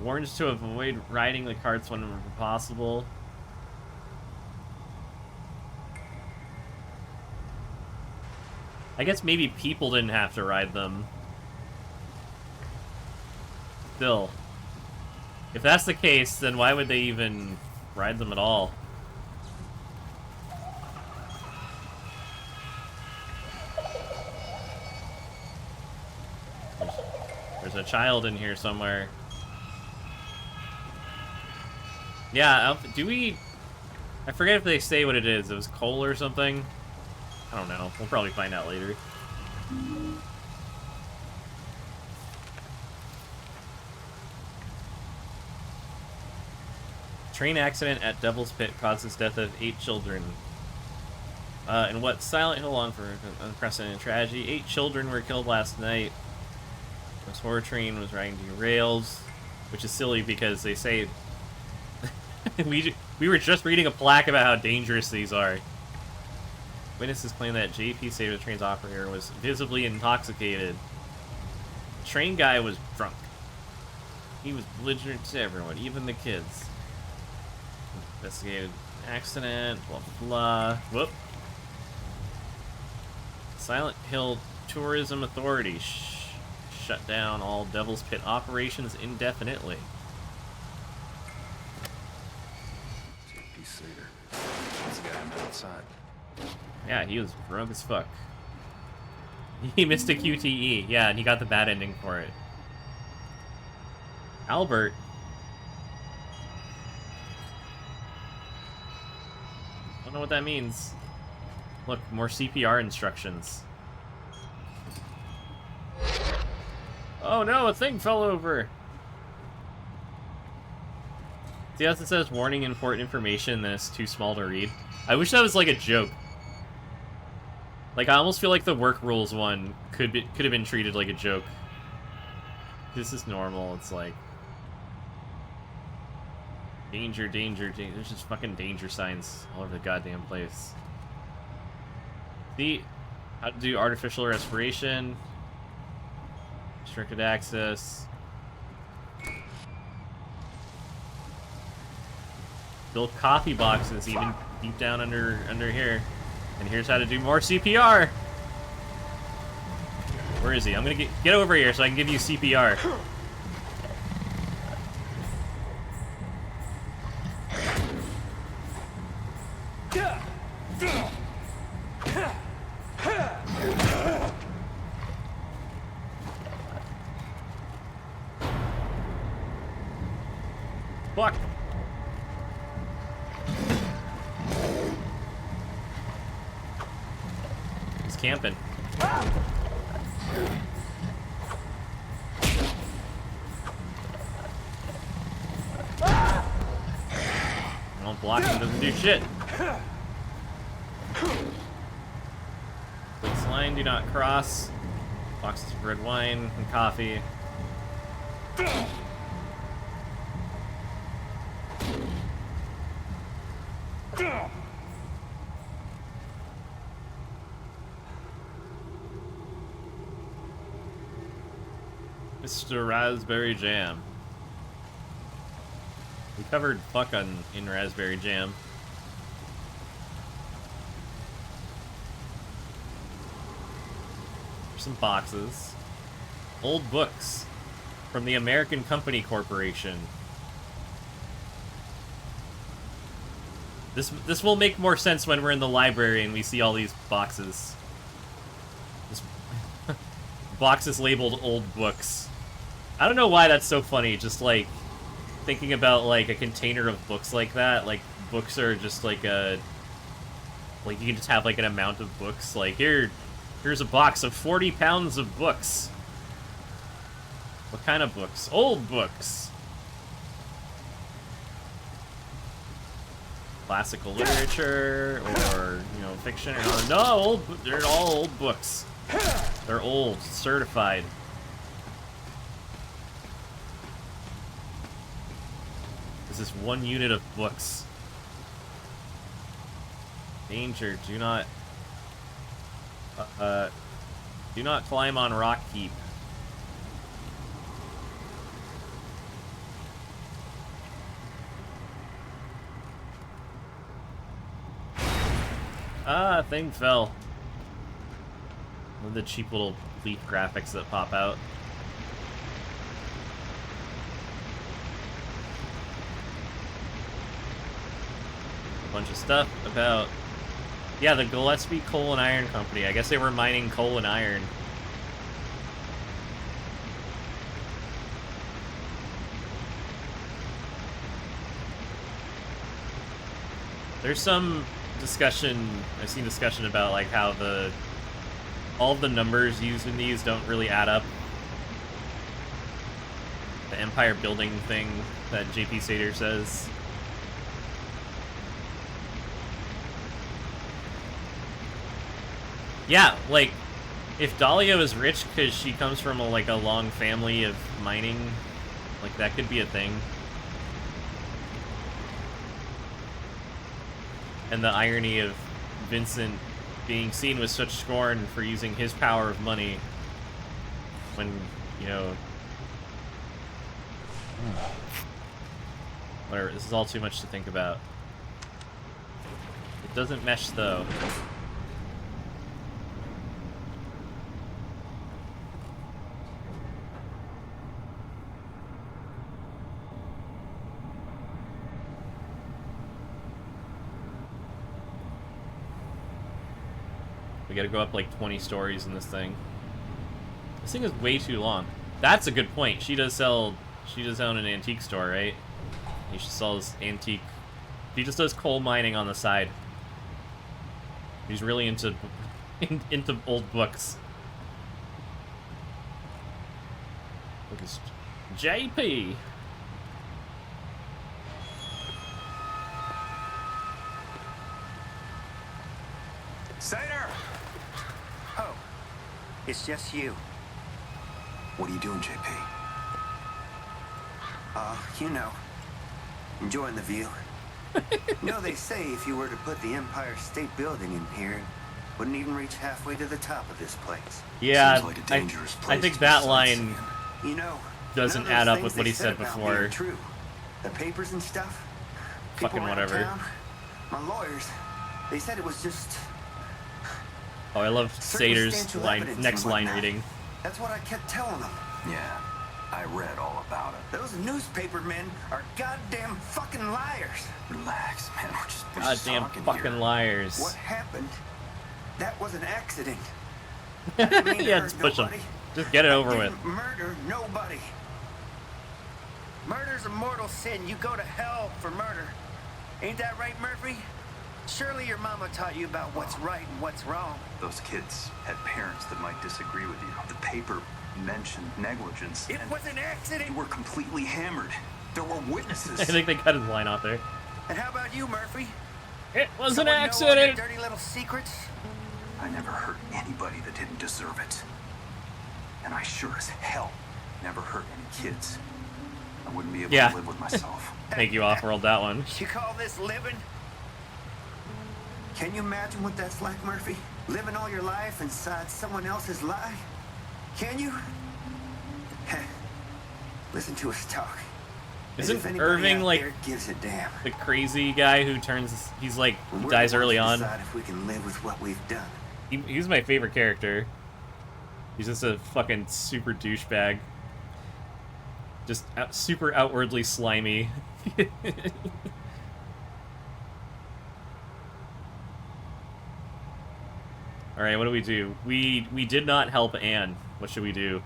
Warns to avoid riding the carts whenever possible. I guess maybe people didn't have to ride them. Still. If that's the case, then why would they even ride them at all? There's a child in here somewhere. Yeah, I forget if they say what it is. It was coal or something? I don't know. We'll probably find out later. Train accident at Devil's Pit causes death of 8 children. In what Silent Hill on for unprecedented tragedy, 8 children were killed last night. This horror train was riding derails, which is silly because they say we were just reading a plaque about how dangerous these are. Witnesses claim that JP say the train's operator was visibly intoxicated. The train guy was drunk. He was belligerent to everyone, even the kids. Investigated accident, blah blah blah. Whoop. Silent Hill Tourism Authority shut down all Devil's Pit operations indefinitely. JP Sater. That's the guy I met outside. Yeah, he was drunk as fuck. He missed a QTE. Yeah, and he got the bad ending for it. Albert. I don't know what that means. Look, more CPR instructions. Oh no, a thing fell over! See how it says warning important information, then it's too small to read? I wish that was like a joke. Like, I almost feel like the work rules one could have been treated like a joke. This is normal, it's like... Danger, danger, danger. There's just fucking danger signs all over the goddamn place. See? How to do artificial respiration. Restricted access. Build coffee boxes even deep down under here. And here's how to do more CPR. Where is he? I'm gonna get over here so I can give you CPR. Fuck. He's camping. Don't block him, doesn't do shit. Police line, do not cross. Boxes of red wine and coffee. Mr. Raspberry Jam. We covered fuck in Raspberry Jam. There's some boxes. Old books from the American Company Corporation. This will make more sense when we're in the library and we see all these boxes. boxes labeled old books. I don't know why that's so funny, just like thinking about like a container of books like that. Like books are just like a, like you can just have like an amount of books. Like here's a box of 40 pounds of books. What kind of books? Old books. Classical literature or, you know, fiction or not. No, they're all old books. They're old, certified. This is 1 unit of books. Danger, do not climb on rock heap. Ah, thing fell. One of the cheap little leaf graphics that pop out. A bunch of stuff about... Yeah, the Gillespie Coal and Iron Company. I guess they were mining coal and iron. There's some discussion, I've seen discussion about like how all of the numbers used in these don't really add up. The empire building thing that JP Sater says. Yeah, like, if Dahlia is rich because she comes from a long family of mining, like that could be a thing. And the irony of Vincent being seen with such scorn for using his power of money when, you know... Whatever, this is all too much to think about. It doesn't mesh, though. We gotta go up like 20 stories in this thing. This thing is way too long. That's a good point. She does own an antique store, right? She sells antique. She just does coal mining on the side. She's really into old books. Look, it's JP. Sater! Oh, it's just you. What are you doing, JP? You know, enjoying the view. You know, they say if you were to put the Empire State Building in here, it wouldn't even reach halfway to the top of this place. Yeah, Seems like a dangerous I place think to that be line sightseeing. You know, doesn't add up with what he said before. True. The papers and stuff. Fucking people around whatever. Town, my lawyers, they said it was just Oh, I love Sater's circumstantial next and line whatnot. reading. That's what I kept telling them. Yeah, I read all about it. Those newspaper men are goddamn fucking liars. Relax, man. We're Goddamn talking fucking here. liars. What happened? That was an accident. Yeah, just push him. Just get it over with. Murder nobody. Murder's a mortal sin. You go to hell for murder. Ain't that right, Murphy? Surely your mama taught you about what's right and what's wrong. Those kids had parents that might disagree with you. The paper mentioned negligence. It was an accident. You were completely hammered. There were witnesses. I think they cut his line off there. And how about you, Murphy? It was Someone an know all your accident. dirty little secrets? I never hurt anybody that didn't deserve it. And I sure as hell never hurt any kids. I wouldn't be able Yeah. to live with myself. Thank you, off-world that one. You call this living? Can you imagine what that's like, Murphy? Living all your life inside someone else's lie? Can you? Heh. Listen to us talk. As if Isn't anybody Irving out like there gives a damn. the crazy guy who turns? He's like We're the dies ones early who on. decide if we can live with what we've done. He's my favorite character. He's just a fucking super douchebag. Just super outwardly slimy. All right, what do? We did not help Anne. What should we do?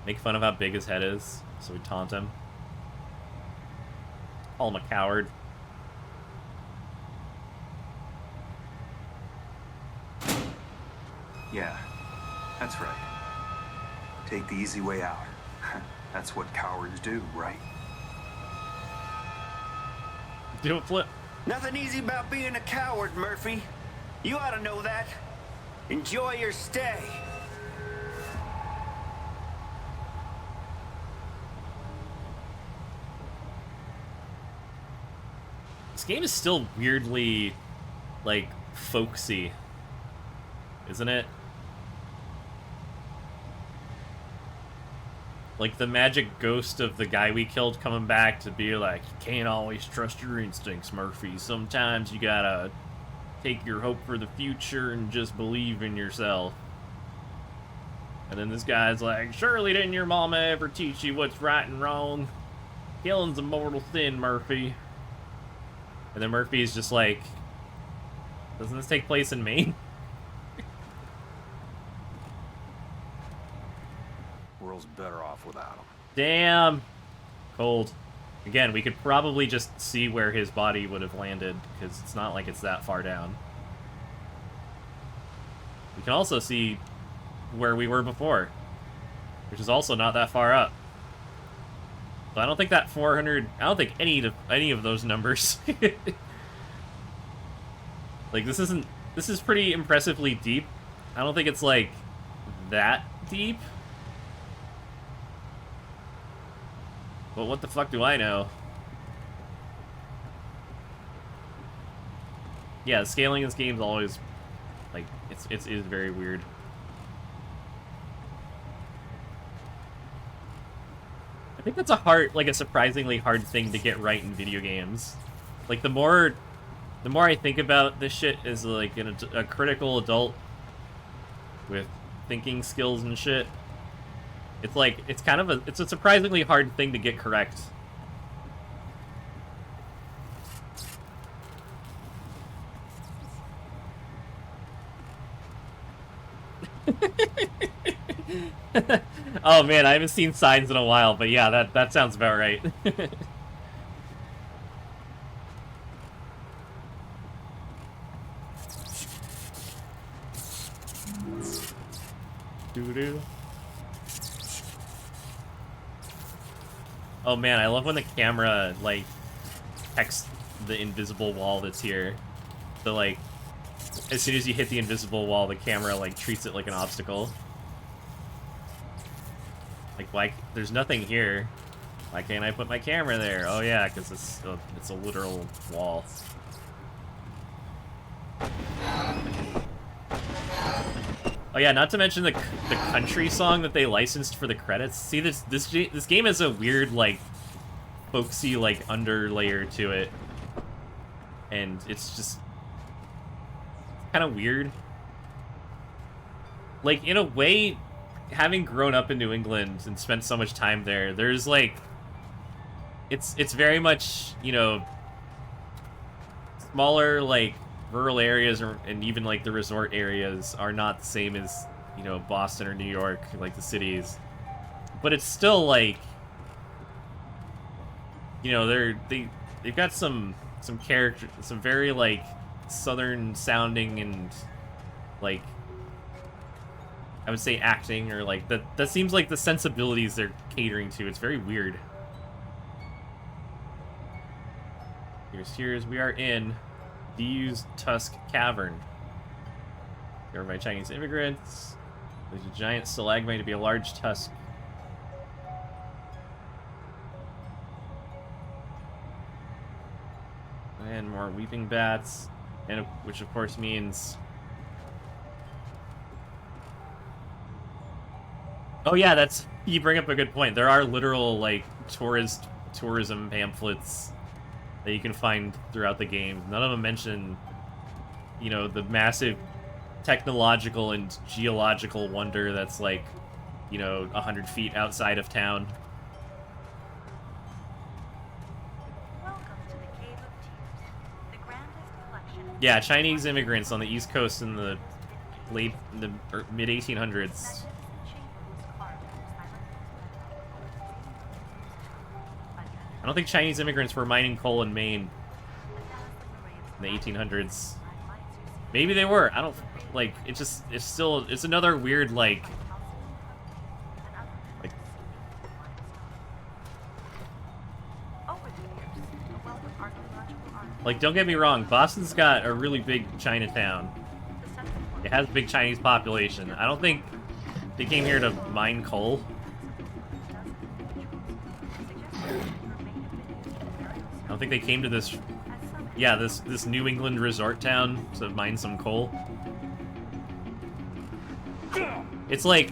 Make fun of how big his head is, so we taunt him. Call him a coward. Yeah, that's right. Take the easy way out. That's what cowards do, right? Do a flip. Nothing easy about being a coward, Murphy. You ought to know that. Enjoy your stay. This game is still weirdly, like, folksy, isn't it? Like, the magic ghost of the guy we killed coming back to be like, you can't always trust your instincts, Murphy. Sometimes you gotta take your hope for the future and just believe in yourself. And then this guy's like, surely didn't your mama ever teach you what's right and wrong? Killing's a mortal sin, Murphy. And then Murphy's just like, doesn't this take place in Maine? World's better off without him. Damn. Cold. Again, we could probably just see where his body would have landed, because it's not like it's that far down. We can also see where we were before, which is also not that far up. So I don't think that 400... I don't think any of those numbers... Like, this isn't... This is pretty impressively deep. I don't think it's, like, that deep. But what the fuck do I know? Yeah, scaling this game is always... Like, it is very weird. I think that's a surprisingly hard thing to get right in video games. Like, the more I think about this shit as, like, a critical adult with thinking skills and shit, it's like, it's a surprisingly hard thing to get correct. Oh man, I haven't seen Signs in a while, but yeah, that sounds about right. Doo-doo. Oh man, I love when the camera, like, texts the invisible wall that's here. So, like, as soon as you hit the invisible wall, the camera, like, treats it like an obstacle. Like, there's nothing here. Why can't I put my camera there? Oh yeah, because it's a literal wall. Oh yeah, not to mention the country song that they licensed for the credits. See, this game has a weird, like, folksy, like, underlayer to it, and it's just kind of weird. Like, in a way, having grown up in New England and spent so much time there, there's, like, it's very much, you know, smaller, like, rural areas and even, like, the resort areas are not the same as, you know, Boston or New York, like the cities. But it's still, like, you know, they've got some character, some very, like, southern sounding and, like, I would say acting, or like that seems like the sensibilities they're catering to. It's very weird. Here's we are in Diu's Tusk Cavern. Covered by Chinese immigrants. There's a giant stalagmite to be a large tusk. And more weeping bats, and which of course means. Oh yeah, you bring up a good point. There are literal, like, tourism pamphlets that you can find throughout the game. None of them mention, you know, the massive technological and geological wonder that's, like, you know, 100 feet outside of town. Yeah, Chinese immigrants on the East Coast in the mid 1800s. I don't think Chinese immigrants were mining coal in Maine in the 1800s. Maybe they were. I don't like. It's another weird like. Like, don't get me wrong, Boston's got a really big Chinatown. It has a big Chinese population. I don't think they came here to mine coal. I don't think they came to this, yeah, this New England resort town to mine some coal. It's like,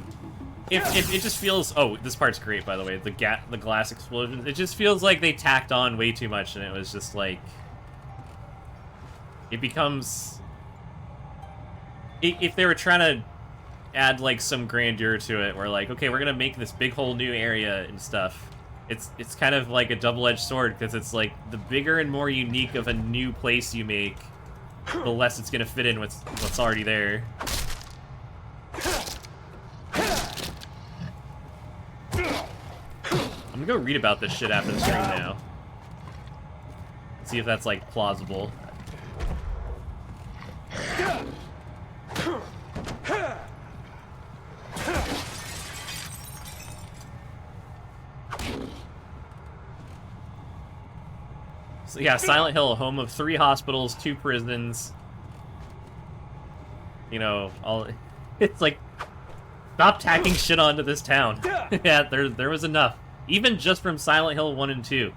if it just feels, oh, this part's great, by the way, the glass explosions. It just feels like they tacked on way too much, and it was just like, it becomes, if they were trying to add like some grandeur to it, where like, okay, we're gonna make this big whole new area and stuff, it's kind of like a double-edged sword, because it's like the bigger and more unique of a new place you make, the less it's gonna fit in with what's already there. I'm gonna go read about this shit after the stream now. See if that's like plausible. So yeah, Silent Hill, home of 3 hospitals, 2 prisons. You know, it's like, stop tacking shit onto this town. Yeah, there was enough. Even just from Silent Hill 1 and 2.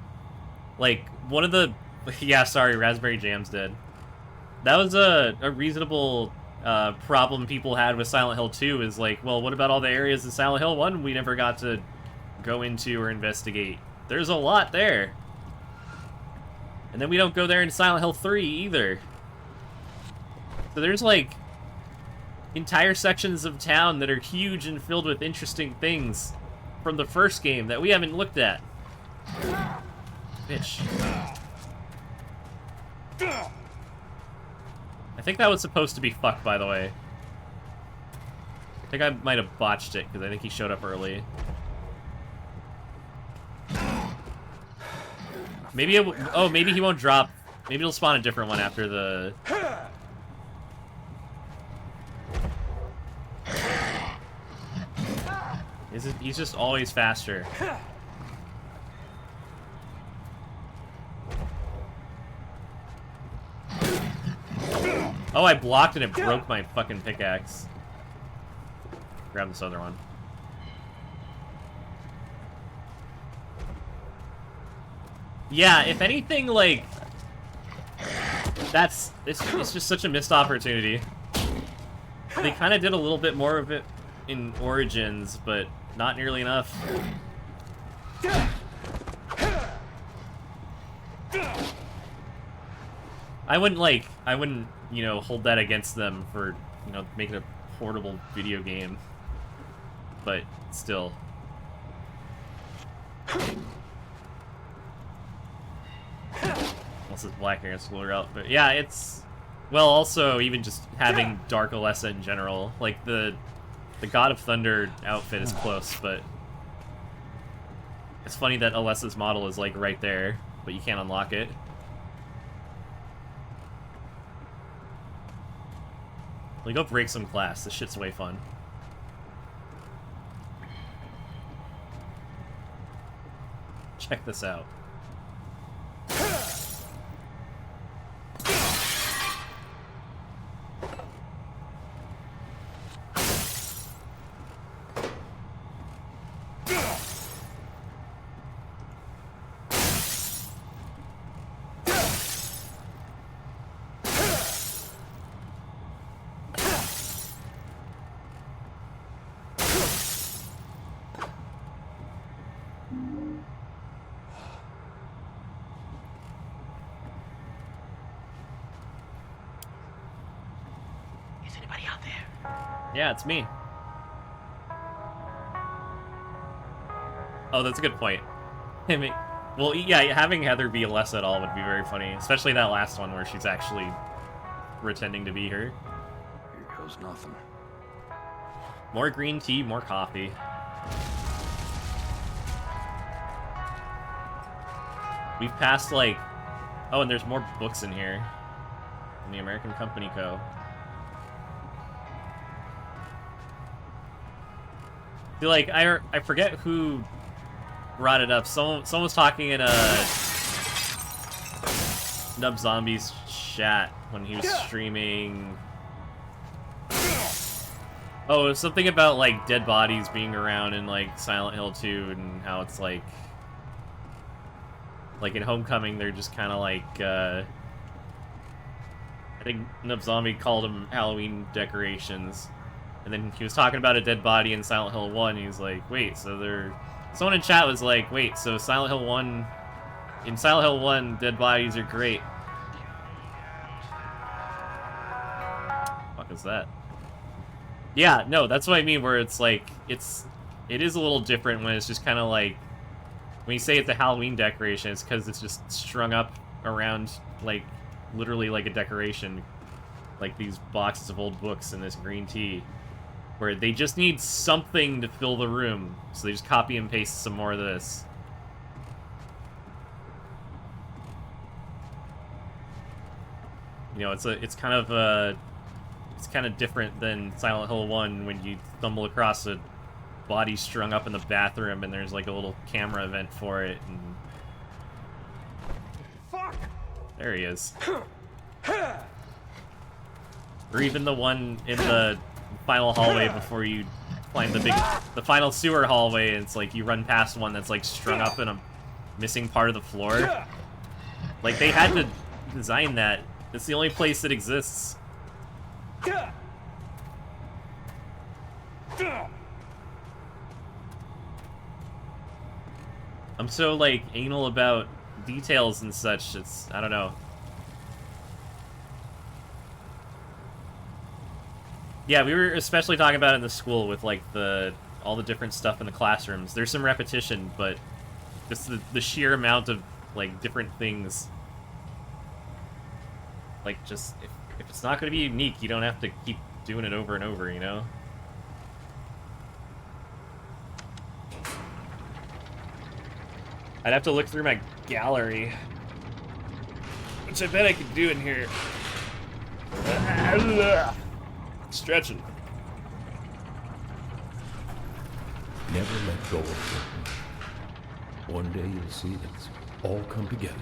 Like, one of the, yeah, sorry, Raspberry Jam's dead. That was a reasonable problem people had with Silent Hill 2, is like, well, what about all the areas in Silent Hill 1 we never got to go into or investigate? There's a lot there. And then we don't go there in Silent Hill 3 either. So there's like entire sections of town that are huge and filled with interesting things from the first game that we haven't looked at. Bitch. I think that was supposed to be fuck, by the way. I think I might have botched it, because I think he showed up early. Maybe it, oh, maybe he won't drop. Maybe he'll spawn a different one after the... He's just always faster. Oh, I blocked and it broke my fucking pickaxe. Grab this other one. Yeah, if anything, like, it's just such a missed opportunity. They kind of did a little bit more of it in Origins, but not nearly enough. I wouldn't, you know, hold that against them for, you know, making a portable video game. But still. Unless it's Black Hair and School Route. But yeah, it's... Well, also, even just having Dark Alessa in general. Like, the God of Thunder outfit is close, but... It's funny that Alessa's model is, like, right there, but you can't unlock it. Like, go break some glass. This shit's way fun. Check this out. Yeah, it's me. Oh, that's a good point. Well, yeah, having Heather be Alessa at all would be very funny, especially that last one where she's actually pretending to be her. Here goes nothing. More green tea, more coffee. We've passed, like... Oh, and there's more books in here. In the American Company Co. See, like, I forget who brought it up. Someone was talking in Nub Zombie's chat when he was streaming. Oh, it was something about, like, dead bodies being around in, like, Silent Hill 2 and how it's, like in Homecoming, they're just kind of, like, I think Nub Zombie called them Halloween decorations. And then he was talking about a dead body in Silent Hill 1, and he was like, wait, so they're... Someone in chat was like, wait, so Silent Hill 1... In Silent Hill 1, dead bodies are great. What the fuck is that? Yeah, no, that's what I mean, where it's like, it is a little different when it's just kind of like, when you say it's a Halloween decoration, it's because it's just strung up around, like, literally like a decoration. Like these boxes of old books and this green tea. Where they just need something to fill the room, so they just copy and paste some more of this. You know, it's kind of different than Silent Hill 1 when you stumble across a body strung up in the bathroom and there's like a little camera event for it. And... Fuck! There he is. Or even the one in the final hallway before you climb the final sewer hallway, and it's like you run past one that's like strung up in a missing part of the floor. Like they had to design that. It's the only place that exists. I'm so like anal about details and such. It's, I don't know. Yeah, we were especially talking about it in the school with like all the different stuff in the classrooms. There's some repetition, but just the sheer amount of like different things. Like just if it's not going to be unique, you don't have to keep doing it over and over, you know? I'd have to look through my gallery, which I bet I could do in here. Stretching. Never let go of it. One day you'll see it's all come together.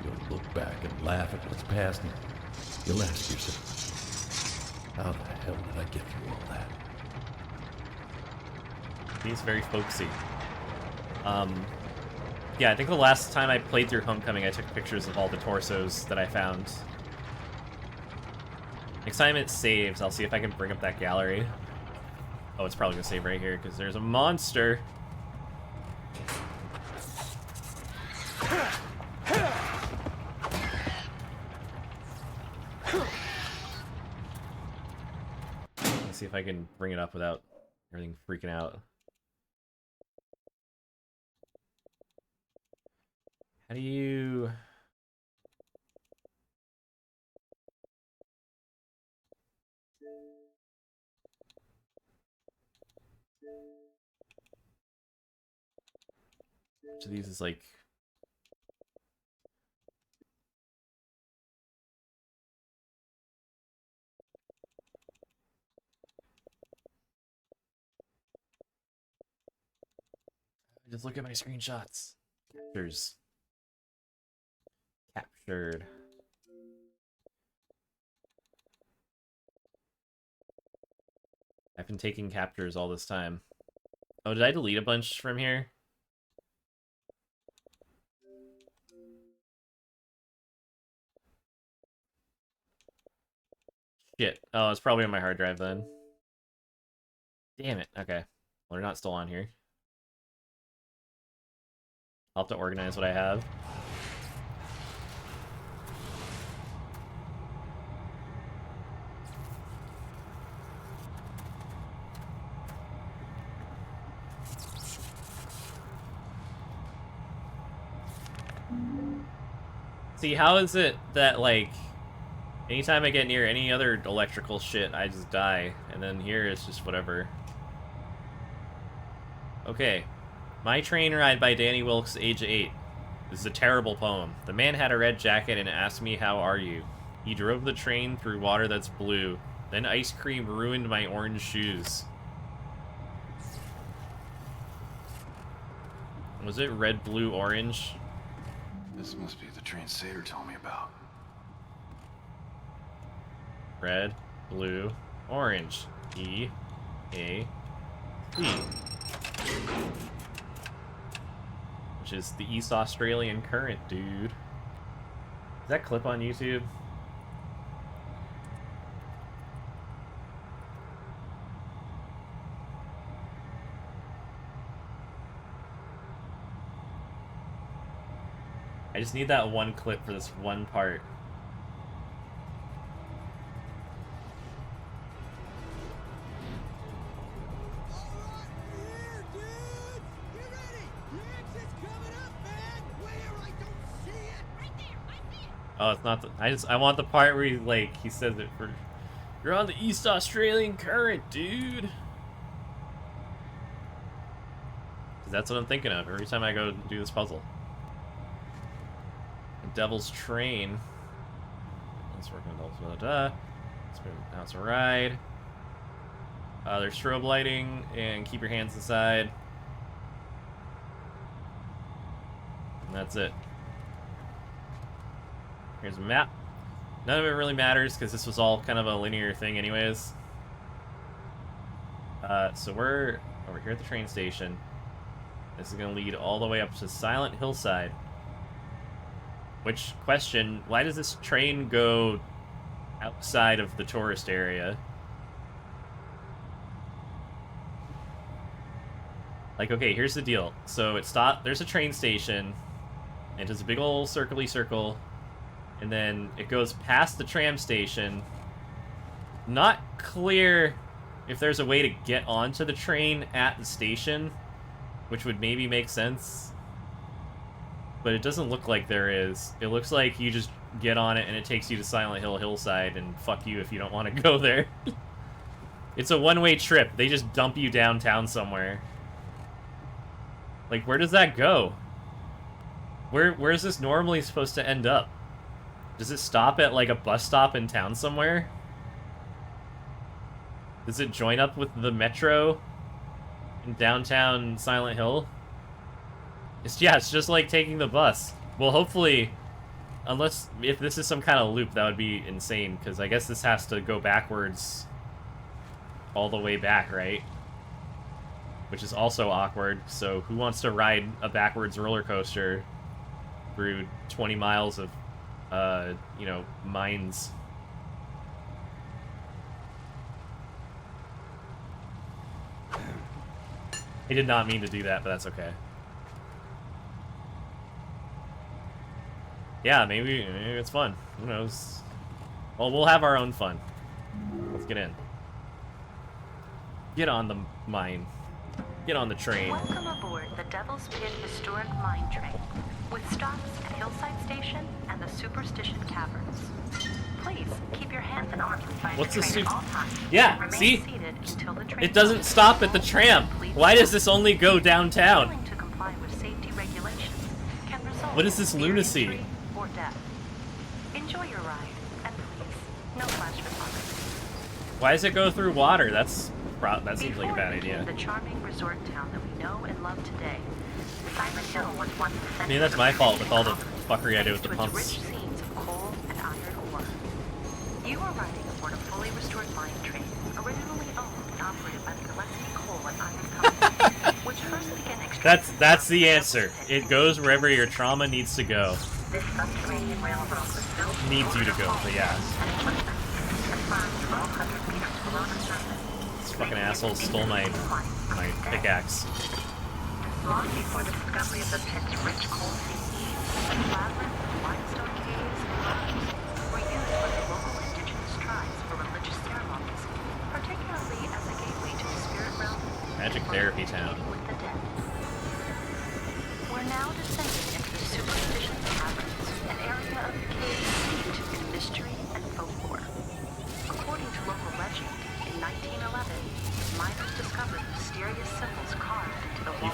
You'll look back and laugh at what's past, and you'll ask yourself, how the hell did I get through all that? He's very folksy. Yeah, I think the last time I played through Homecoming, I took pictures of all the torsos that I found. Next time it saves, I'll see if I can bring up that gallery. Oh, it's probably gonna save right here, because there's a monster. Let's see if I can bring it up without everything freaking out. How do you... Which of these is like... Just look at my screenshots. Captures. Captured. I've been taking captures all this time. Oh, did I delete a bunch from here? Shit. Oh, it's probably on my hard drive then. Damn it. Okay. Well, they're not still on here. I'll have to organize what I have. See, how is it that, like, Anytime I get near any other electrical shit, I just die. And then here it's just whatever. Okay. My Train Ride by Danny Wilkes, age 8. This is a terrible poem. The man had a red jacket and asked me, how are you? He drove the train through water that's blue. Then ice cream ruined my orange shoes. Was it red, blue, orange? This must be the train Sater told me about. Red, blue, orange. E, A, C. Which is the East Australian Current, dude. Is that clip on YouTube? I just need that one clip for this one part. Oh, it's not the, I want the part where he says it for, you're on the East Australian Current, dude. 'Cause that's what I'm thinking of every time I go do this puzzle. The Devil's Train. Let's work on Devil's Now it's a ride. There's strobe lighting, and keep your hands inside. And that's it. Here's a map. None of it really matters because this was all kind of a linear thing anyways. So we're over here at the train station. This is going to lead all the way up to Silent Hillside. Which, question, why does this train go outside of the tourist area? Like, okay, here's the deal. So there's a train station, and it's a big old circle-y circle. And then it goes past the tram station. Not clear if there's a way to get onto the train at the station, which would maybe make sense. But it doesn't look like there is. It looks like you just get on it and it takes you to Silent Hill Hillside, and fuck you if you don't want to go there. It's a one-way trip. They just dump you downtown somewhere. Like, where does that go? Where is this normally supposed to end up? Does it stop at, like, a bus stop in town somewhere? Does it join up with the metro in downtown Silent Hill? It's just like taking the bus. Well, hopefully, if this is some kind of loop, that would be insane, because I guess this has to go backwards all the way back, right? Which is also awkward, so who wants to ride a backwards roller coaster through 20 miles of you know, mines? I did not mean to do that, but that's okay. Yeah, maybe it's fun. Who knows? Well, we'll have our own fun. Let's get in. Get on the mine. Get on the train. Welcome aboard the Devil's Pit Historic Mine Train, with stops at Hillside Station and the Superstition Caverns. Please keep your hands and arms inside What's the the train at all times. Yeah, Remain see? seated until the train It doesn't stop at the tram. Why does this only go downtown? Failing to comply with safety regulations can result What is this in severe lunacy? injury or death. Enjoy your ride, and please, no flash photography. Why does it go through water? That seems like a bad idea. The charming resort town that we know and love today, Silent Hill was once a Maybe that's my fault with all the fuckery I do with the to its pumps. rich scenes of coal and iron ore. You are riding aboard a fully restored mine train, originally owned and operated by the Gillespie Coal and Iron Company, which first began extracting. That's the answer. It goes wherever your trauma needs to go. This subterranean railroad was built Needs you to go, but yeah. and equipment as far as 1,200 meters below the surface. This fucking asshole stole my pickaxe. Long before the discovery of the pit's rich coal seams, labyrinths of limestone caves and rocks were used by the local indigenous tribes for religious ceremonies, particularly as a gateway to the spirit realm. Magic Therapy Town. With the dead. We're now descending into the Superstition Caverns, an area of the cave steeped in mystery and folk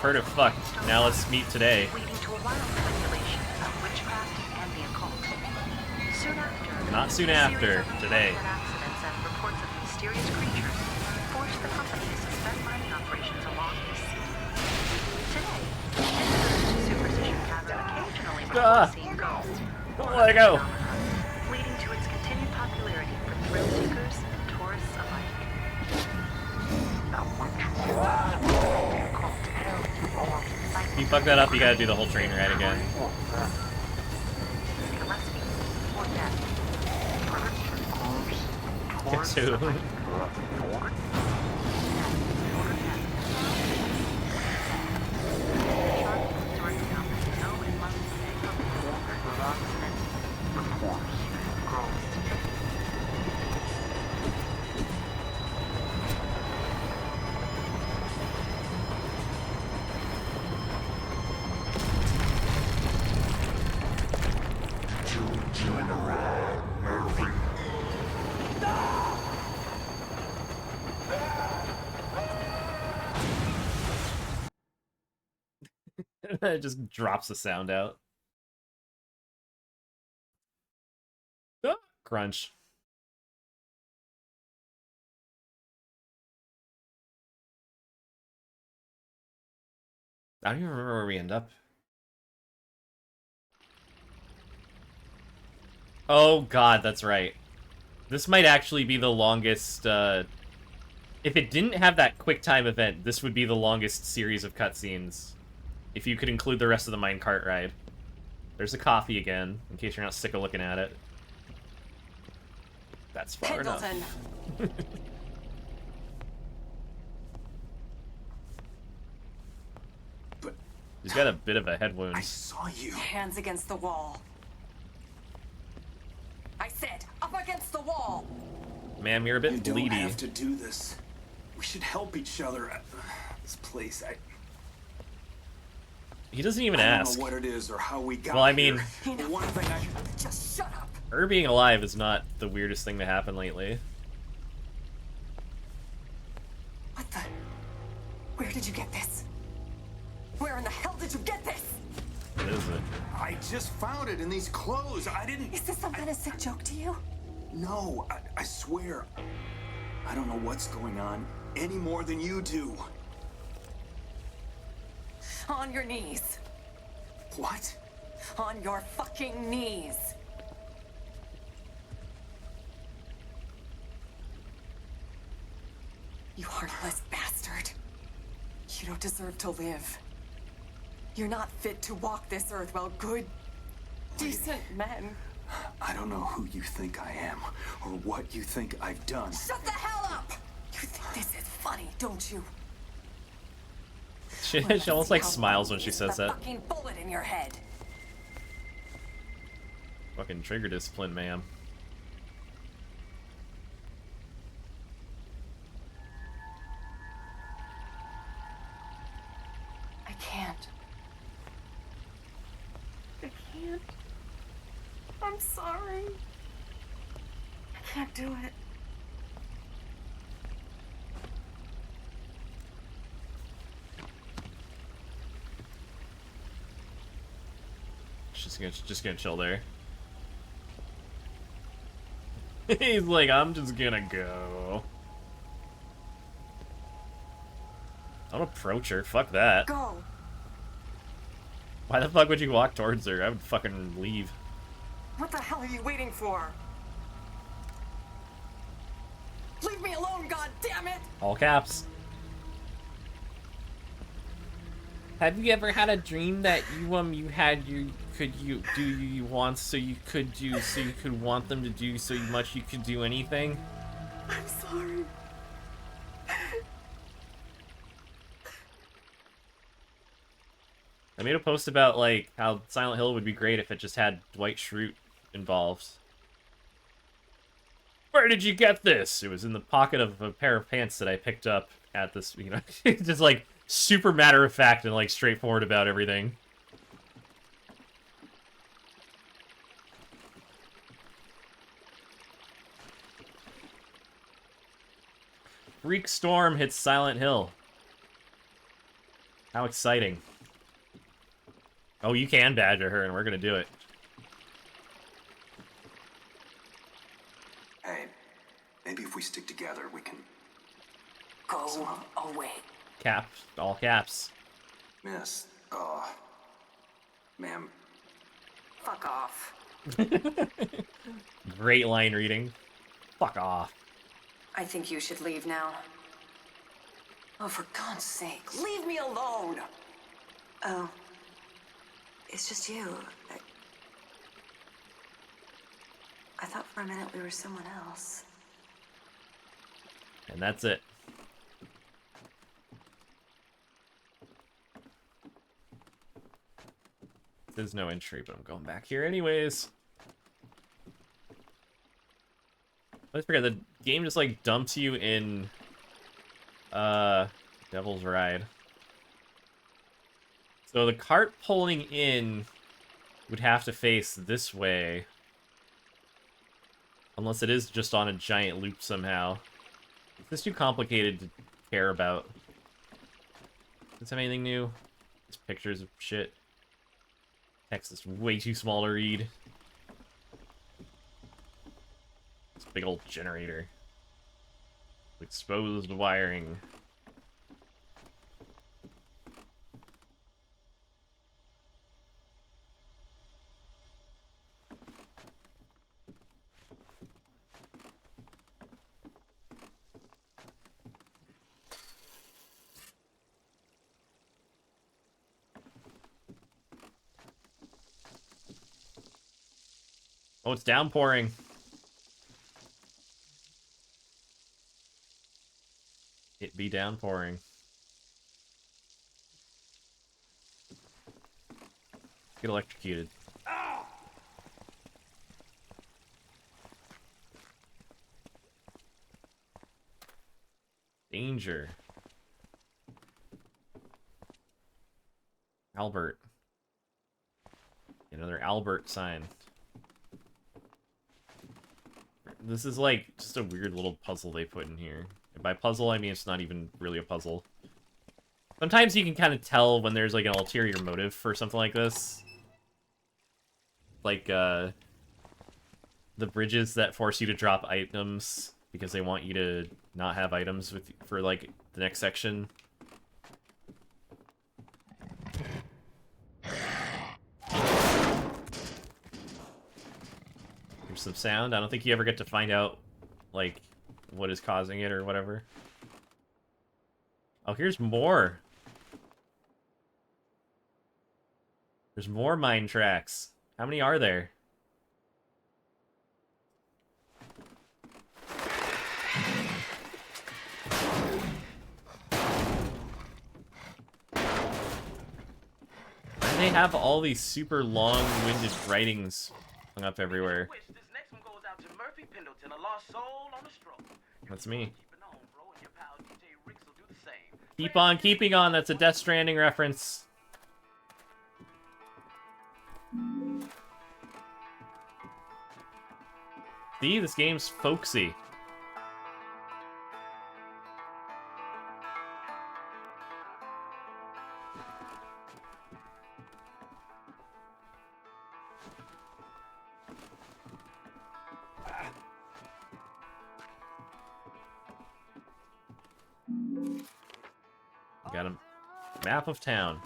heard of fucked. Now let's meet today. Leading to a wild speculation of witchcraft and the occult. Soon after, Not soon a after, series of today. unfortunate accidents and reports of mysterious creatures forced the company to suspend mining operations along this sea. Today, visitors to Superstition Cavern occasionally report seeing ghosts. Don't let it go. Leading to its continued popularity for thrill seekers and tourists alike. If you fuck that up, you gotta do the whole train ride again. Too. It just drops the sound out. Ah, crunch. I don't even remember where we end up. Oh god, that's right. This might actually be the longest, if it didn't have that QuickTime event, this would be the longest series of cutscenes. If you could include the rest of the minecart ride. There's a coffee again, in case you're not sick of looking at it. That's far Pendleton. enough. He's got a bit of a head wound. I saw you. Hands against the wall. I said, up against the wall. Ma'am, you're a bit You don't bleedy. have to do this. We should help each other at this place. He doesn't even I ask. don't know what it is or how we got Well, I mean, here. The one thing I just shut up. her being alive is not the weirdest thing to happen lately. What the? Where did you get this? Where in the hell did you get this? What is it? I just found it in these clothes. I didn't. Is this some kind of sick joke to you? No, I swear. I don't know what's going on any more than you do. On your knees. What? On your fucking knees. You heartless bastard. You don't deserve to live. You're not fit to walk this earth while good, decent men. I don't know who you think I am or what you think I've done. Shut the hell up! You think this is funny, don't you? She almost like smiles when she says that. Fucking bullet in your head. Fucking trigger discipline, ma'am. I can't. I can't. I'm sorry. I can't do it. She's just gonna chill there. He's like, I'm just gonna go. Don't approach her. Fuck that. Go. Why the fuck would you walk towards her? I would fucking leave. What the hell are you waiting for? Leave me alone, god damn it! All caps. Have you ever had a dream that you had you want so you could do so you could want them to do so much you could do anything? I'm sorry. I made a post about like how Silent Hill would be great if it just had Dwight Schrute involved. Where did you get this? It was in the pocket of a pair of pants that I picked up at this, you know, just like super matter of fact and like straightforward about everything. Freak storm hits Silent Hill. How exciting. Oh, you can badger her, and we're gonna do it. Hey, maybe if we stick together, we can... Go away. Caps. All caps. Miss, ma'am, Fuck off. Great line reading. Fuck off. I think you should leave now. Oh, for God's sake, leave me alone! Oh. It's just you. I thought for a minute we were someone else. And that's it. There's no entry, but I'm going back here anyways. I always forget, the game just like dumps you in Devil's Ride. So the cart pulling in would have to face this way. Unless it is just on a giant loop somehow. It's just too complicated to care about. Does this have anything new? Just pictures of shit. Text is way too small to read. This big old generator. Exposed wiring. Oh, it's downpouring. It be downpouring. Get electrocuted. Danger. Albert. Another Albert sign. This is like just a weird little puzzle they put in here. And by puzzle, I mean it's not even really a puzzle. Sometimes you can kind of tell when there's like an ulterior motive for something like this. Like, the bridges that force you to drop items because they want you to not have items with for like the next section. There's some sound. I don't think you ever get to find out, like, what is causing it or whatever. Oh, here's more. There's more mine tracks. How many are there? They have all these super long-winded writings hung up everywhere. That's me. Keep on keeping on, that's a Death Stranding reference. See, this game's folksy. Got a map of town.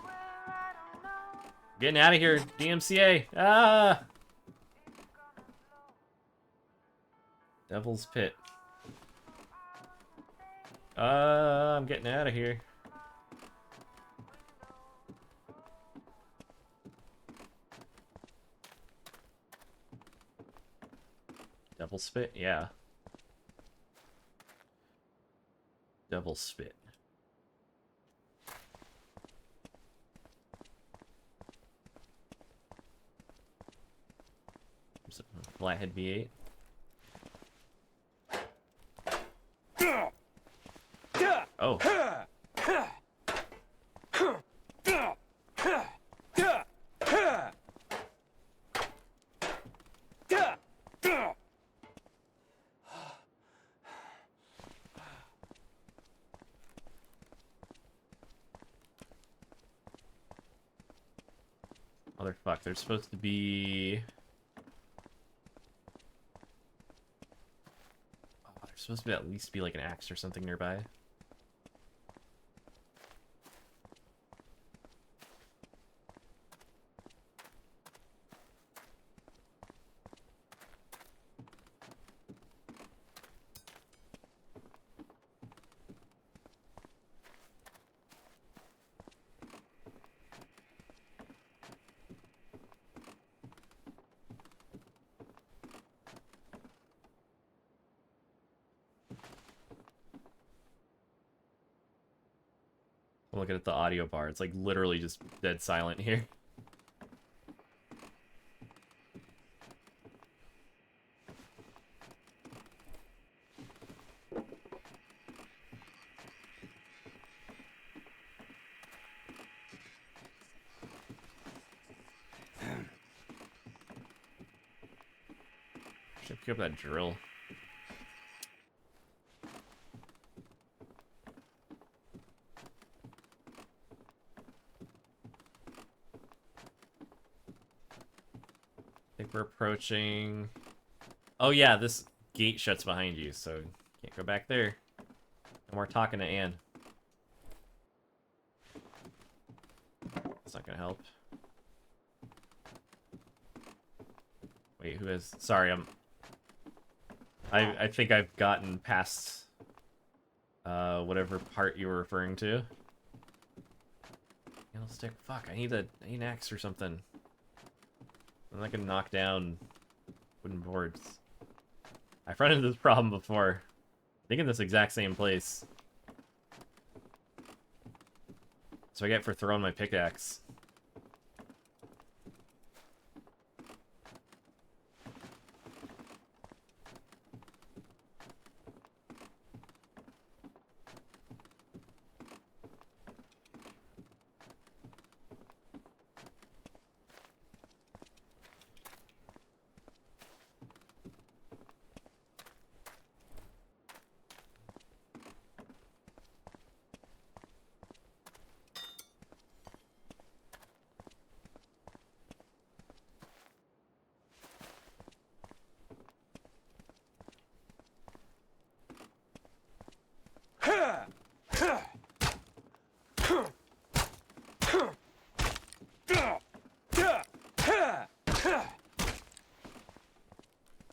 Getting out of here, DMCA. Ah! Devil's Pit. I'm getting out of here. Devil's Spit? Yeah. Devil's Spit. Flathead V8. Oh. Fuck, there's supposed to be... Oh, there's supposed to at least be like an axe or something nearby. I'm looking at the audio bar. It's like literally just dead silent here. Should pick up that drill. I think we're approaching... Oh yeah, this gate shuts behind you, so can't go back there. And we're talking to Anne. That's not gonna help. Wait, who is... Sorry, I think I've gotten past whatever part you were referring to. Candlestick. Fuck, I need an axe or something. I'm not gonna knock down wooden boards. I've run into this problem before. I think in this exact same place. So I get for throwing my pickaxe.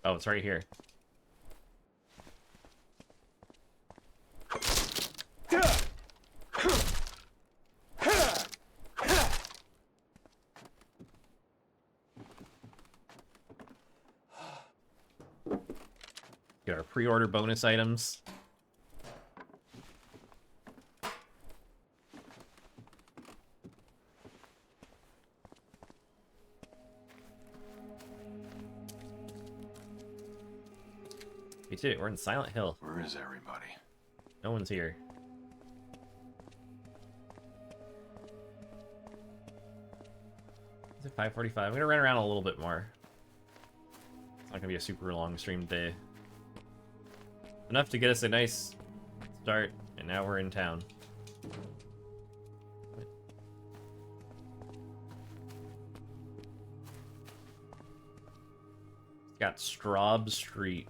Oh, it's right here. Get our pre-order bonus items. Me too. We're in Silent Hill. Where is everybody? No one's here. Is it 5:45? I'm gonna run around a little bit more. It's not gonna be a super long stream day. Enough to get us a nice start, and now we're in town. It's got Straub Street.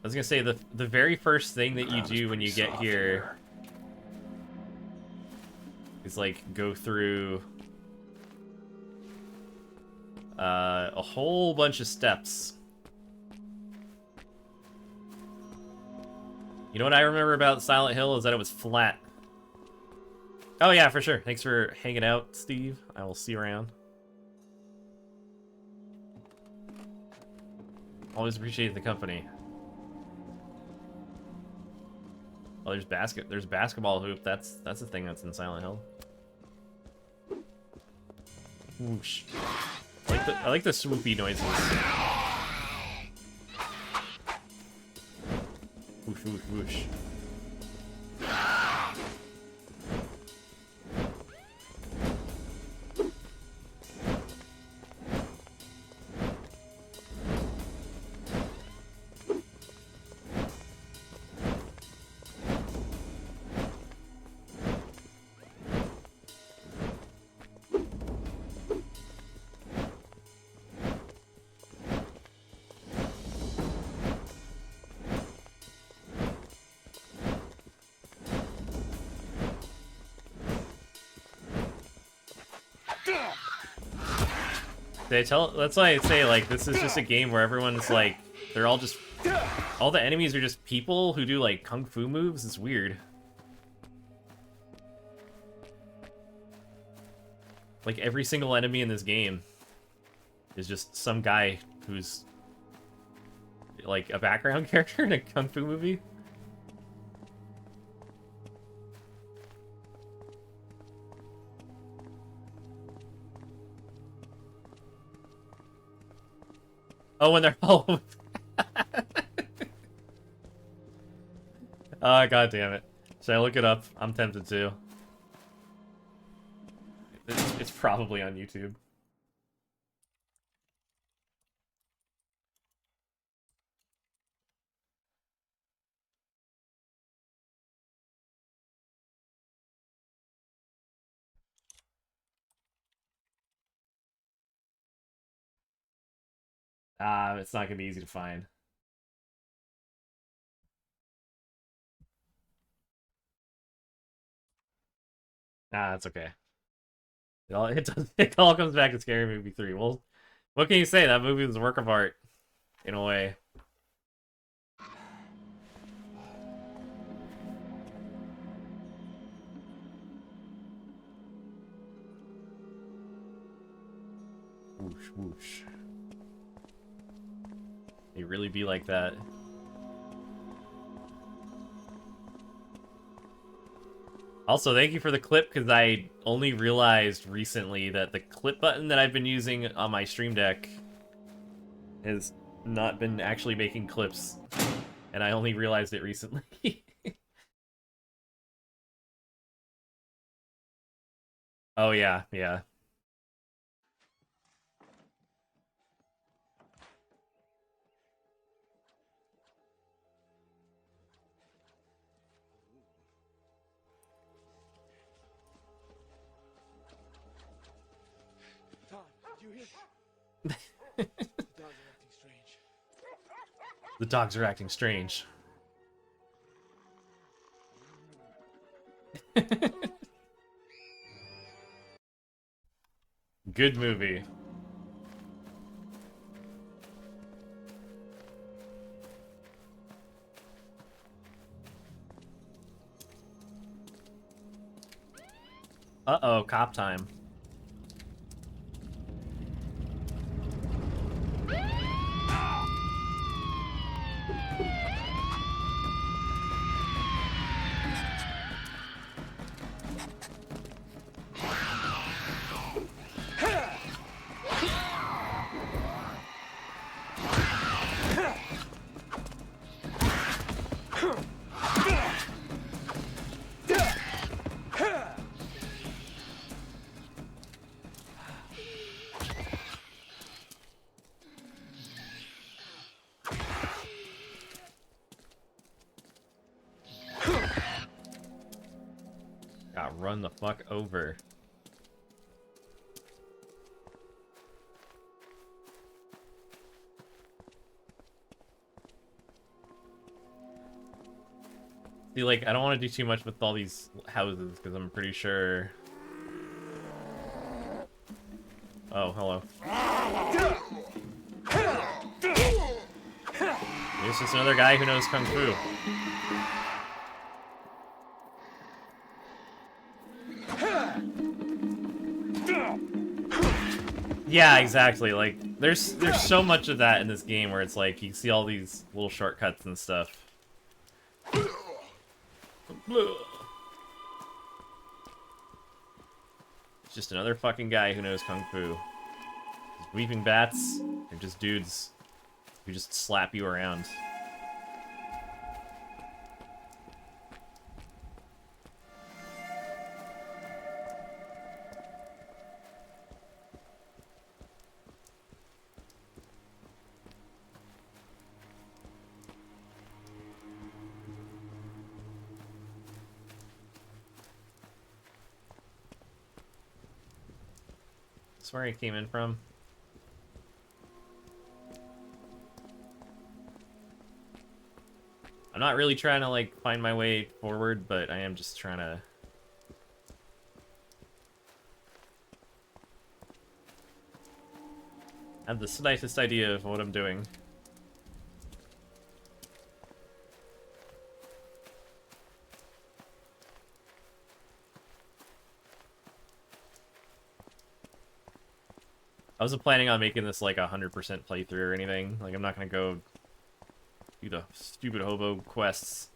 I was gonna say, the very first thing that you do when you get here is like go through a whole bunch of steps. You know what I remember about Silent Hill is that it was flat. Oh yeah, for sure. Thanks for hanging out, Steve. I will see you around. Always appreciate the company. Oh, there's basketball hoop. That's a thing that's in Silent Hill. Whoosh. I like the swoopy noises. Whoosh, whoosh, whoosh. That's why I say, like, this is just a game where everyone's like, they're all just, all the enemies are just people who do like kung fu moves. It's weird. Like every single enemy in this game is just some guy who's like a background character in a kung fu movie. Oh, when they're all... Ah, god damn it. Should I look it up? I'm tempted to. It's probably on YouTube. It's not gonna be easy to find. It's okay. It all comes back to Scary Movie 3. Well, what can you say? That movie was a work of art, in a way. Whoosh, whoosh. They really be like that. Also, thank you for the clip, because I only realized recently that the clip button that I've been using on my Stream Deck has not been actually making clips, and I only realized it recently. Oh yeah, yeah. Todd, did you hear? The dogs are acting strange. The dogs are acting strange. Good movie. Uh-oh, cop time. Got run the fuck over. See, like, I don't want to do too much with all these houses, because I'm pretty sure... Oh, hello. It's just another guy who knows Kung Fu. Yeah, exactly. Like, there's so much of that in this game where it's like, you see all these little shortcuts and stuff. It's just another fucking guy who knows Kung Fu. These weeping bats, they're just dudes who just slap you around. That's where he came in from. I'm not really trying to, like, find my way forward, but I am just trying to... I have the slightest idea of what I'm doing. I wasn't planning on making this like 100% playthrough or anything. Like, I'm not gonna go do the stupid hobo quests.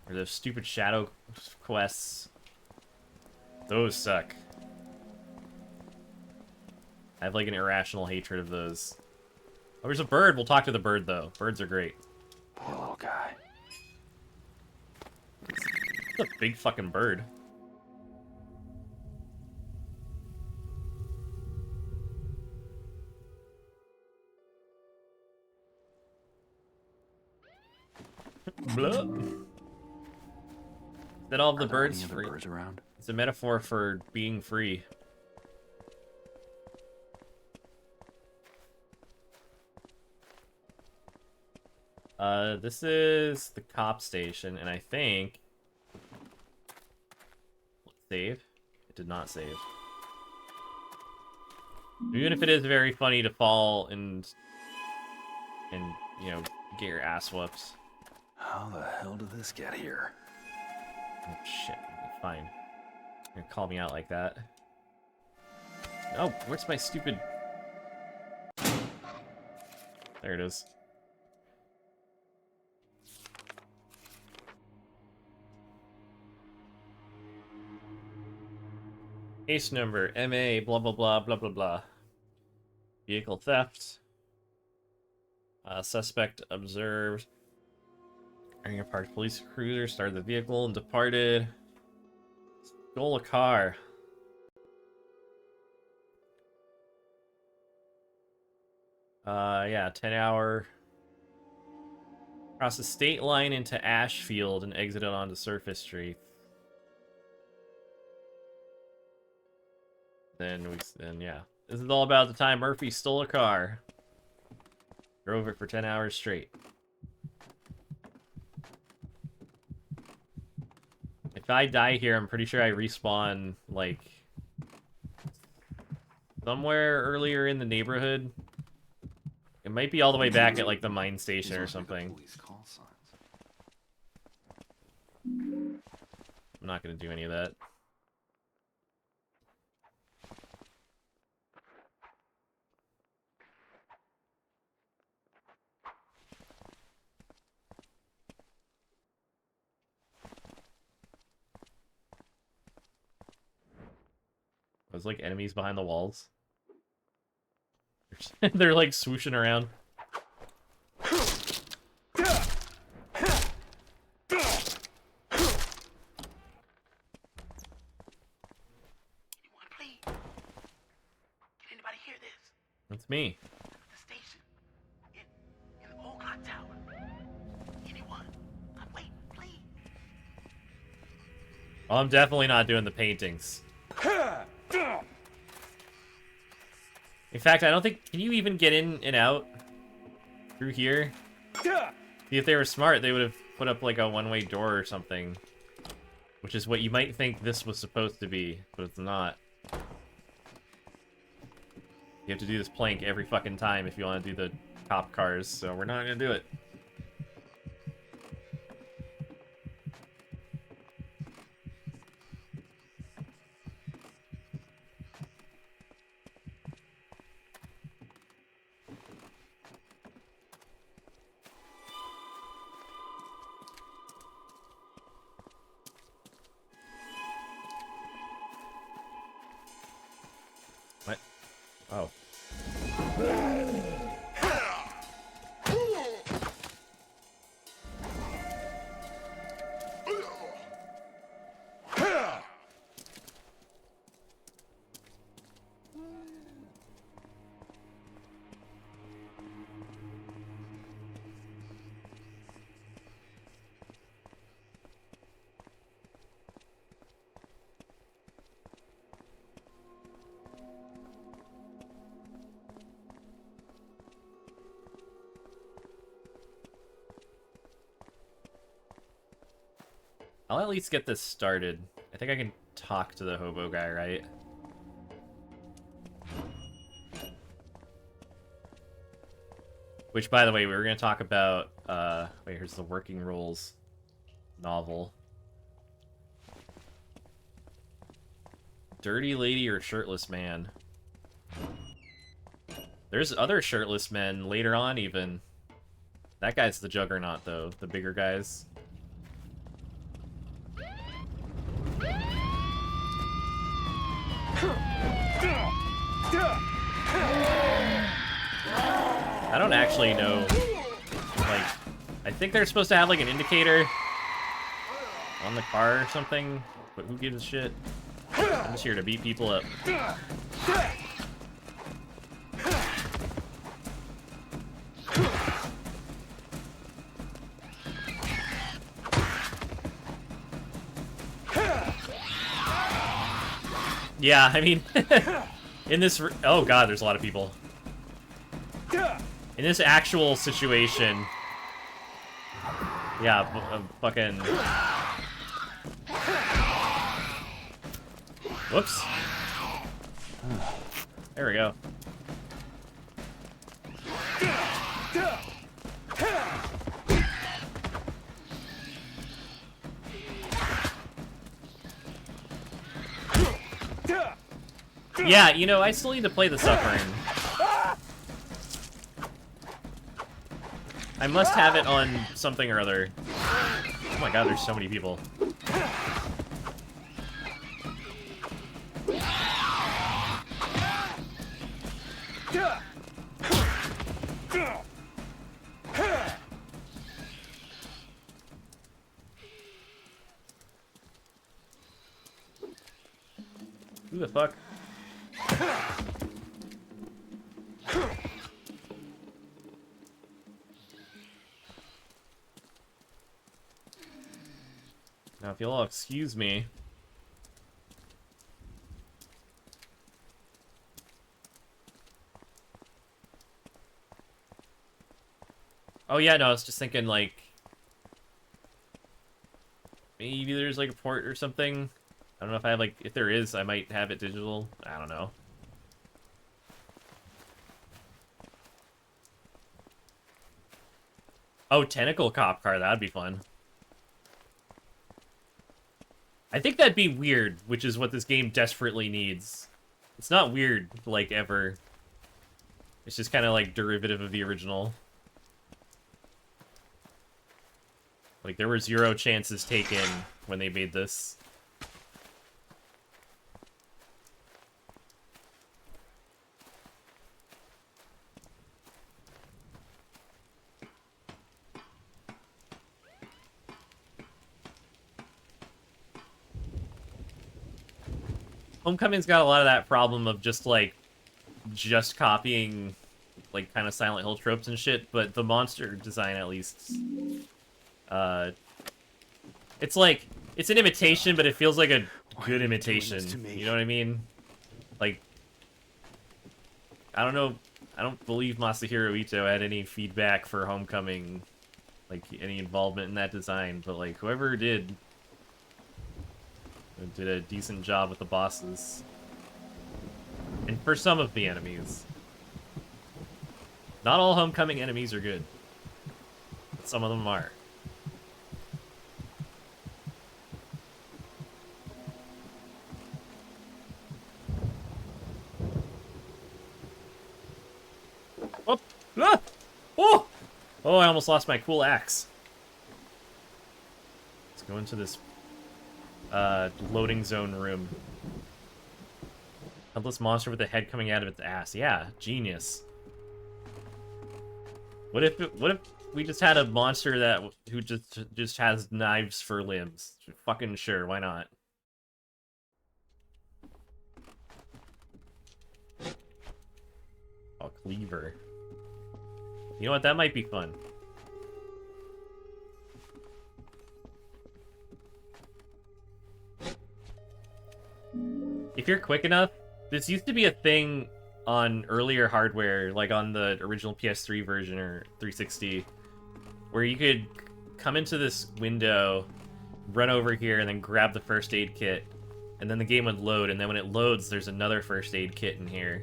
Or those stupid shadow quests. Those suck. I have like an irrational hatred of those. Oh, there's a bird. We'll talk to the bird though. Birds are great. Hey, little guy. It's a big fucking bird. Blah. That all of the birds free? Birds around? It's a metaphor for being free. This is the cop station, and I think... Let's save. It did not save. Even if it is very funny to fall and you know, get your ass whooped. How the hell did this get here? Oh shit, fine. You're gonna call me out like that. Oh, where's my stupid... There it is. Case number, MA, blah blah blah, blah blah blah. Vehicle theft. Suspect observed. Entering a parked police cruiser, started the vehicle and departed. Stole a car. Yeah, 10-hour. Crossed the state line into Ashfield and exited onto Surface Street. Then yeah. This is all about the time Murphy stole a car. Drove it for 10 hours straight. If I die here, I'm pretty sure I respawn, like, somewhere earlier in the neighborhood. It might be all the way back at, like, the mine station or something. I'm not gonna do any of that. There's like enemies behind the walls. They're like swooshing around. That's me. The station. In the old clock tower. Anyone? I'm waiting, please. Well, I'm definitely not doing the paintings. In fact, I don't think... Can you even get in and out through here? See, if they were smart, they would have put up like a one-way door or something. Which is what you might think this was supposed to be, but it's not. You have to do this plank every fucking time if you want to do the cop cars, so we're not gonna do it. What? Oh. I'll at least get this started. I think I can talk to the hobo guy, right? Which, by the way, we were going to talk about... wait, here's the Working Roles novel. Dirty Lady or Shirtless Man? There's other shirtless men later on, even. That guy's the Juggernaut, though. The bigger guys. I don't actually know. Like, I think they're supposed to have, like, an indicator on the car or something, but who gives a shit? I'm just here to beat people up. Yeah, I mean, in this... Oh god, there's a lot of people. In this actual situation... Yeah, fucking... Whoops. There we go. Yeah, you know, I still need to play the Suffering. I must have it on something or other. Oh my god, there's so many people. Who the fuck? Now, if you'll all excuse me. Oh yeah, no, I was just thinking, like... Maybe there's, like, a port or something. I don't know if I have, like... If there is, I might have it digital. I don't know. Oh, Tentacle Cop car, that'd be fun. I think that'd be weird, which is what this game desperately needs. It's not weird, like, ever. It's just kind of, like, derivative of the original. Like, there were 0 chances taken when they made this. Homecoming's got a lot of that problem of just, like, just copying, like, kind of Silent Hill tropes and shit, but the monster design, at least, it's like, it's an imitation, but it feels like a good imitation, you know what I mean? Like, I don't know, I don't believe Masahiro Ito had any feedback for Homecoming, like, any involvement in that design, but, like, whoever did a decent job with the bosses. And for some of the enemies. Not all Homecoming enemies are good. But some of them are. Oh! Ah! Oh! Oh, I almost lost my cool axe. Let's go into this loading zone room. Headless monster with a head coming out of its ass. Yeah, genius. What if we just had a monster that who just has knives for limbs? Fucking sure, why not? Oh, cleaver. You know what? That might be fun. If you're quick enough, this used to be a thing on earlier hardware, like on the original PS3 version or 360, where you could come into this window, run over here, and then grab the first aid kit, and then the game would load, and then when it loads, there's another first aid kit in here.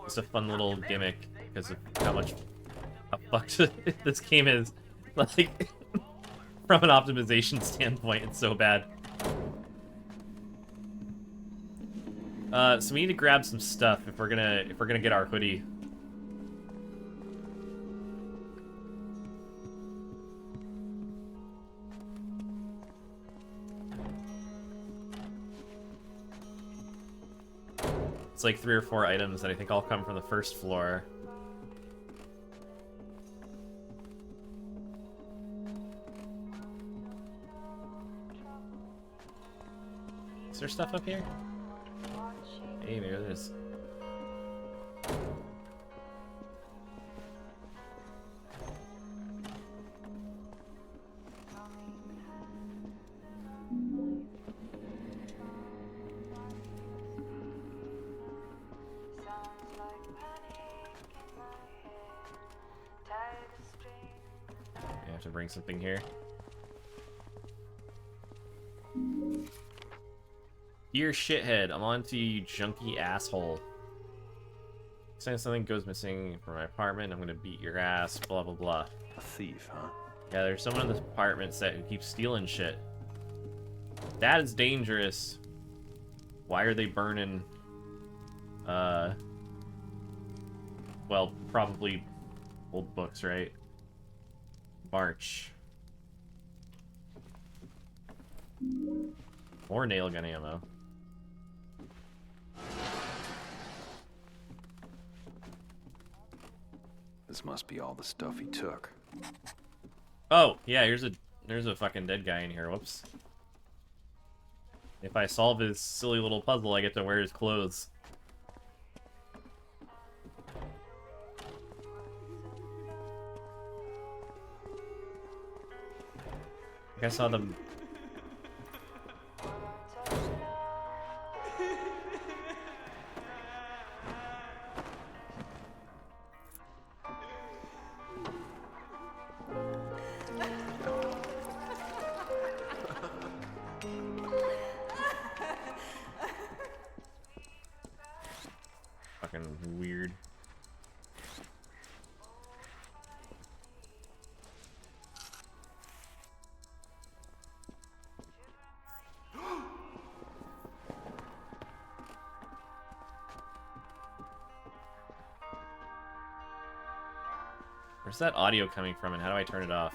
It's a fun little gimmick because of how much how fucked this game is. Like, from an optimization standpoint, it's so bad. So we need to grab some stuff if we're gonna get our hoodie. It's like 3 or 4 items that I think all come from the first floor. Is there stuff up here? Hey, maybe there is. I have to bring something here. Dear shithead, I'm on to you, junky asshole. Saying something goes missing from my apartment, I'm gonna beat your ass, blah blah blah. A thief, huh? Yeah, there's someone in this apartment set who keeps stealing shit. That is dangerous. Why are they burning, well, probably old books, right? March. More nail gun ammo. This must be all the stuff he took. Oh, yeah, there's a fucking dead guy in here. Whoops. If I solve his silly little puzzle, I get to wear his clothes. I think I saw them. Fucking weird. Where's that audio coming from and how do I turn it off?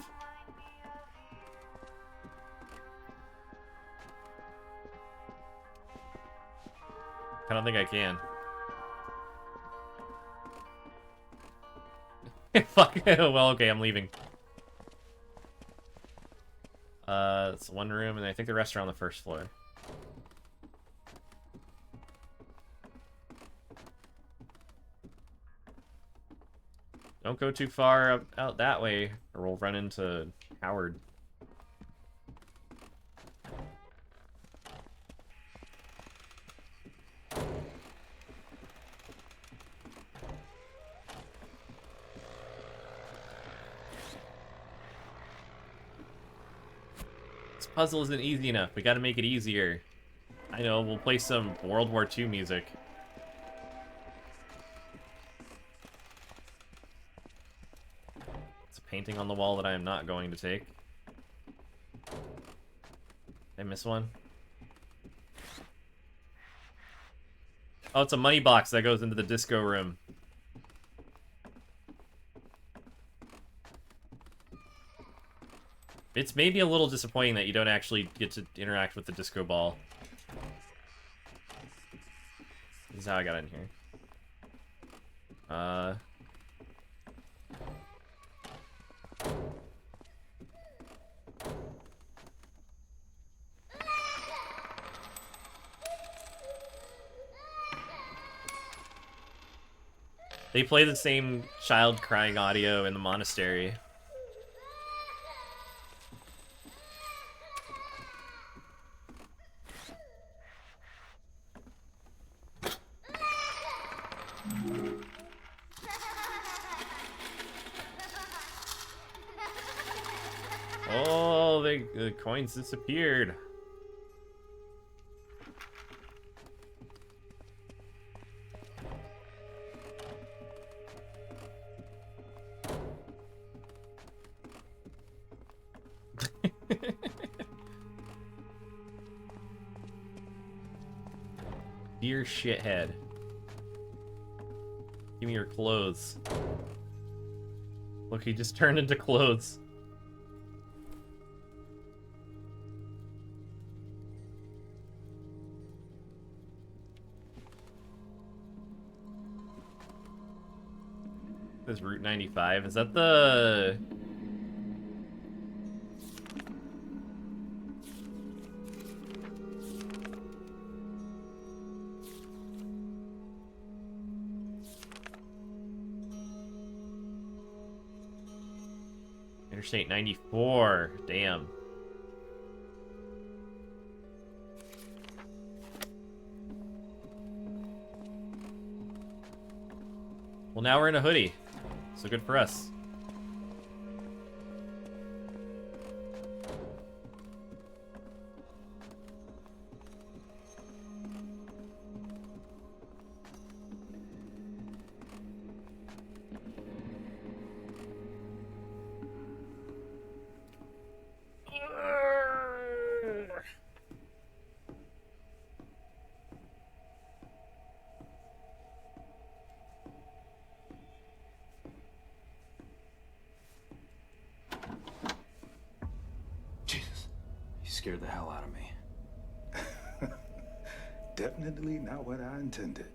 I don't think I can. Fuck. Well, okay, I'm leaving. It's one room, and I think the rest are on the first floor. Don't go too far out that way, or we'll run into Howard. This puzzle isn't easy enough. We gotta make it easier. I know, we'll play some World War II music. Painting on the wall that I am not going to take. Did I miss one? Oh, it's a money box that goes into the disco room. It's maybe a little disappointing that you don't actually get to interact with the disco ball. This is how I got in here. They play the same child crying audio in the monastery. Oh, the coins disappeared. Dear shithead. Give me your clothes. Look, he just turned into clothes. This is Route 95. Is that the... Interstate 94. Damn. Well, now we're in a hoodie. So good for us. Scared the hell out of me. Definitely not what I intended.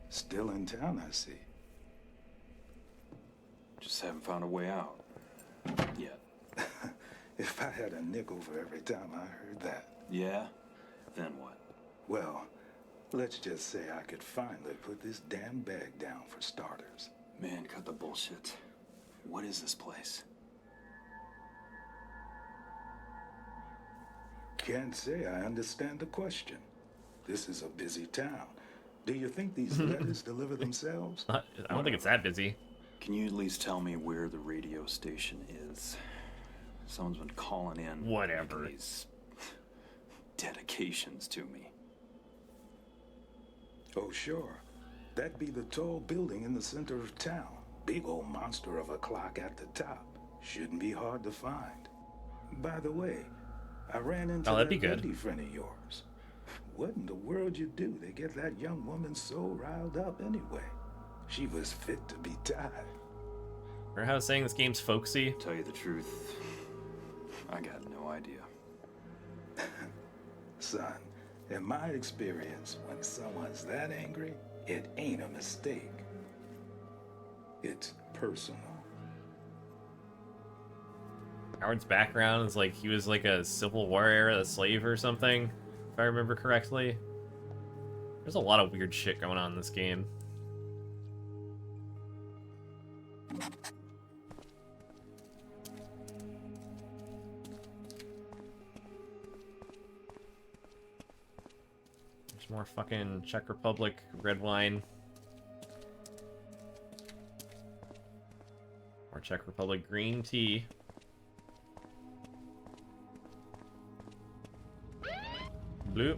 Still in town, I see. Just haven't found a way out. Yet. If I had a nickel for every time I heard that. Yeah? Then what? Well, let's just say I could finally put this damn bag down for starters. Man, cut the bullshit. What is this place? Can't say I understand the question. This is a busy town. Do you think these letters deliver themselves? I don't think it's that busy. Can you at least tell me where the radio station is? Someone's been calling in. Whatever. These dedications to me. Oh, sure. That'd be the tall building in the center of town. Big old monster of a clock at the top. Shouldn't be hard to find. By the way, I ran into that'd that be good. lady friend of yours. What in the world you do to get that young woman so riled up anyway? She was fit to be tied. Remember how I was saying this game's folksy? Tell you the truth, I got no idea. Son, in my experience, when someone's that angry, it ain't a mistake. It's personal. Howard's background is like he was like a Civil War era slave or something, if I remember correctly. There's a lot of weird shit going on in this game. There's more fucking Czech Republic red wine. More Czech Republic green tea. Blue.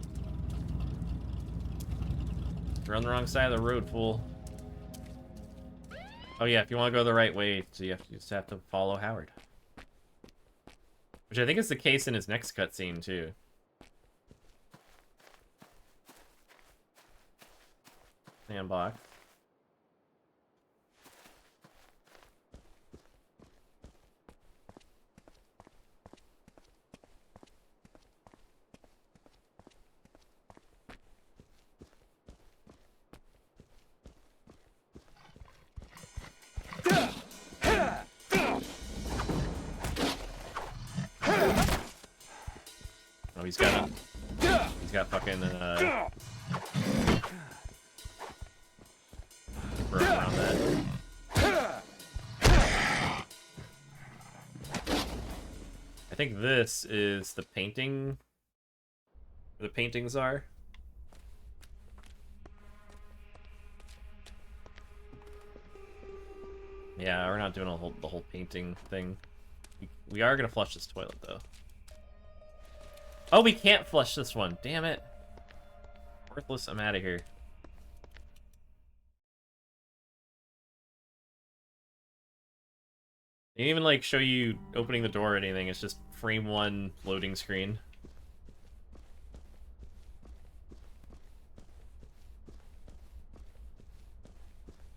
You're on the wrong side of the road, fool. Oh yeah, if you want to go the right way, so you just have to follow Howard. Which I think is the case in his next cutscene, too. Sandbox. Oh, he's got fucking run around that. I think this is the painting. Where the paintings are. Yeah, we're not doing the whole painting thing. We are gonna flush this toilet though. Oh, we can't flush this one. Damn it. Worthless. I'm out of here. They didn't even like show you opening the door or anything. It's just frame 1 loading screen.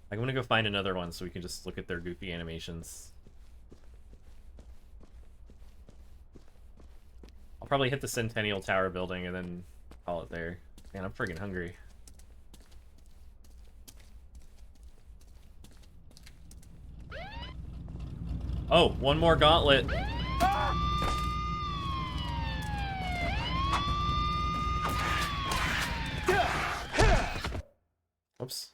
I'm gonna go find another one so we can just look at their goofy animations. I'll probably hit the Centennial Tower building and then call it there. Man, I'm friggin' hungry. Oh, one more gauntlet. Oops.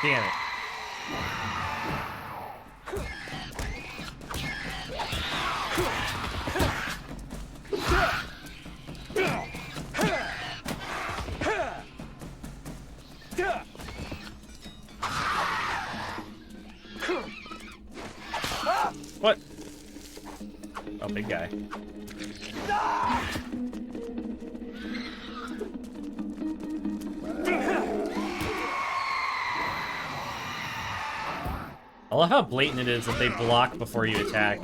Damn it. What? Oh, big guy. I love how blatant it is that they block before you attack.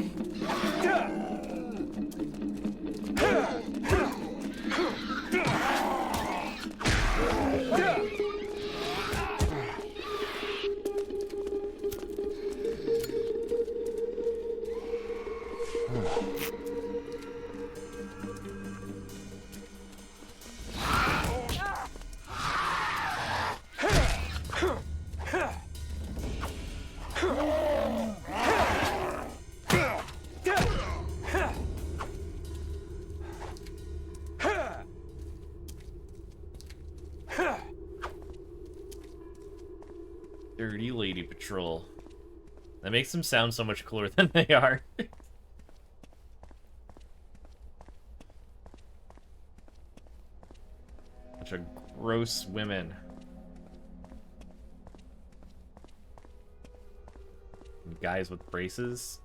Dirty Lady Patrol. That makes them sound so much cooler than they are. Bunch of gross women. And guys with braces.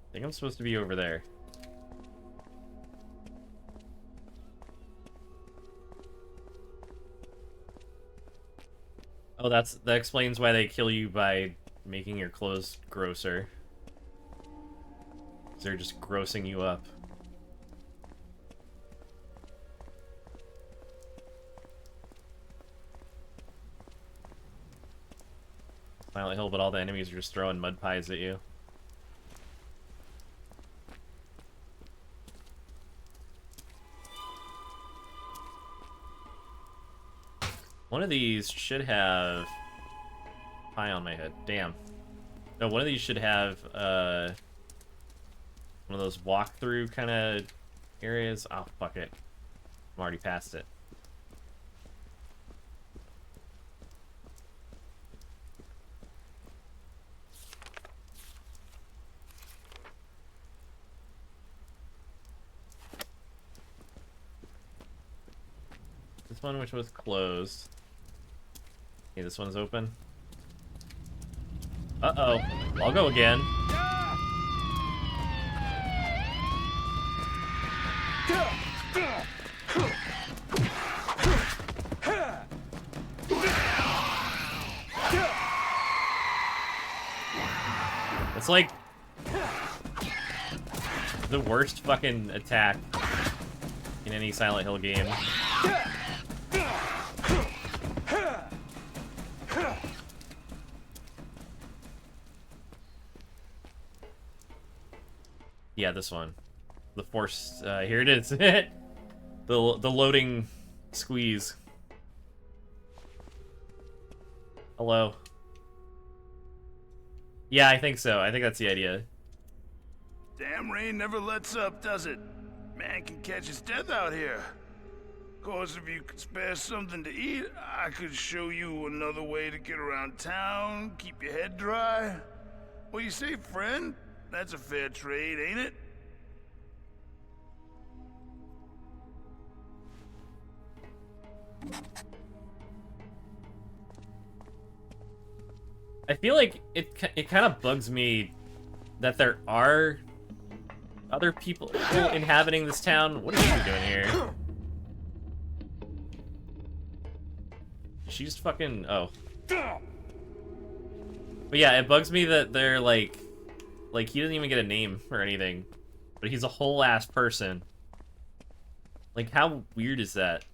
I think I'm supposed to be over there. Oh, that explains why they kill you by making your clothes grosser. They're just grossing you up. Silent Hill, but all the enemies are just throwing mud pies at you. One of these should have pie on my head. Damn. No, one of these should have one of those walkthrough kind of areas. Oh, fuck it. I'm already past it. This one, which was closed. Okay, this one's open. Uh-oh. I'll go again. It's like the worst fucking attack in any Silent Hill game. Yeah, this one. The force, here it is. the loading squeeze. Hello. Yeah, I think so. I think that's the idea. Damn rain never lets up, does it? Man can catch his death out here. Of course, if you could spare something to eat, I could show you another way to get around town, keep your head dry. What do you say, friend? That's a fair trade, ain't it? I feel like it kind of bugs me that there are other people inhabiting this town. What are you doing here? she's fucking... Oh. But yeah, it bugs me that they're like, he doesn't even get a name or anything. But he's a whole-ass person. Like, how weird is that?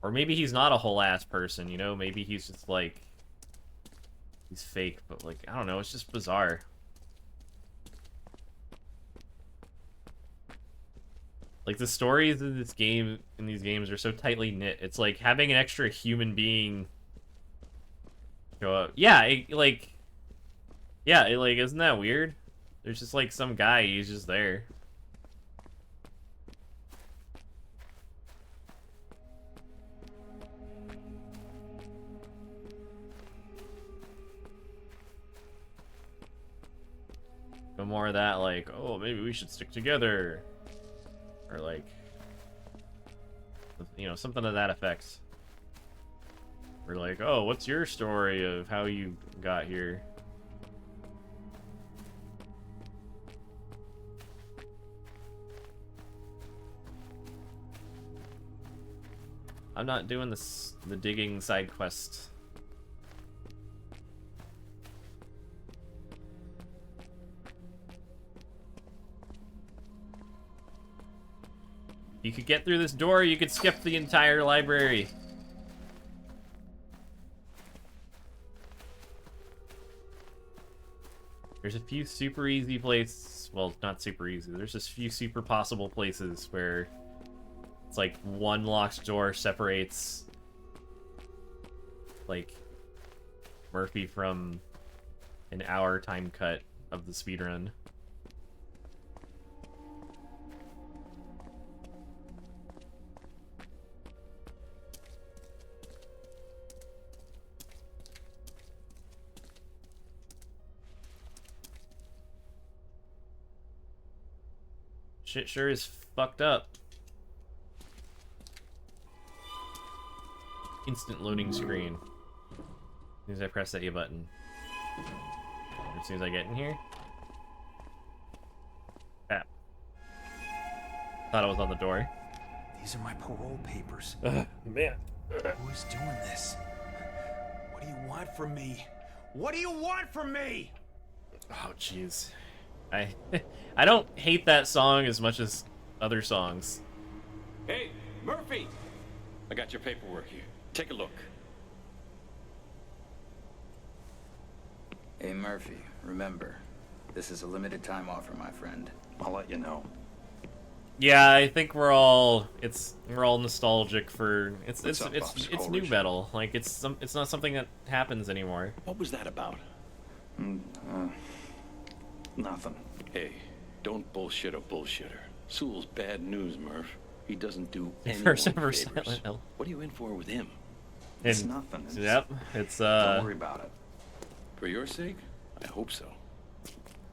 Or maybe he's not a whole-ass person, you know? Maybe he's just, like... He's fake, but, like, I don't know, it's just bizarre. Like, the stories in this game, in these games, are so tightly knit. It's like having an extra human being show up. Yeah, like, isn't that weird? There's just, like, some guy, he's just there. No more of that, like, oh, maybe we should stick together. Or, like, you know, something to that effect. Or, like, oh, what's your story of how you got here? I'm not doing the digging side quest. You could get through this door, you could skip the entire library. There's a few super easy places, well, not super easy, there's just a few super possible places where it's like one locked door separates, like, Murphy from an hour time cut of the speedrun. Shit sure is fucked up. Instant loading screen. As soon as I press that A button. As soon as I get in here. Crap. Thought I was on the door. These are my parole papers. Man. Who is doing this? What do you want from me? What do you want from me? Oh, jeez. I don't hate that song as much as other songs. Hey, Murphy! I got your paperwork here. Take a look. Hey, Murphy, remember, this is a limited time offer, my friend. I'll let you know. Yeah, I think we're all nostalgic for it's new metal. Like it's not something that happens anymore. What was that about? Nothing. Hey, don't bullshit a bullshitter. Sewell's bad news, Murph. He doesn't do anyone First ever favors. Silent Hill. What are you in for with him? It's nothing. Yep, it's Don't worry about it. For your sake, I hope so.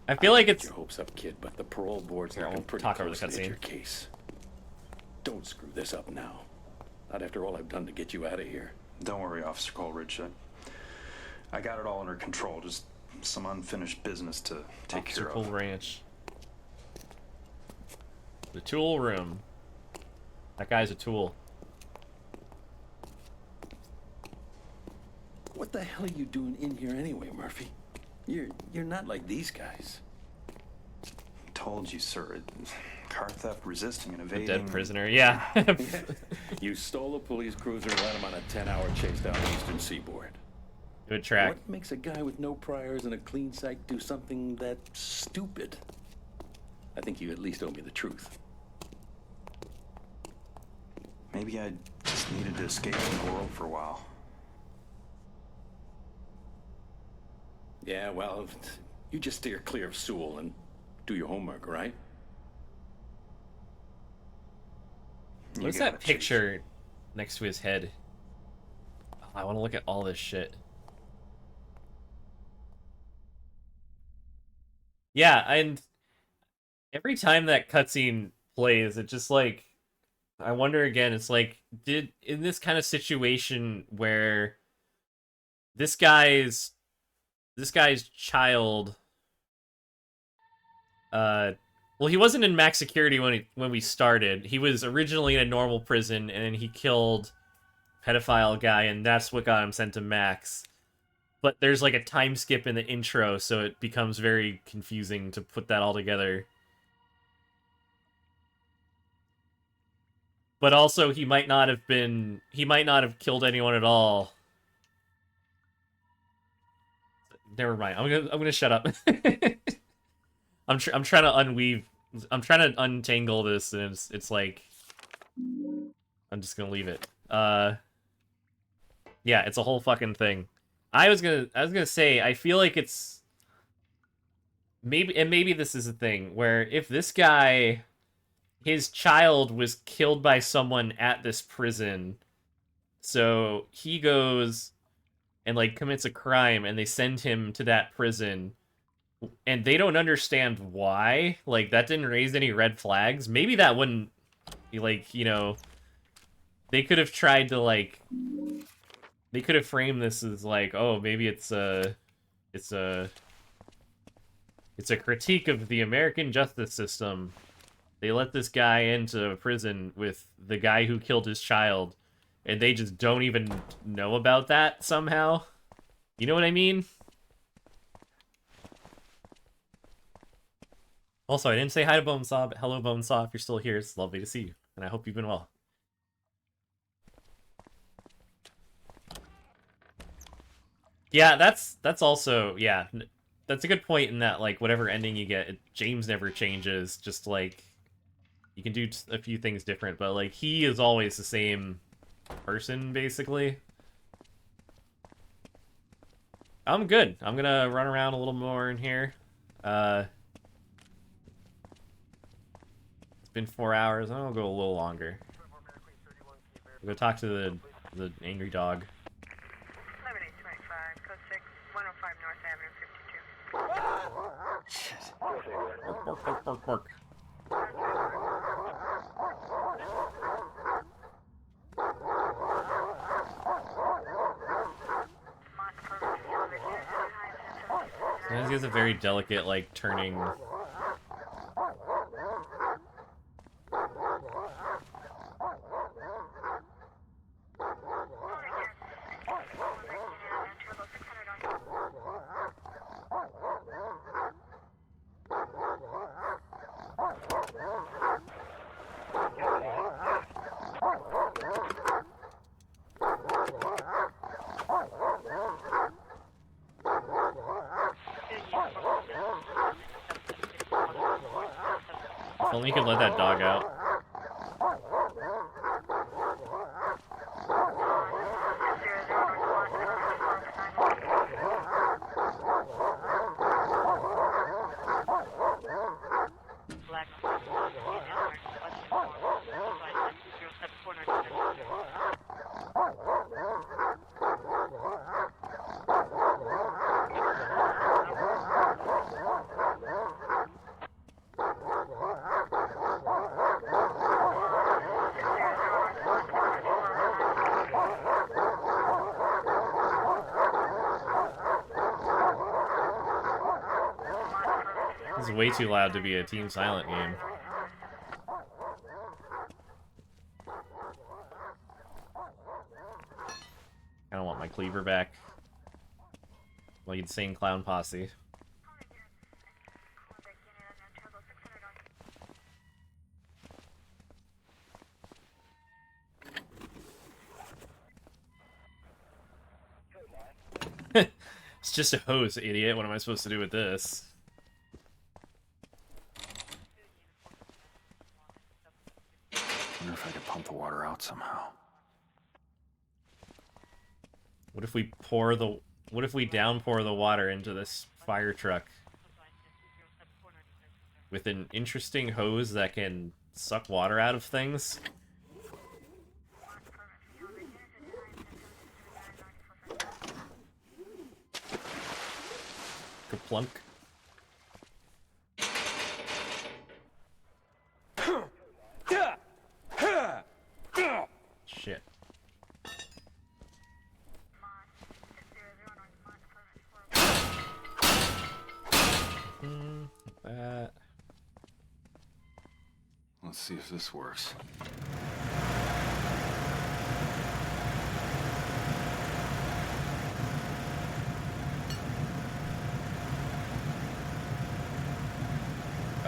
I feel like it's your hopes up, kid, but the parole board's Here, looking I'll pretty talk over the closely at cutscene. your case. Don't screw this up now. Not after all I've done to get you out of here. Don't worry, Officer Coleridge. I got it all under control. Just some unfinished business to take care Cool of. Ranch. The tool room. That guy's a tool. What the hell are you doing in here anyway, Murphy? You're not like these guys. Told you, sir. Car theft, resisting, and A evading. dead prisoner, yeah. You stole a police cruiser and let him on a 10-hour chase down the eastern seaboard. Good track. What makes a guy with no priors and a clean sight do something that stupid? I think you at least owe me the truth. Maybe I just needed to escape from the world for a while. Yeah, well, you just steer clear of Sewell and do your homework, right? What's that picture next to his head? Oh, I want to look at all this shit. Yeah, and every time that cutscene plays, it just like, I wonder again, it's like, in this kind of situation where this guy's child, well, he wasn't in max security when we started. He was originally in a normal prison, and then he killed pedophile guy, and that's what got him sent to Max. But there's like a time skip in the intro, so it becomes very confusing to put that all together. But also, he might not have killed anyone at all. Never mind. I'm gonna shut up. I'm trying to untangle this, and it's like I'm just gonna leave it. Yeah, it's a whole fucking thing. I was gonna say, I feel like it's maybe this is a thing where if this guy, his child was killed by someone at this prison, so he goes and like commits a crime, and they send him to that prison, and they don't understand why. Like, that didn't raise any red flags. Maybe that wouldn't be like, you know, they could have tried to like. They could have framed this as like, oh, maybe it's a critique of the American justice system. They let this guy into prison with the guy who killed his child, and they just don't even know about that somehow. You know what I mean? Also, I didn't say hi to Bonesaw, but hello, Bonesaw. If you're still here, it's lovely to see you, and I hope you've been well. Yeah, that's also, yeah, that's a good point in that, like, whatever ending you get, James never changes, just, like, you can do a few things different, but, like, he is always the same person, basically. I'm good. I'm gonna run around a little more in here. It's been 4 hours. I'll go a little longer. I'll go talk to the angry dog. Bark, bark, bark, bark. Sometimes he has a very delicate, like, turning. If only you could let that dog out. This is way too loud to be a Team Silent game. I don't want my cleaver back. Like insane clown posse. It's just a hose, idiot. What am I supposed to do with this? I wonder if I could pump the water out somehow. What if we downpour the water into this fire truck with an interesting hose that can suck water out of things? Kaplunk. Shit. That. Let's see if this works.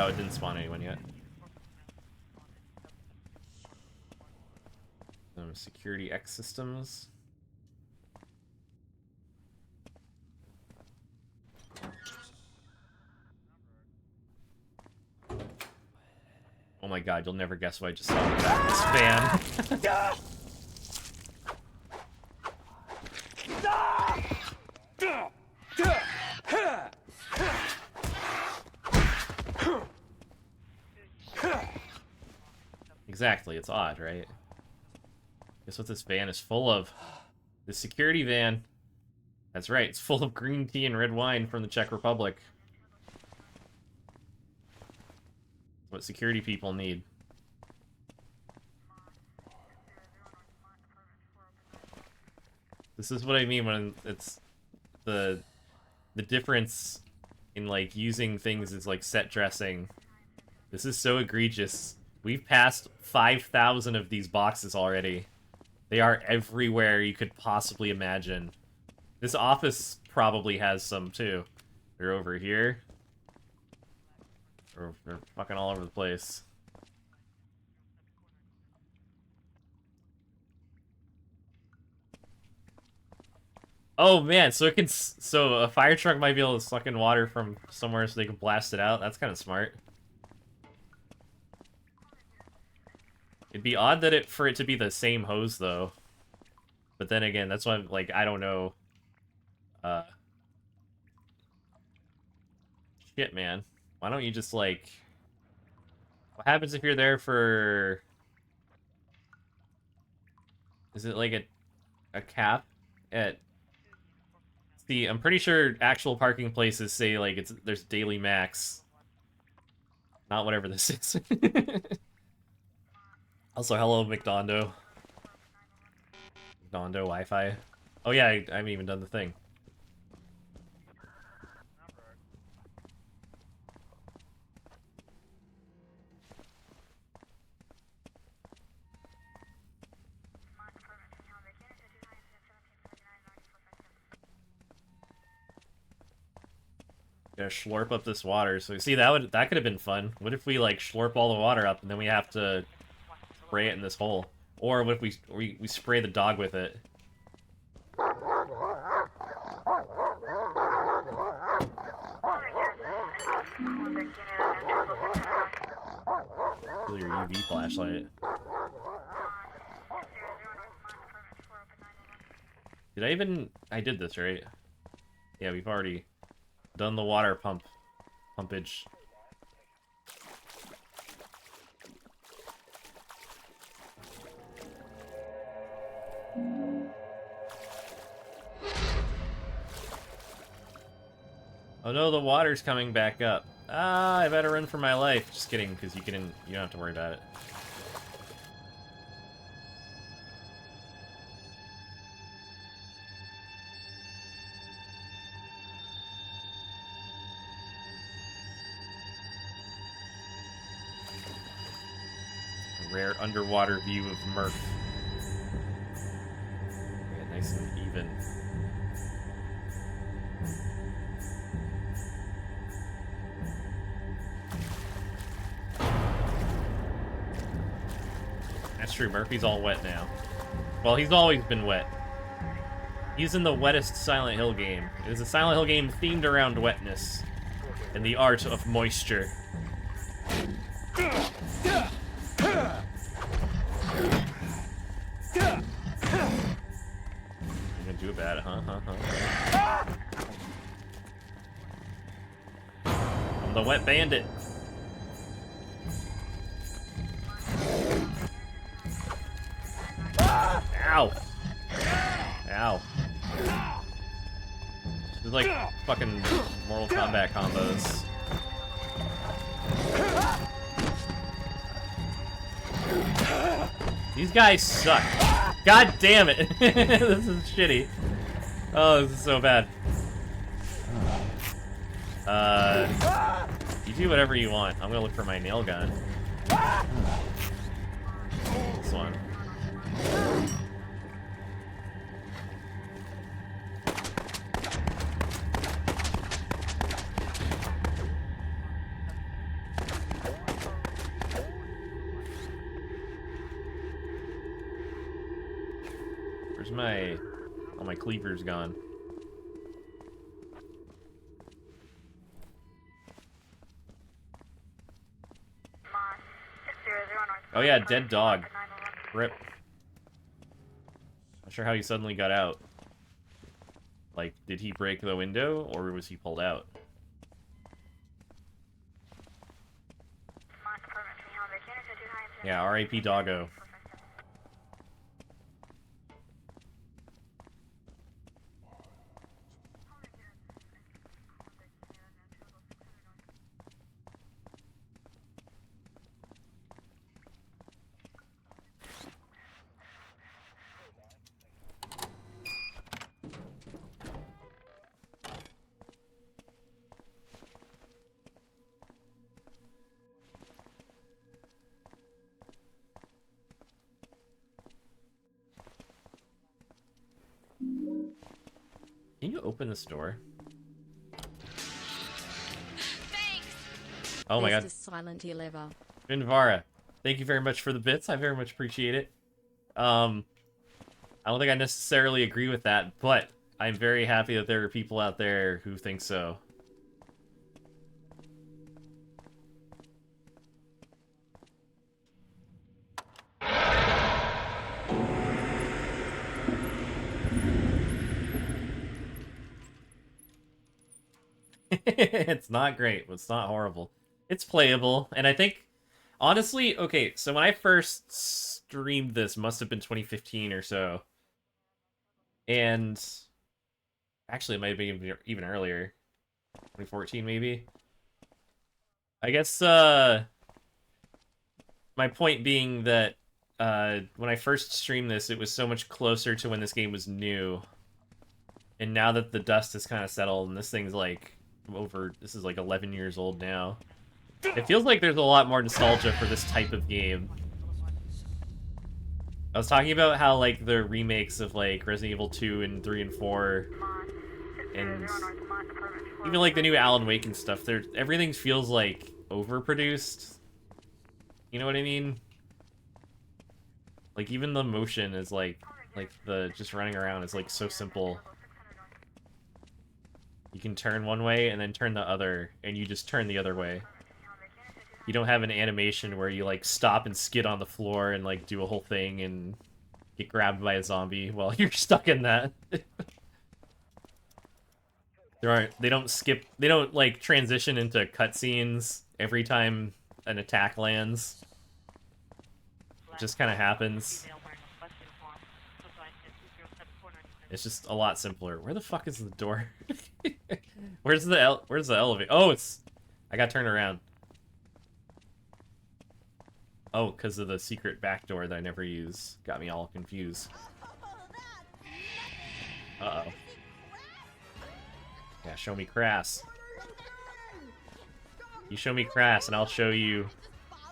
Oh, it didn't spawn anyone yet. Security X systems. Oh my god, you'll never guess what I just saw in the back of this van. Exactly, it's odd, right? Guess what this van is full of? The security van. That's right, it's full of green tea and red wine from the Czech Republic. What security people need. This is what I mean when it's the difference in like using things as like set dressing. This is so egregious. We've passed 5,000 of these boxes already. They are everywhere you could possibly imagine. This office probably has some too. They're over here. They're fucking all over the place. Oh man, so it can so a fire truck might be able to suck in water from somewhere so they can blast it out. That's kind of smart. It'd be odd that for it to be the same hose though. But then again, that's why I'm like I don't know. Shit, man. Why don't you just like what happens if you're there for is it like a cap at See, I'm pretty sure actual parking places say like there's daily max. Not whatever this is. Also, hello McDondo. McDondo Wi-Fi. Oh yeah, I haven't even done the thing. Gotta slurp up this water. So see that could have been fun. What if we like slurp all the water up and then we have to spray it in this hole? Or what if we spray the dog with it? Kill your UV flashlight. I did this, right? Yeah, we've already done the water pumpage. Oh no, the water's coming back up. Ah, I better run for my life. Just kidding, because you don't have to worry about it. Rare underwater view of Murph. Yeah, nice and even. That's true, Murphy's all wet now. Well, he's always been wet. He's in the wettest Silent Hill game. It is a Silent Hill game themed around wetness and the art of moisture. Do about it, huh? I'm the wet bandit. Ow! Ow. This is like fucking Mortal Kombat combos. These guys suck. God damn it! This is shitty. Oh, this is so bad. You do whatever you want. I'm gonna look for my nail gun. This one. my... all my cleavers gone? Oh yeah, dead dog. Rip. Not sure how he suddenly got out. Like, did he break the window, or was he pulled out? Yeah, R.I.P. Doggo. Can you open this door? Thanks. Oh my god. Silent Hill ever. Vinvara, thank you very much for the bits. I very much appreciate it. I don't think I necessarily agree with that, but I'm very happy that there are people out there who think so. It's not great, but it's not horrible. It's playable, and I think, honestly, okay, so when I first streamed this, must have been 2015 or so, and actually it might have been even earlier, 2014 maybe. I guess, my point being that, when I first streamed this, it was so much closer to when this game was new, and now that the dust has kind of settled, and this thing's like, this is like 11 years old now. It feels like there's a lot more nostalgia for this type of game. I was talking about how, like, the remakes of, like, Resident Evil 2 and 3 and 4, and even, like, the new Alan Wake and stuff, everything feels, like, overproduced. You know what I mean? Like, even the motion is, like the just running around is, like, so simple. You can turn one way and then turn the other, and you just turn the other way. You don't have an animation where you, like, stop and skid on the floor and, like, do a whole thing and get grabbed by a zombie while you're stuck in that. They don't, like, transition into cutscenes every time an attack lands. It just kind of happens. It's just a lot simpler. Where the fuck is the door? Where's the elevator? Oh, I got turned around. Oh, because of the secret back door that I never use. Got me all confused. Uh-oh. Yeah, show me Crass. You show me Crass, and I'll show you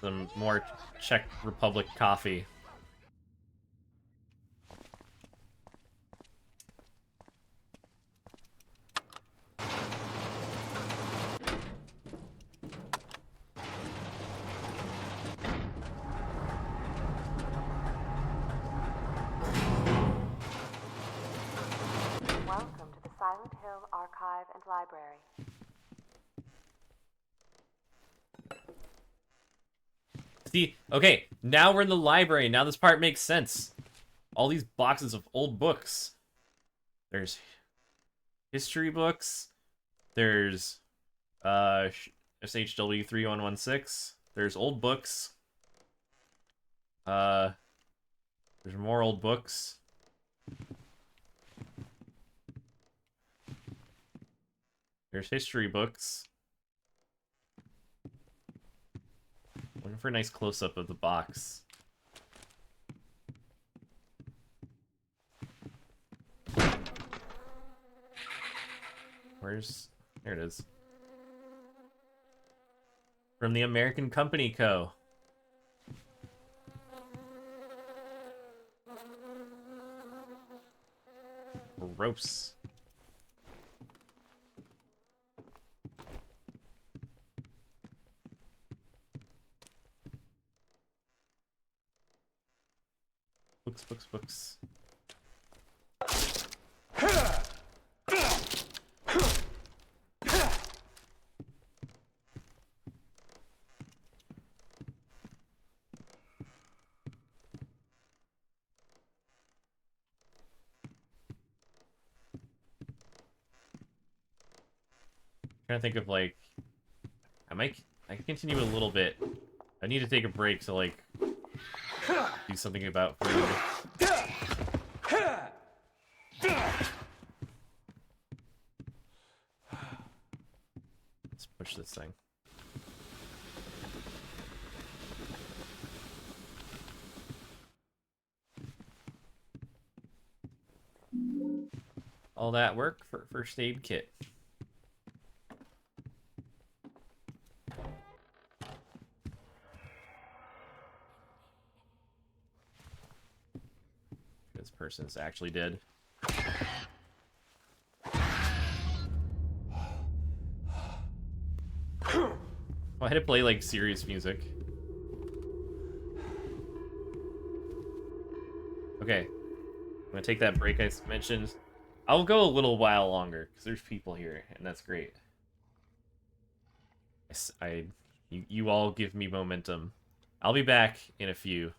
some more Czech Republic coffee. Welcome to the Silent Hill Archive and Library. See, okay, now we're in the library. Now this part makes sense. All these boxes of old books. There's history books. There's SHW 3116. There's old books. There's more old books. There's history books. Looking for a nice close-up of the box. There it is. From the American Company Co. Gross. Books. trying to think of like, I can continue a little bit. I need to take a break to like do something about food. Let's push this thing. All that work for first aid kit. This person's actually dead. Why did it play like serious music? Okay, I'm gonna take that break I mentioned. I'll go a little while longer because there's people here, and that's great. You all give me momentum. I'll be back in a few.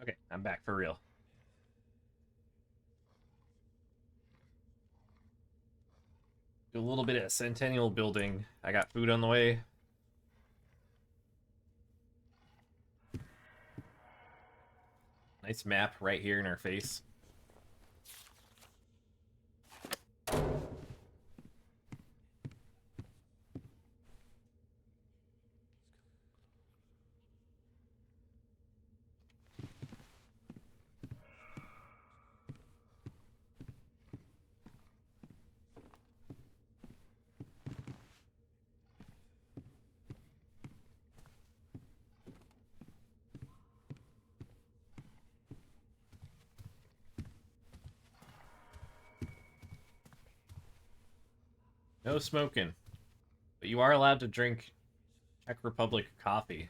Okay, I'm back for real. Do a little bit of Centennial building. I got food on the way. Nice map right here in our face. No smoking. But you are allowed to drink Czech Republic coffee.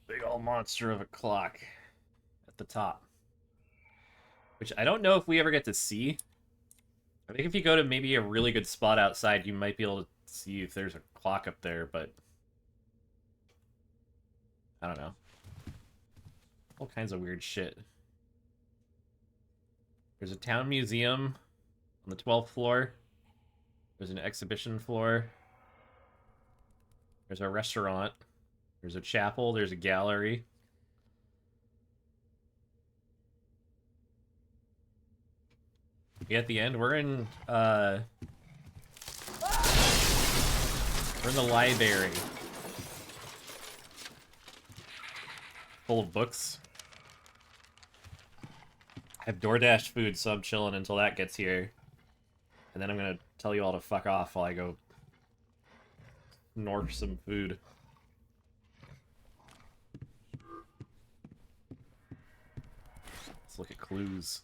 Big old monster of a clock at the top. Which I don't know if we ever get to see. I think if you go to maybe a really good spot outside, you might be able to see if there's a clock up there, but I don't know. All kinds of weird shit. There's a town museum on the 12th floor. There's an exhibition floor. There's a restaurant. There's a chapel. There's a gallery. Yeah, at the end, we're in the library. Full of books. I have DoorDash food, so I'm chilling until that gets here. And then I'm gonna tell you all to fuck off while I go north some food. Let's look at clues.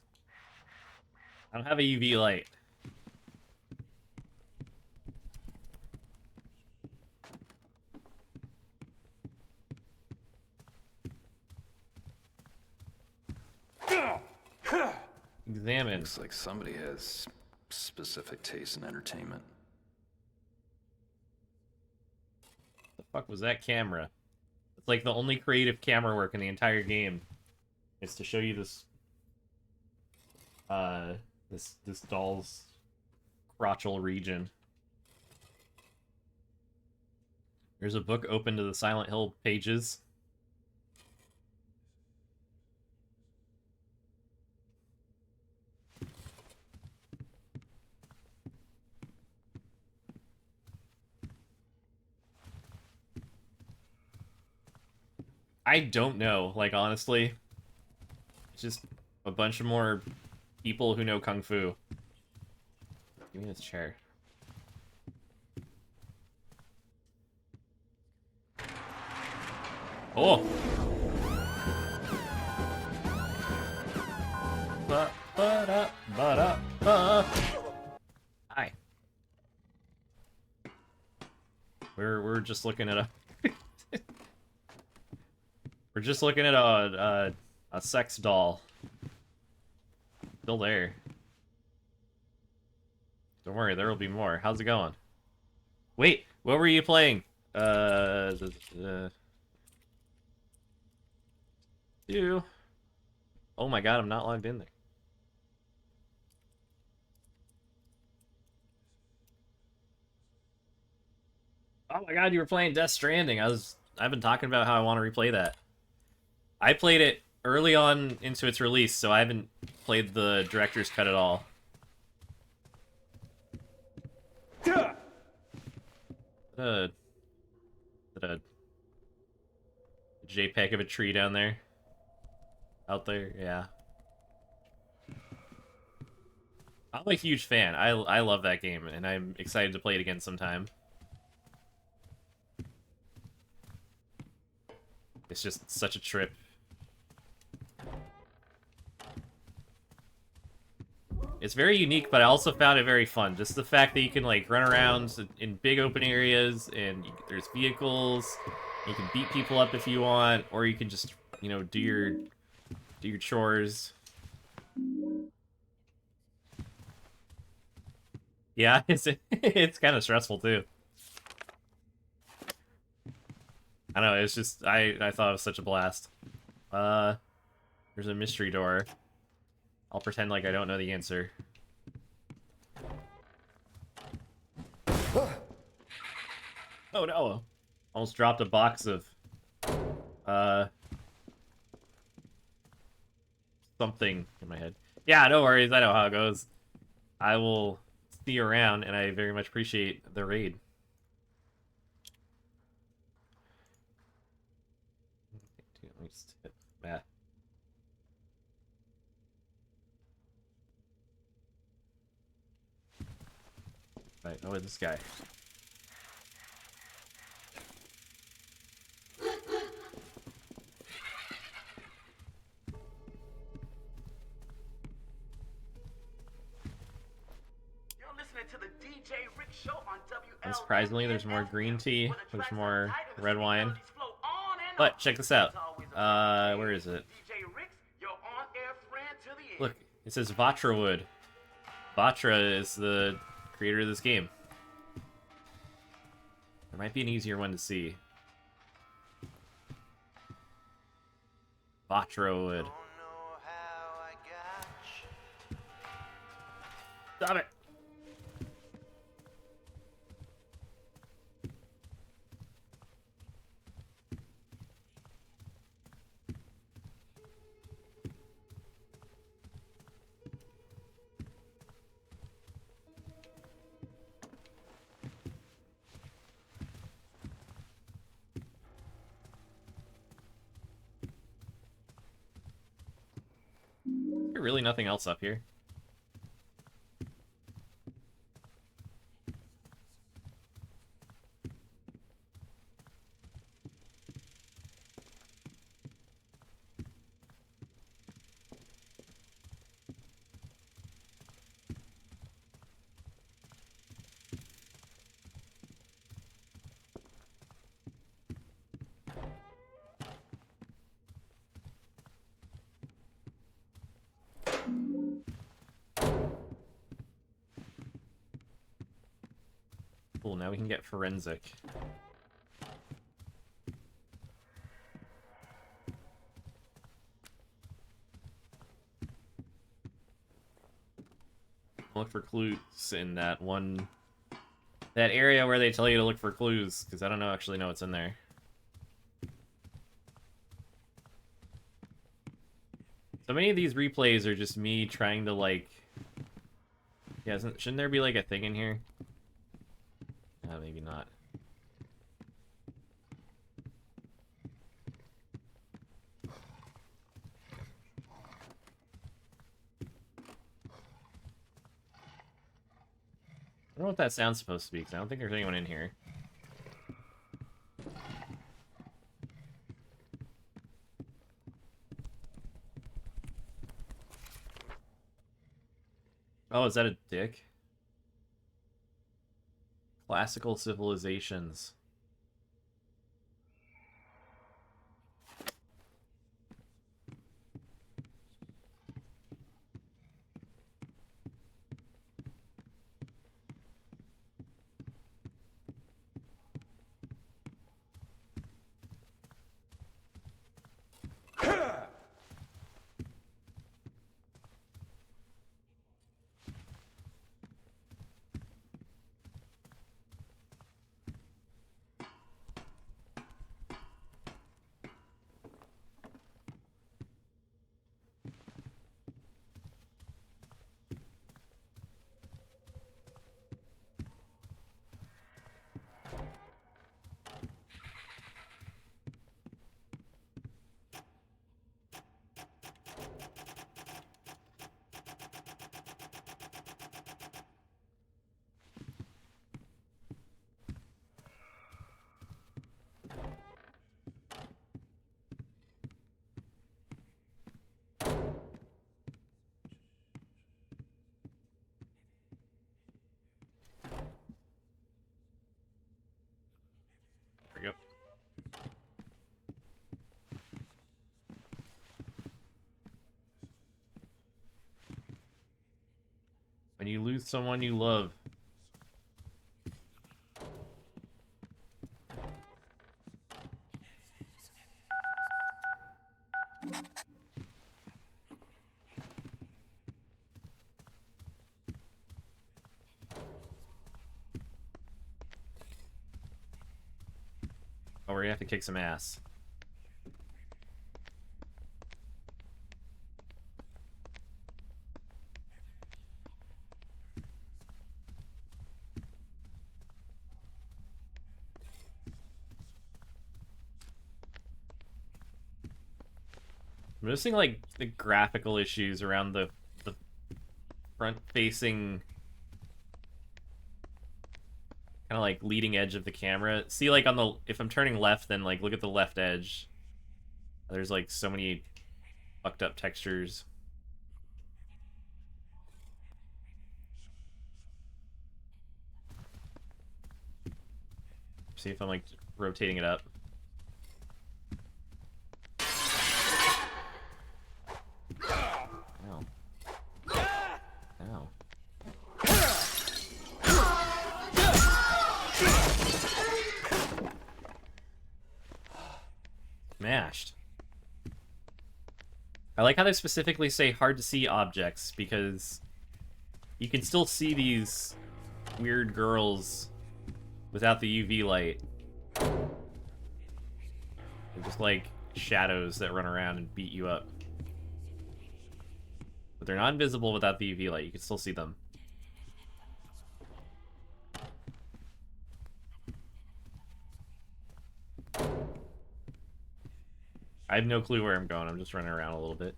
I don't have a UV light. Examine. Looks like somebody has specific taste in entertainment. The fuck was that camera? It's like the only creative camera work in the entire game is to show you this this doll's crotchal region. There's a book open to the Silent Hill pages. I don't know, like, honestly. It's just a bunch of more people who know Kung Fu. Give me this chair. Oh! Hi. We're just looking at a we're just looking at a sex doll. Still there. Don't worry, there will be more. How's it going? Wait, what were you playing? You. Oh my god, I'm not logged in there. Oh my god, you were playing Death Stranding. I've been talking about how I want to replay that. I played it early on into its release, so I haven't played the director's cut at all. A JPEG of a tree down there. Out there, yeah. I'm a huge fan. I love that game, and I'm excited to play it again sometime. It's just such a trip. It's very unique, but I also found it very fun. Just the fact that you can, like, run around in big open areas, and there's vehicles. You can beat people up if you want, or you can just, you know, do your chores. Yeah, it's kind of stressful too. I don't know, it's just I thought it was such a blast. There's a mystery door. I'll pretend like I don't know the answer. Oh no! Almost dropped a box of something in my head. Yeah, no worries, I know how it goes. I will see you around, and I very much appreciate the raid. Let me just hit that. Right, oh, this guy. Unsurprisingly, there's more green tea, there's more red wine. But check this out. Where is it? Look, it says Vatra Wood. Vatra is the creator of this game. There might be an easier one to see. Vatra Wood. Stop it! Is there really nothing else up here? Cool, now we can get forensic. Look for clues in that area where they tell you to look for clues, because I don't actually know what's in there. So many of these replays are just me trying to, like... Yeah, shouldn't there be, like, a thing in here? Maybe not. I don't know what that sound's supposed to be, because I don't think there's anyone in here. Oh, is that a dick? Classical civilizations. There we go. When you lose someone you love, Oh, we're gonna have to kick some ass. I'm noticing, like, the graphical issues around the front-facing, kind of, like, leading edge of the camera. See, like, on the... If I'm turning left, then, like, look at the left edge. There's, like, so many fucked up textures. See if I'm, like, rotating it up. Ow. Ow. Smashed. I like how they specifically say hard to see objects, because you can still see these weird girls without the UV light. They're just like shadows that run around and beat you up. But they're not invisible without the UV light. You can still see them. I have no clue where I'm going. I'm just running around a little bit.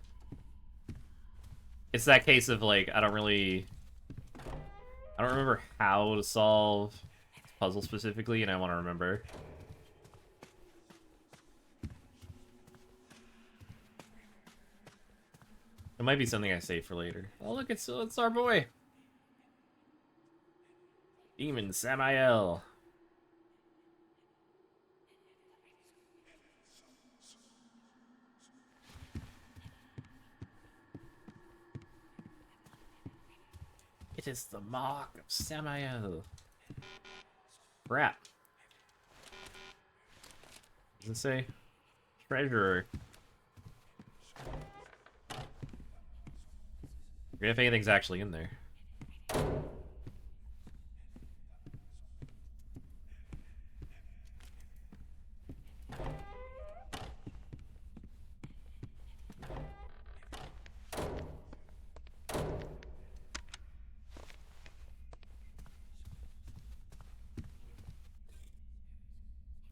It's that case of, like, I don't remember how to solve this puzzle specifically, and I want to remember. It might be something I save for later. Oh, look, it's our boy. Demon Samael. It is the mark of Samael. Crap. Does it say? Treasurer. If anything's actually in there.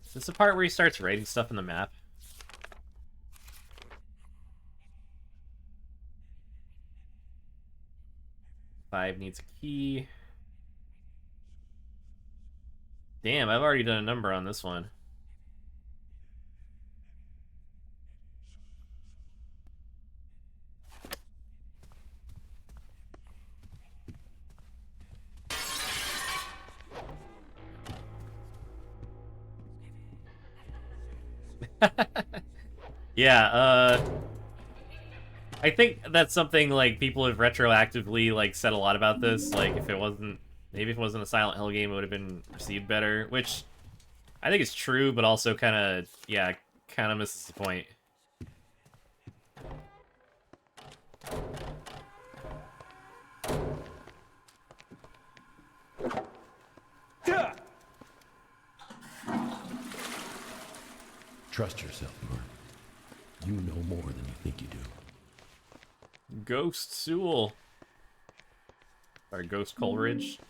Is this the part where he starts writing stuff in the map? Five needs a key. Damn, I've already done a number on this one. Yeah, I think that's something, like, people have retroactively, like, said a lot about this. Like, if it wasn't... Maybe if it wasn't a Silent Hill game, it would have been received better. Which, I think is true, but also kind of... Yeah, kind of misses the point. Trust yourself, Mark. You know more than you think you do. Ghost Sewell. Or Ghost Coleridge.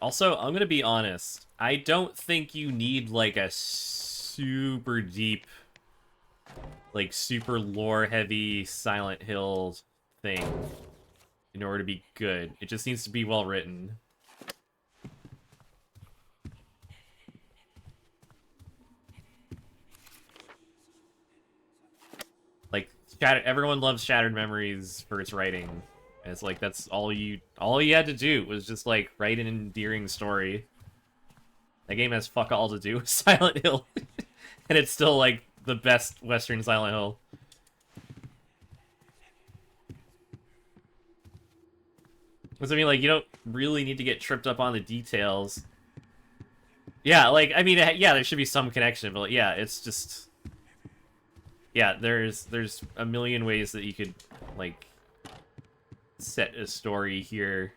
Also, I'm gonna be honest. I don't think you need, like, a super deep, like, super lore-heavy Silent Hill thing in order to be good. It just needs to be well written. Like, everyone loves Shattered Memories for its writing. And it's like, that's all you had to do was just, like, write an endearing story. That game has fuck all to do with Silent Hill. And it's still, like, the best Western Silent Hill. Because, I mean, like, you don't really need to get tripped up on the details. Yeah, like, I mean, yeah, there should be some connection, but, yeah, it's just... yeah, there's a million ways that you could, like, set a story here.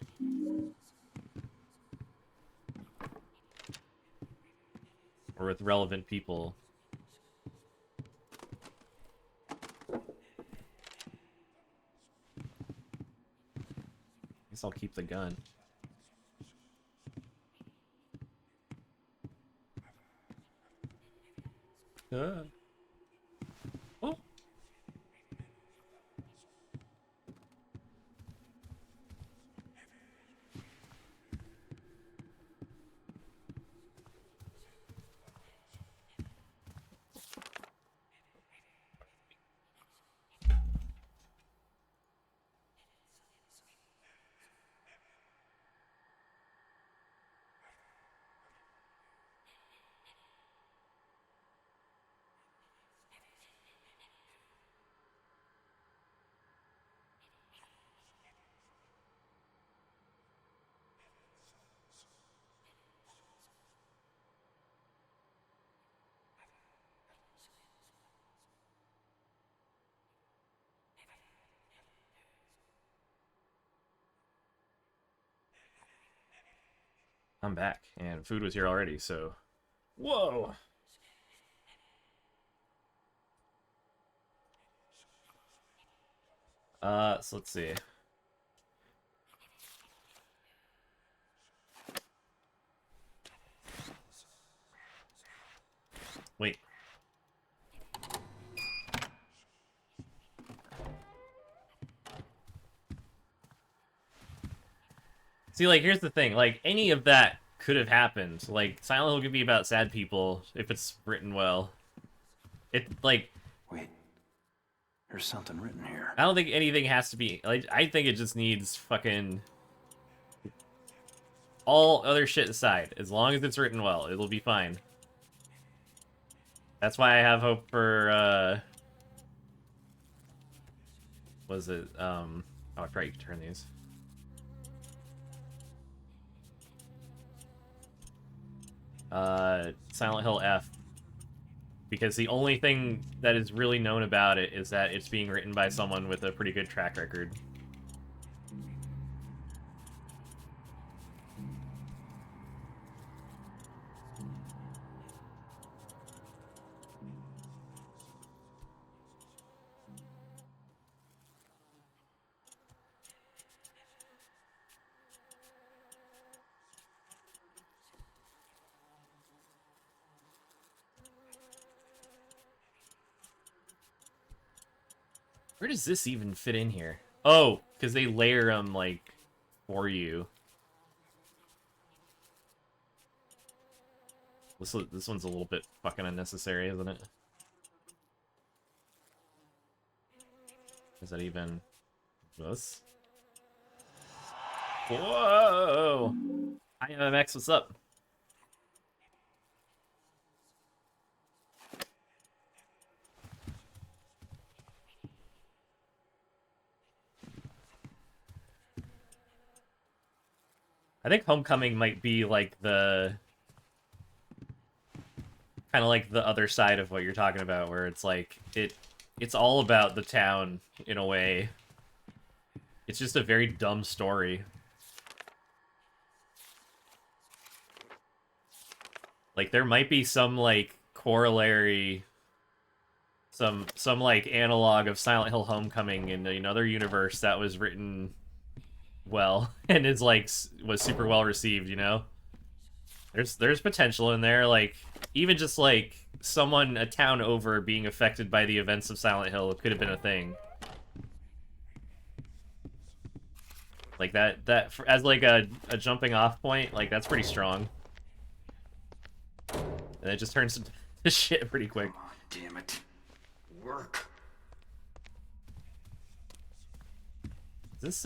Or with relevant people. Guess I'll keep the gun. Oh. I'm back, and food was here already, so... Whoa! So let's see. Wait. See, like, here's the thing. Like, any of that could have happened. Like, Silent Hill could be about sad people if it's written well. It, like... Wait. There's something written here. I don't think anything has to be... Like, I think it just needs fucking... all other shit aside. As long as it's written well, it'll be fine. That's why I have hope for, was it, oh, I probably could turn these. Silent Hill F. Because the only thing that is really known about it is that it's being written by someone with a pretty good track record. Where does this even fit in here? Oh, because they layer them, like, for you. This one's a little bit fucking unnecessary, isn't it? Is that even... this? Whoa! Hi, MMX, what's up? I think Homecoming might be like the kind of like the other side of what you're talking about, where it's like it's all about the town in a way. It's just a very dumb story. Like there might be some like corollary, some like analog of Silent Hill Homecoming in another universe that was written well and is like was super well received, you know. There's potential in there, like even just like someone a town over being affected by the events of Silent Hill could have been a thing. Like that as like a jumping off point, like that's pretty strong. And it just turns to shit pretty quick. Come on, damn it. Work. Is this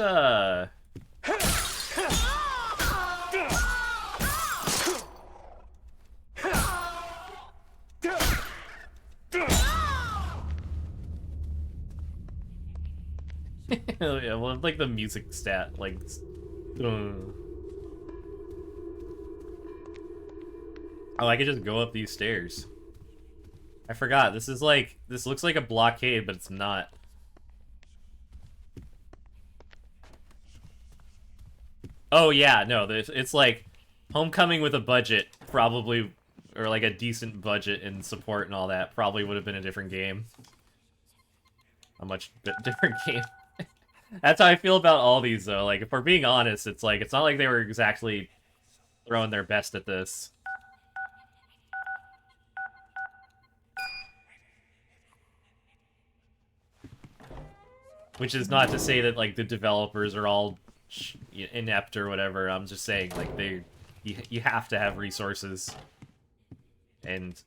yeah, well, like the music stat, like, oh, I could just go up these stairs. I forgot. This is like, this looks like a blockade, but it's not. Oh yeah, no, it's like Homecoming with a budget, probably, or like a decent budget and support and all that, probably would have been a different game. A much different game. That's how I feel about all these, though. Like, if we're being honest, it's like, it's not like they were exactly throwing their best at this. Which is not to say that, like, the developers are all inept or whatever. I'm just saying, like, you have to have resources. And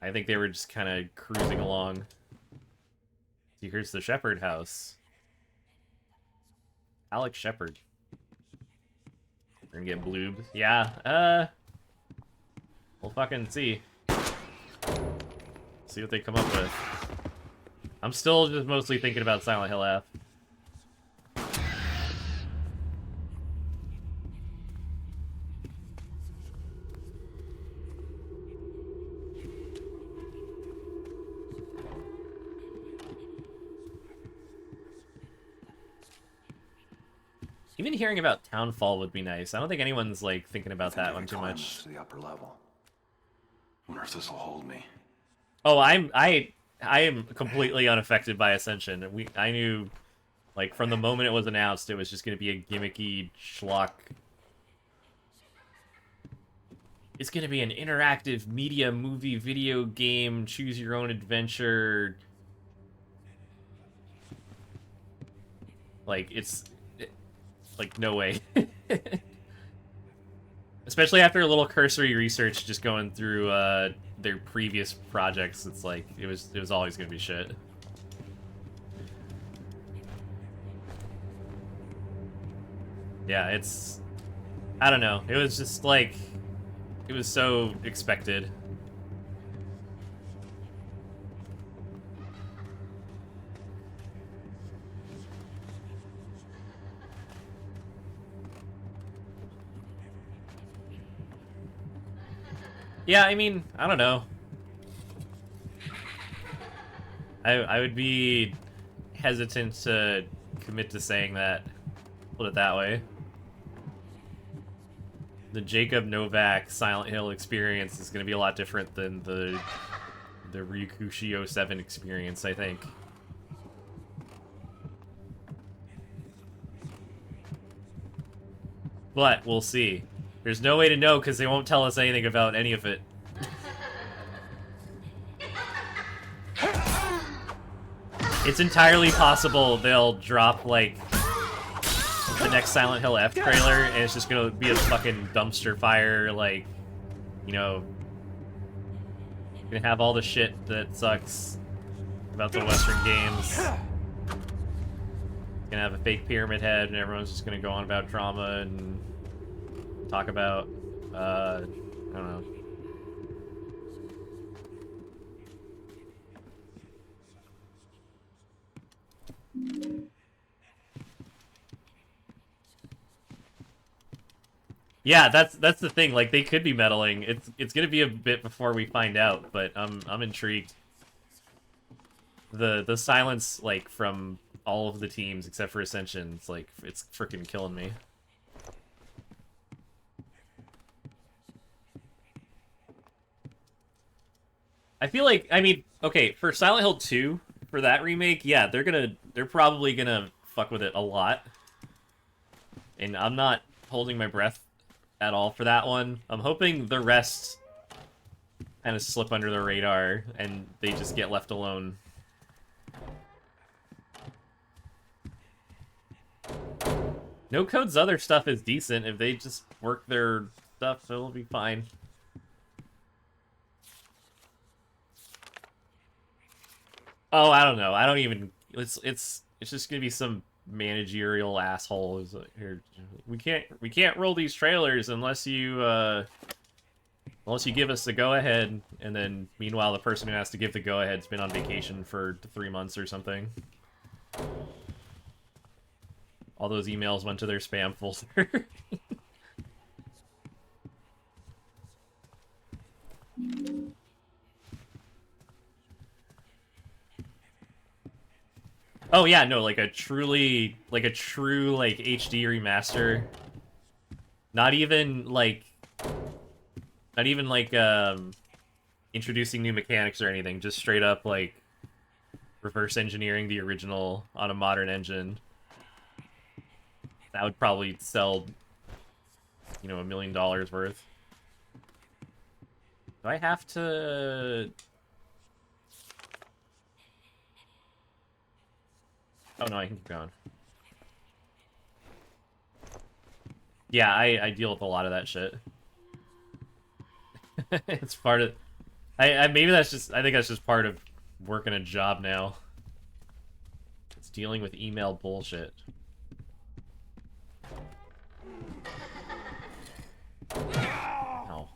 I think they were just kind of cruising along. See, here's the Shepherd house. Alex Shepherd. We're gonna get bloobed. Yeah, we'll fucking see. See what they come up with. I'm still just mostly thinking about Silent Hill F. Even hearing about Townfall would be nice. I don't think anyone's like thinking about that one too much. To the upper level. Wonder if this will hold me. Oh, I am completely unaffected by Ascension. I knew, like, from the moment it was announced, it was just going to be a gimmicky schlock. It's going to be an interactive media, movie, video game, choose your own adventure. Like, like, no way. Especially after a little cursory research, just going through their previous projects, it's like it was always gonna be shit. Yeah, I don't know. It was just like it was so expected. Yeah, I mean, I don't know. I would be hesitant to commit to saying that. Put it that way. The Jacob Novak Silent Hill experience is going to be a lot different than the Ryukushi 07 experience, I think. But we'll see. There's no way to know because they won't tell us anything about any of it. It's entirely possible they'll drop, like, the next Silent Hill F trailer, and it's just gonna be a fucking dumpster fire, like, you know, gonna have all the shit that sucks about the Western games. Gonna have a fake Pyramid Head, and everyone's just gonna go on about drama and talk about, I don't know. Yeah, that's the thing. Like, they could be meddling. It's gonna be a bit before we find out, but I'm intrigued. The silence, like, from all of the teams except for Ascension, it's like it's freaking killing me. I feel like, I mean, okay, for Silent Hill 2, for that remake, yeah, they're probably gonna fuck with it a lot. And I'm not holding my breath at all for that one. I'm hoping the rest kind of slip under the radar and they just get left alone. No Code's other stuff is decent. If they just work their stuff, it'll be fine. Oh, I don't know. I don't even. It's just gonna be some managerial asshole who's like, here, we can't roll these trailers unless you give us the go ahead. And then meanwhile, the person who has to give the go ahead's been on vacation for 3 months or something. All those emails went to their spam folder. Oh yeah, no, like a true like HD remaster. Not even like introducing new mechanics or anything, just straight up like reverse engineering the original on a modern engine. That would probably sell, you know, $1 million worth. Do I have to... Oh no, I can keep going. Yeah, I deal with a lot of that shit. It's part of... maybe that's just... I think that's just part of working a job now. It's dealing with email bullshit. No.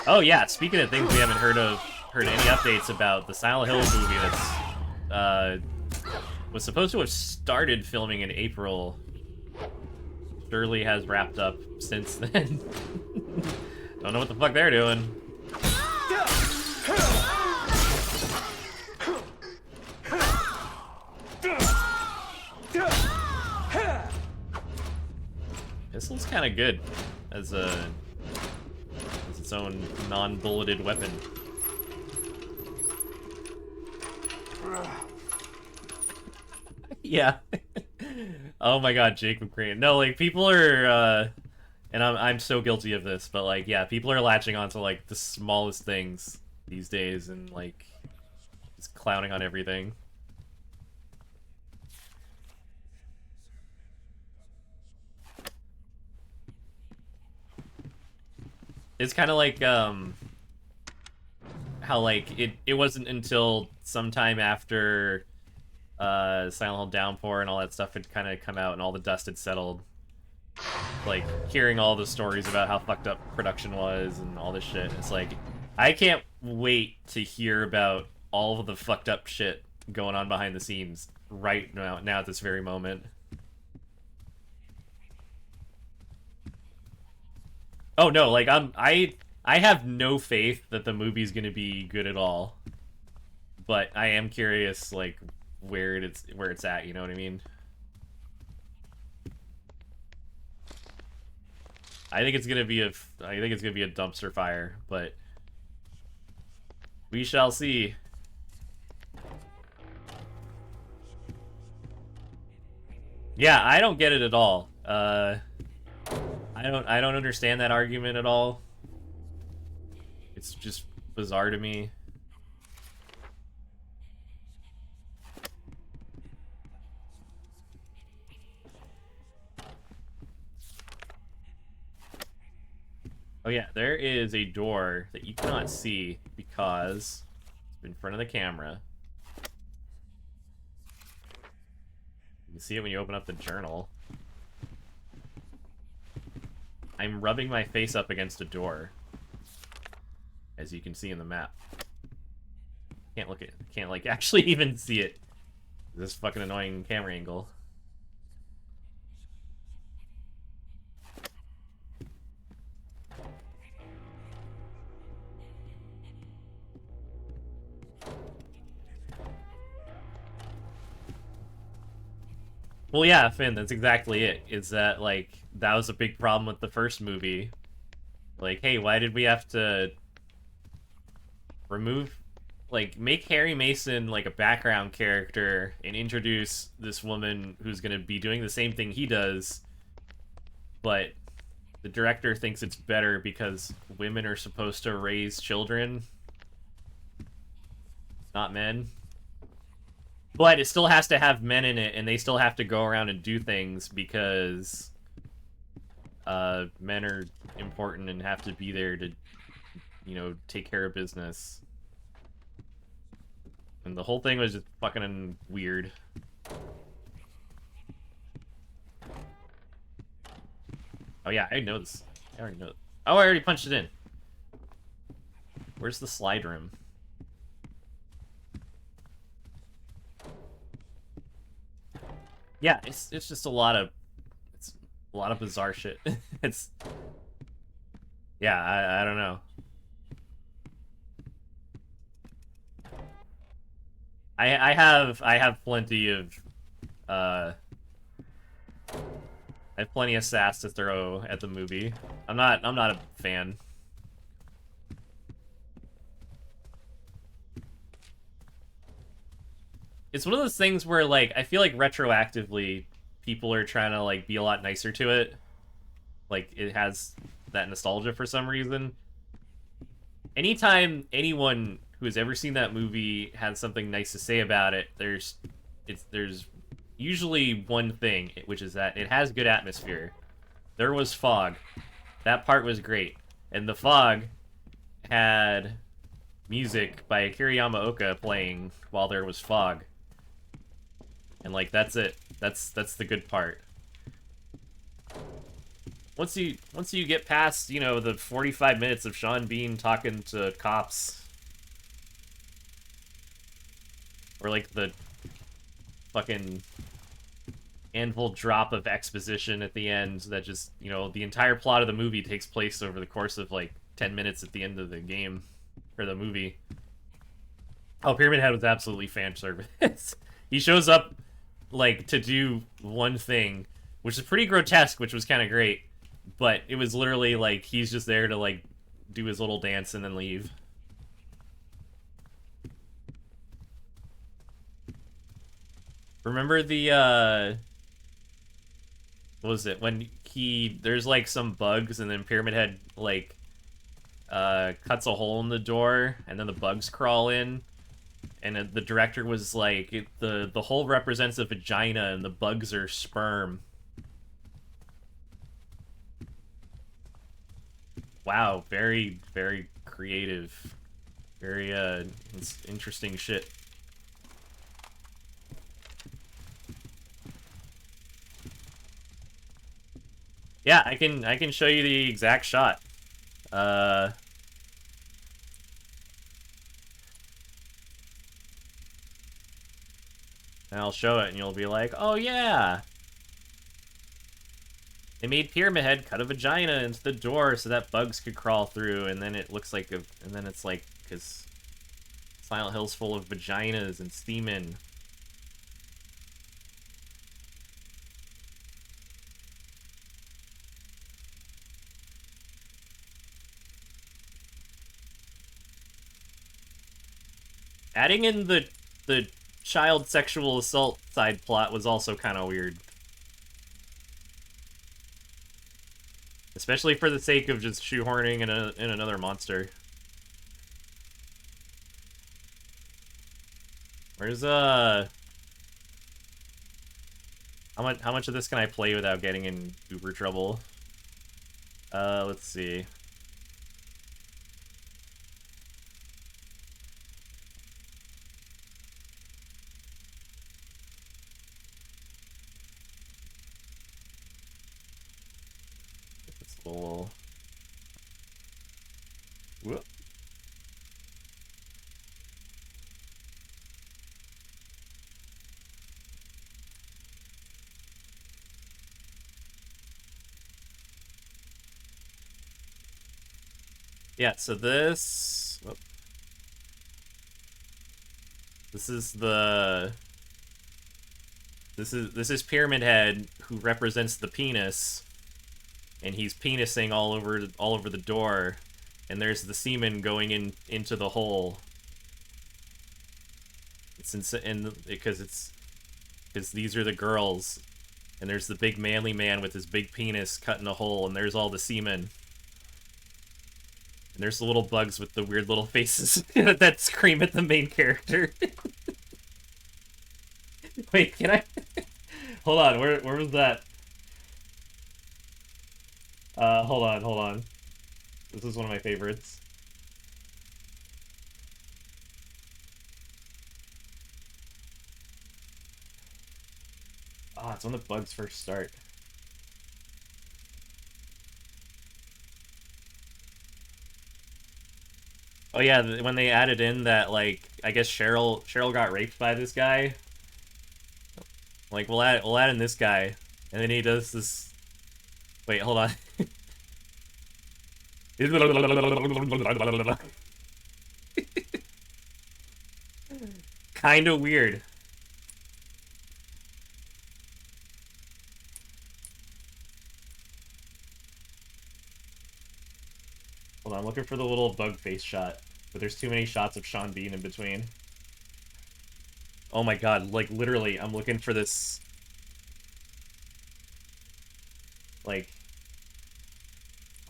Oh yeah, speaking of things we haven't heard any updates about, the Silent Hill movie that's was supposed to have started filming in April. Surely has wrapped up since then. Don't know what the fuck they're doing. Pistol's kind of good as its own non-bulleted weapon. Yeah. Oh my god, Jake McCrane. No, like, people are, and I'm so guilty of this, but, like, yeah, people are latching onto, like, the smallest things these days and, like, just clowning on everything. It's kind of like, how, like, it wasn't until sometime after Silent Hill Downpour and all that stuff had kind of come out and all the dust had settled. Like, hearing all the stories about how fucked up production was and all this shit. It's like, I can't wait to hear about all of the fucked up shit going on behind the scenes right now at this very moment. Oh no, like, I have no faith that the movie's gonna be good at all. But I am curious, like, where it's at, you know what I mean? I think it's gonna be a dumpster fire, but we shall see. Yeah, I don't get it at all. I don't understand that argument at all. It's just bizarre to me. Oh yeah, there is a door that you cannot see because it's in front of the camera. You can see it when you open up the journal. I'm rubbing my face up against a door, as you can see in the map. Can't like actually even see it. This fucking annoying camera angle. Well, yeah, Finn, that's exactly it. Is that, like, that was a big problem with the first movie. Like, hey, why did we have to remove, like, make Harry Mason, like, a background character and introduce this woman who's gonna be doing the same thing he does, but the director thinks it's better because women are supposed to raise children, not men. But it still has to have men in it, and they still have to go around and do things because men are important and have to be there to, you know, take care of business. And the whole thing was just fucking weird. Oh yeah, I know this. I already know it. Oh, I already punched it in. Where's the slide room? Yeah, it's just a lot of bizarre shit. It's, yeah, I don't know. I have plenty of I have plenty of sass to throw at the movie. I'm not a fan. It's one of those things where, like, I feel like retroactively people are trying to, like, be a lot nicer to it. Like, it has that nostalgia for some reason. Anytime anyone who has ever seen that movie has something nice to say about it, there's usually one thing, which is that it has good atmosphere. There was fog. That part was great. And the fog had music by Akira Yamaoka playing while there was fog. And, like, that's it. That's the good part. Once you get past, you know, the 45 minutes of Sean Bean talking to cops, or like the fucking anvil drop of exposition at the end that just, you know, the entire plot of the movie takes place over the course of like 10 minutes at the end of the game, or the movie. Oh, Pyramid Head was absolutely fan service. He shows up, like, to do one thing, which is pretty grotesque, which was kind of great. But it was literally, like, he's just there to, like, do his little dance and then leave. Remember the, what was it? When there's, like, some bugs, and then Pyramid Head, like, cuts a hole in the door, and then the bugs crawl in. And the director was like, the hole represents a vagina, and the bugs are sperm. Wow, very, very creative. Very, interesting shit. Yeah, I can show you the exact shot. And I'll show it, and you'll be like, oh yeah! They made Pyramid Head cut a vagina into the door so that bugs could crawl through, and then it looks like and then it's like, because Silent Hill's full of vaginas and semen. Adding in the child sexual assault side plot was also kind of weird. Especially for the sake of just shoehorning in another monster. Where's, how much of this can I play without getting in uber trouble? Let's see. Whoop. Yeah, so this... Whoop. This is Pyramid Head, who represents the penis, and he's penising all over the door, and there's the semen going into the hole. It's because these are the girls, and there's the big manly man with his big penis cutting a hole, and there's all the semen. And there's the little bugs with the weird little faces that scream at the main character. Wait, can I? Hold on, where was that? Hold on. This is one of my favorites. Ah, it's when the bugs first start. Oh yeah, when they added in that, like, I guess Cheryl got raped by this guy. Like, we'll add in this guy, and then he does this. Wait, hold on. kind of weird. Hold on, I'm looking for the little bug face shot, but there's too many shots of Sean Bean in between. Oh my god, like, literally, I'm looking for this... Like...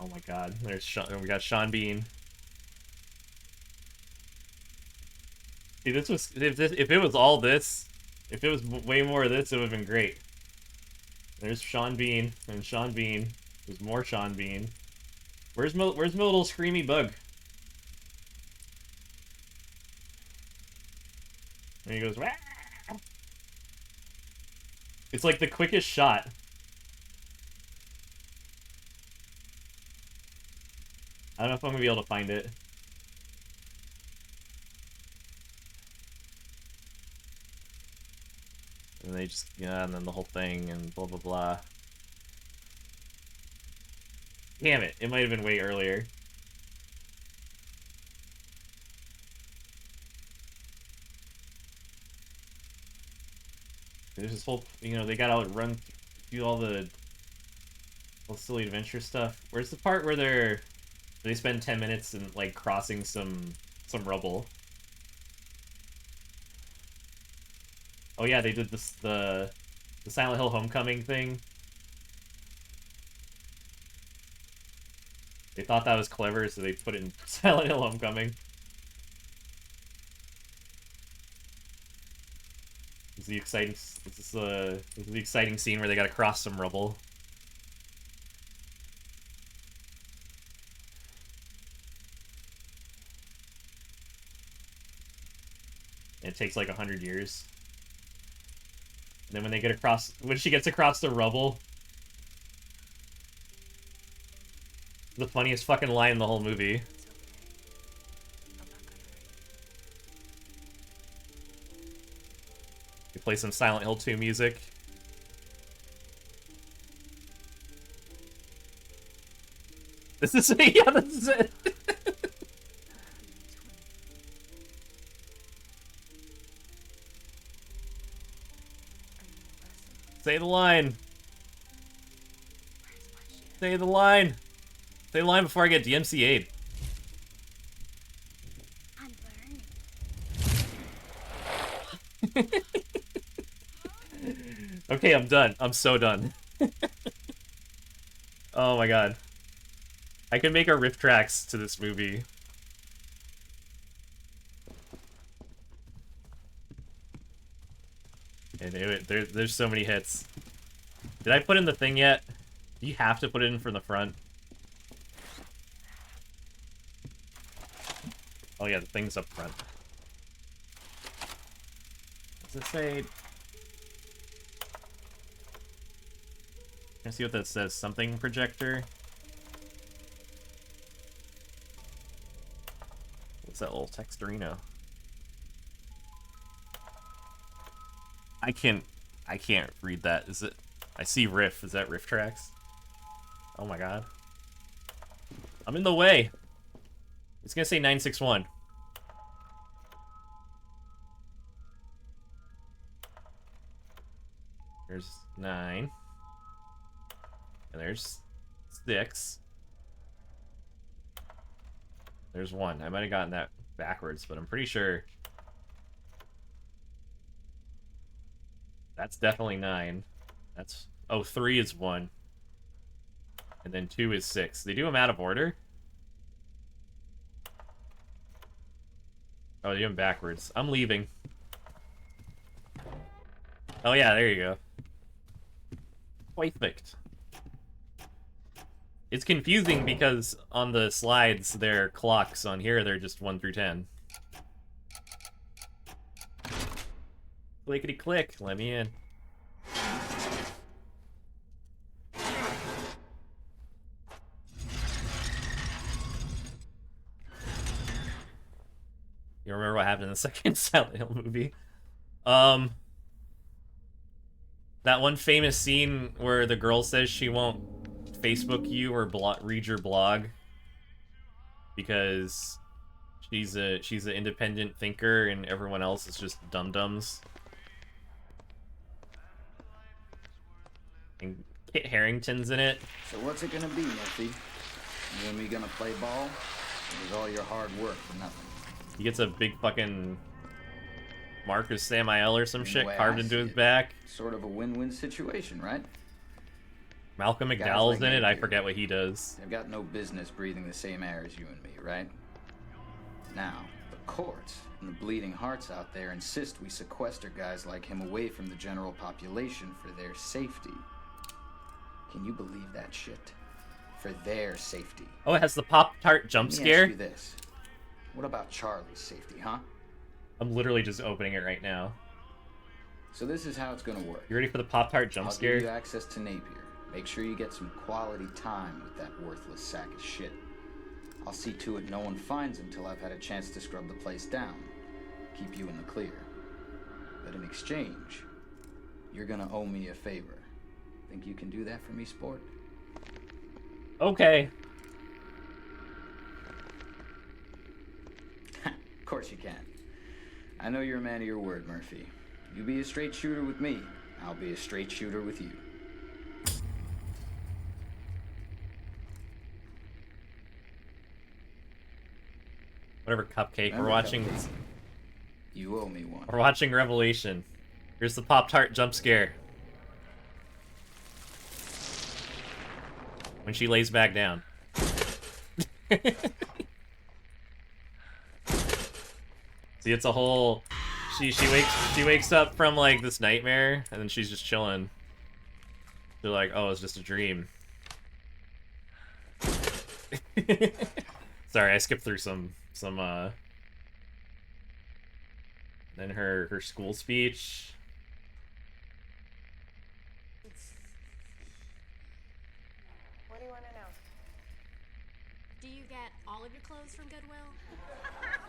Oh my god, there's we got Sean Bean. See, this was... If it was all this, if it was way more of this, it would have been great. There's Sean Bean, and Sean Bean. There's more Sean Bean. Where's my little screamy bug? And he goes, wah! It's like the quickest shot. I don't know if I'm gonna be able to find it. And they just, yeah, and then the whole thing, and blah blah blah. Damn it, it might have been way earlier. There's this whole, you know, they gotta run through all the silly adventure stuff. Where's the part where they spend 10 minutes and like crossing some rubble? Oh yeah, they did this the Silent Hill Homecoming thing. They thought that was clever, so they put it in Silent Hill Homecoming. This is the exciting. This is the exciting scene where they gotta cross some rubble. And it takes like 100 years. And then when they get across, when she gets across the rubble, the funniest fucking line in the whole movie. You play some Silent Hill 2 music. This is it. Yeah, this is it. Say the line. Say the line. Say the line before I get DMCA'd. Okay, I'm done. I'm so done. Oh my god. I could make a riff tracks to this movie. And there's so many hits. Did I put in the thing yet? Do you have to put it in from the front? Oh yeah, the thing's up front. What's it say? Can I see what that says? Something projector? What's that little texturino? I can't read that. Is it? I see riff. Is that riff tracks? Oh my god. I'm in the way. It's gonna say 961. There's 9. And there's 6. There's 1. I might have gotten that backwards, but I'm pretty sure that's definitely 9. That's... Oh, 3 is 1. And then 2 is 6. They do them out of order? Oh, they do them backwards. I'm leaving. Oh yeah, there you go. Perfect. It's confusing because on the slides they're clocks. On here they're just 1 through 10. Clickety click, let me in. You remember what happened in the second Silent Hill movie? That one famous scene where the girl says she won't Facebook you or read your blog because She's an independent thinker, and everyone else is just dum-dums. And Kit Harington's in it. So what's it gonna be, Murphy? You and me gonna play ball? Or was all your hard work for nothing? He gets a big fucking Marcus Samael or some The shit way carved I into see his it, back. Sort of a win-win situation, right? Malcolm Guys McDowell's like in it. I Napier. forget what he does. They've got no business breathing the same air as you and me, right? Now, the courts and the bleeding hearts out there insist we sequester guys like him away from the general population for their safety. Can you believe that shit? For their safety. Oh, it has the Pop-Tart jump Let me scare? ask you this. What about Charlie's safety, huh? I'm literally just opening it right now. So this is how it's gonna work. You ready for the Pop-Tart jump I'll scare? give you access to Napier. Make sure you get some quality time with that worthless sack of shit. I'll see to it no one finds him till I've had a chance to scrub the place down. Keep you in the clear. But in exchange, you're gonna owe me a favor. Think you can do that for me, sport? Okay. Of course you can. I know you're a man of your word, Murphy. You be a straight shooter with me, I'll be a straight shooter with you. Whatever, Cupcake. Remember, We're watching. Cupcake? You owe me one. We're watching Revelation. Here's the Pop-Tart jump scare. When she lays back down. See, it's a whole. She wakes up from like this nightmare, and then she's just chilling. They're like, oh, it's just a dream. Sorry, I skipped through some. Then her school speech. What do you want to know? Do you get all of your clothes from Goodwill?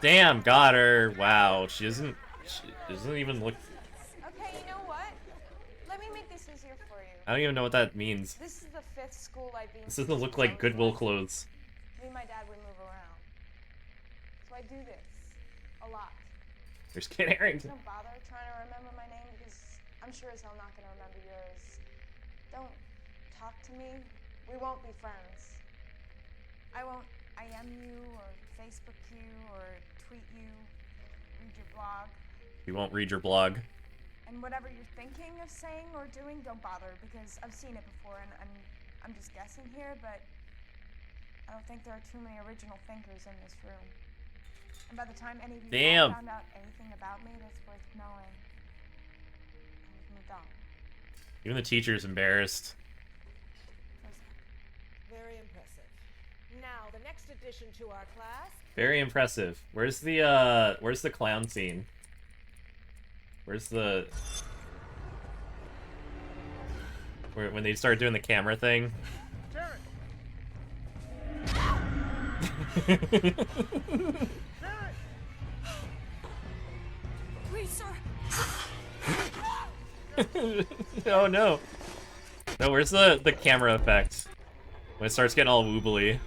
Damn, got her. Wow, she doesn't even look. Okay, you know what? Let me make this easier for you. I don't even know what that means. This is the 5th school I've been This doesn't look like Goodwill clothes. Me and my dad would move around. So I do this a lot. There's Kit Harington. Don't bother trying to remember my name because I'm sure as hell not going to remember yours. Don't talk to me. We won't be friends. I won't IM you or Facebook you or tweet you, read your blog. We won't read your blog. And whatever you're thinking of saying or doing, don't bother because I've seen it before and I'm just guessing here, but I don't think there are too many original thinkers in this room. And by the time any of you found out anything about me that's worth knowing, I've moved on. Even the teacher's embarrassed. Very impressive. Now, the next addition to our class. Very impressive. Where's the clown scene? Where's the when they start doing the camera thing? Please, sir. Oh no. No, where's the camera effect? When it starts getting all woobly.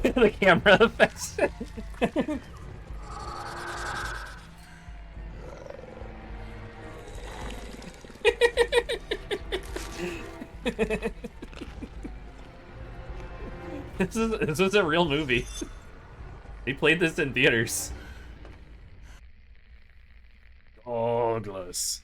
The camera effects. This was a real movie. They played this in theaters. Douglas.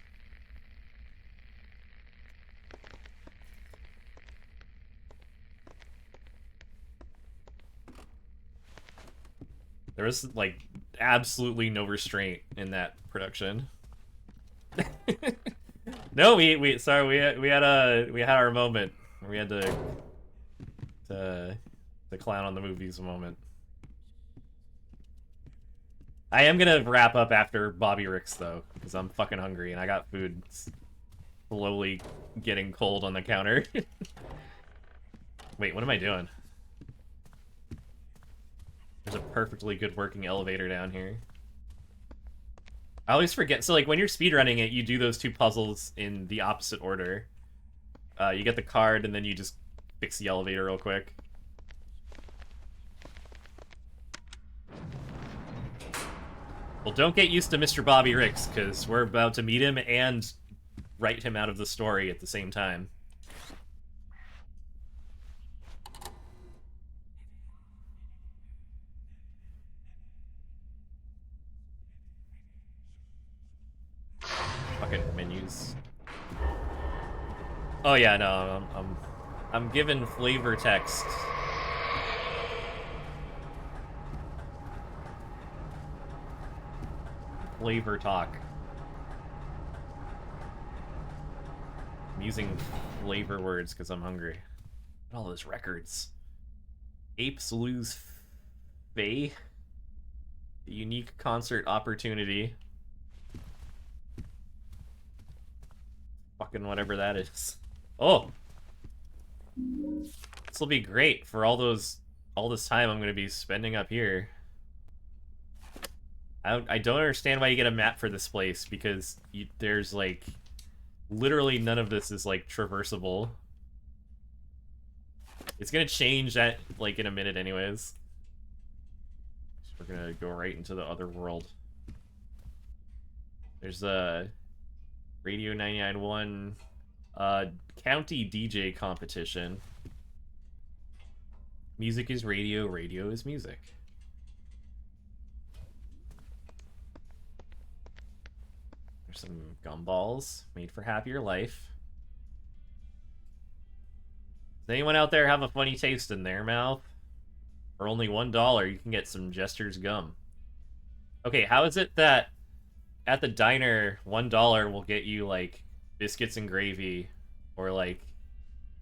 There was like absolutely no restraint in that production. No, we sorry, we had our moment. We had to clown on the movies moment. I am gonna wrap up after Bobby Ricks though, because I'm fucking hungry and I got food slowly getting cold on the counter. Wait, what am I doing? There's a perfectly good working elevator down here. I always forget. So, like, when you're speedrunning it, you do those two puzzles in the opposite order. You get the card, and then you just fix the elevator real quick. Well, don't get used to Mr. Bobby Ricks, because we're about to meet him and write him out of the story at the same time. Fucking menus. Oh yeah, no, I'm given flavor text. Flavor talk. I'm using flavor words because I'm hungry. All those records. Apes Lose Faye. A unique concert opportunity. Fucking whatever that is. Oh! This will be great for all this time I'm gonna be spending up here. I don't understand why you get a map for this place, because there's, like, literally none of this is, like, traversable. It's gonna change at, like, in a minute anyways. So we're gonna go right into the other world. There's a Radio 99.1 county DJ competition. Music is radio, radio is music. There's some gumballs made for happier life. Does anyone out there have a funny taste in their mouth? For only $1, you can get some Jester's gum. Okay, how is it that at the diner, $1 will get you, like, biscuits and gravy, or, like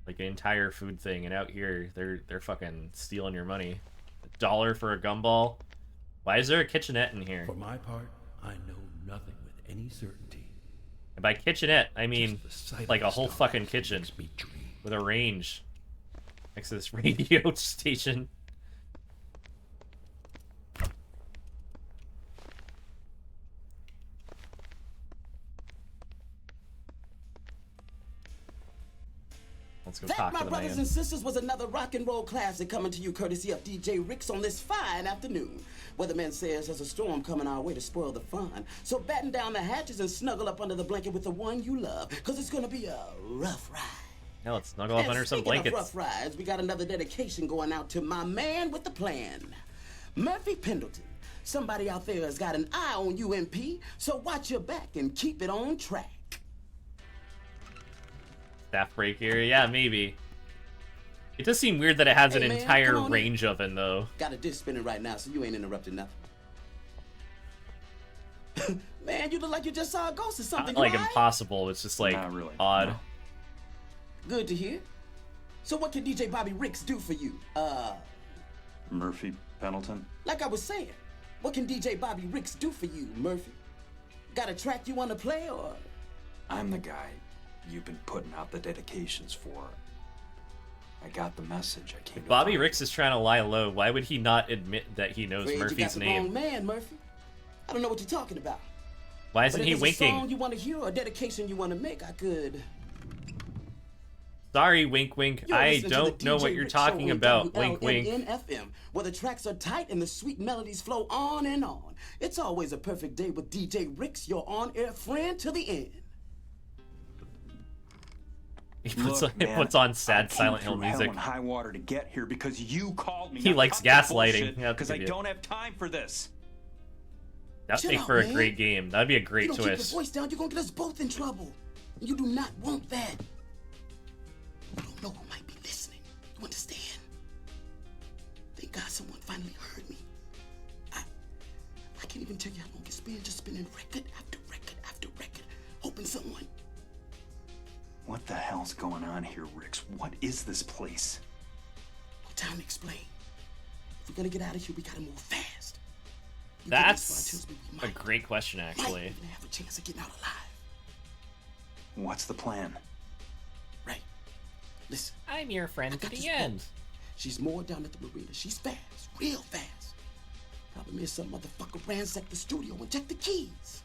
an entire food thing, and out here, they're fucking stealing your money. $1 for a gumball? Why is there a kitchenette in here? For my part, I know nothing with any certainty. And by kitchenette, I mean, like, a whole fucking kitchen. With a range. Next to this radio station. Let's go That, talk my to the brothers man. and sisters, was another rock and roll classic coming to you courtesy of DJ Ricks on this fine afternoon. Weatherman says there's a storm coming our way to spoil the fun. So batten down the hatches and snuggle up under the blanket with the one you love, because it's going to be a rough ride. Now let's snuggle up And under some speaking blankets. of rough rides, we got another dedication going out to my man with the plan, Murphy Pendleton. Somebody out there has got an eye on you, MP, so watch your back and keep it on track. Staff break here? Yeah, maybe. It does seem weird that it has Hey, an man, entire come on in. range oven, though. Got a disc spinning right now, so you ain't interrupting nothing. Man, you look like you just saw a ghost or something, Not like right? impossible, it's just like Not really, odd. no. Good to hear. So what can DJ Bobby Ricks do for you? Murphy Pendleton? Like I was saying, what can DJ Bobby Ricks do for you, Murphy? Got a track you want to play, or? I'm the guy you've been putting out the dedications for. I got the message. I came to Bobby find Ricks is trying to lie low. Why would he not admit that he knows Afraid you got Murphy's the name? wrong man, Murphy. I don't know what you're talking about. Why isn't But he if there's a song winking? you want to hear or a dedication you want to make, I could. Sorry, wink wink. You're I listening to don't the know DJ what you're Ricks talking Show on about. Wink wink. WLNN-FM, where the tracks are tight and the sweet melodies flow on and on. It's always a perfect day with DJ Ricks, your on-air friend to the end. He puts, Look, man, puts on I sad came Silent Hill through hell music. and high water to get here because you called me. He likes gaslighting. Yeah, Because I that's don't have time for this. That'd Chill make out, for a man. great game. That'd be a great You don't keep twist. your voice down, you're gonna get us both in trouble. You do not want that. You don't know who might be listening. You understand? Thank God someone finally heard me. I can't even tell you how long it's been just spinning record after record after record, hoping someone. What the hell's going on here, Ricks? What is this place? No time to explain. If we're gonna get out of here, we gotta move fast. You get this far, That's tells me we a might great question, actually. even have a chance of getting out alive. What's the plan? Right. Listen. I'm your friend to the end. She's moored down at the marina. She's fast, real fast. Problem is, some motherfucker ransacked the studio and took the keys.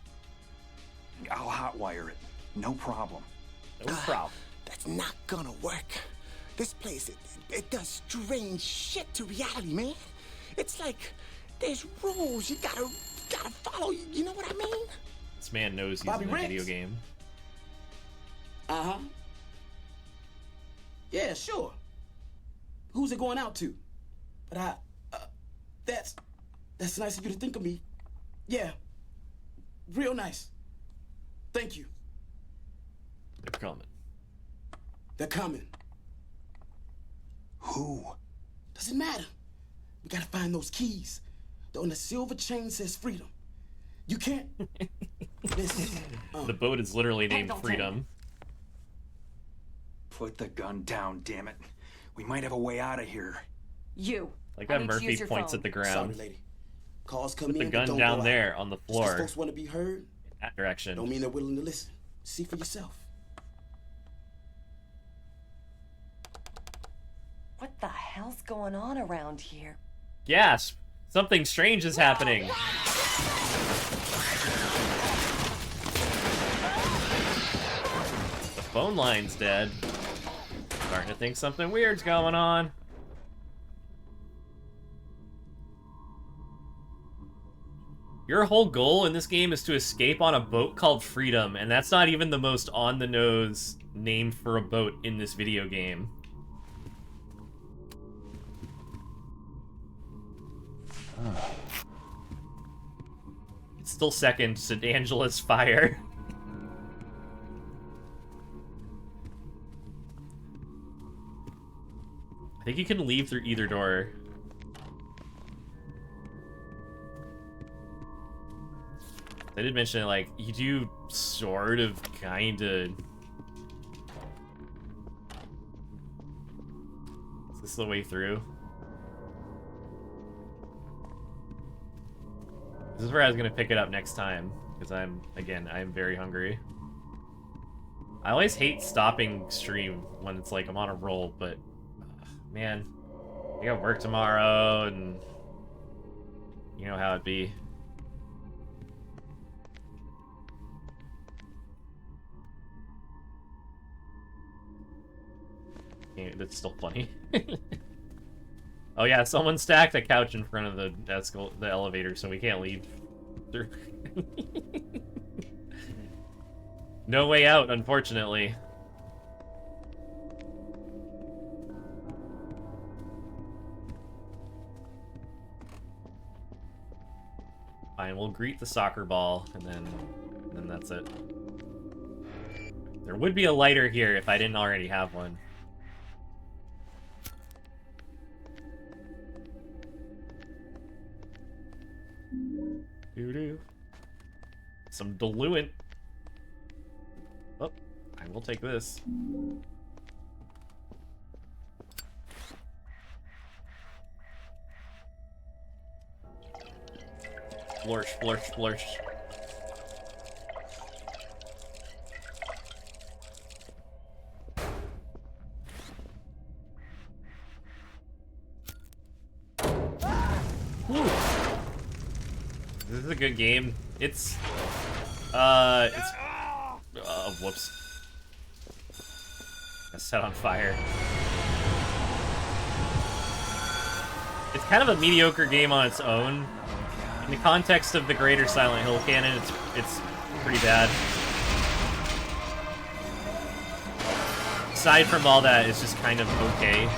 I'll hotwire it. No problem. No problem. That's not gonna work. This place, it does strange shit to reality, man. It's like there's rules you gotta follow. You know what I mean? This man knows he's Bobby in a Riggs? video game. Uh-huh. Yeah, sure. Who's it going out to? But that's nice of you to think of me. Yeah. Real nice. Thank you. They're coming. They're coming. Who? Doesn't matter. We gotta find those keys. On the silver chain says freedom. You can't. Listen. The boat is literally named Pendleton. Freedom. Put the gun down, damn it. We might have a way out of here. You. Like that Murphy points at the ground. Sorry, lady. Calls come Put the in, gun but don't down go out. there on the Just 'cause floor. folks want to be heard. That direction. Don't mean they're willing to listen. See for yourself. What the hell's going on around here? Gasp! Something strange is happening. The phone line's dead. Starting to think something weird's going on. Your whole goal in this game is to escape on a boat called Freedom, and that's not even the most on-the-nose name for a boat in this video game. It's still second to Angela's fire. I think you can leave through either door. They did mention, like, you do sort of, kinda... Is this the way through? This is where I was gonna pick it up next time, because I'm very hungry. I always hate stopping stream when it's like I'm on a roll, but man, I got work tomorrow, and you know how it be. Yeah, that's still funny. Oh yeah, someone stacked a couch in front of the elevator, so we can't leave through. No way out, unfortunately. Fine, we'll greet the soccer ball, and then that's it. There would be a lighter here if I didn't already have one. Doo-doo. Some diluent. Oh, I will take this. Splorch, splorch, splorch. This is a good game. It's whoops. I set on fire. It's kind of a mediocre game on its own. In the context of the greater Silent Hill canon, it's pretty bad. Aside from all that, it's just kind of okay.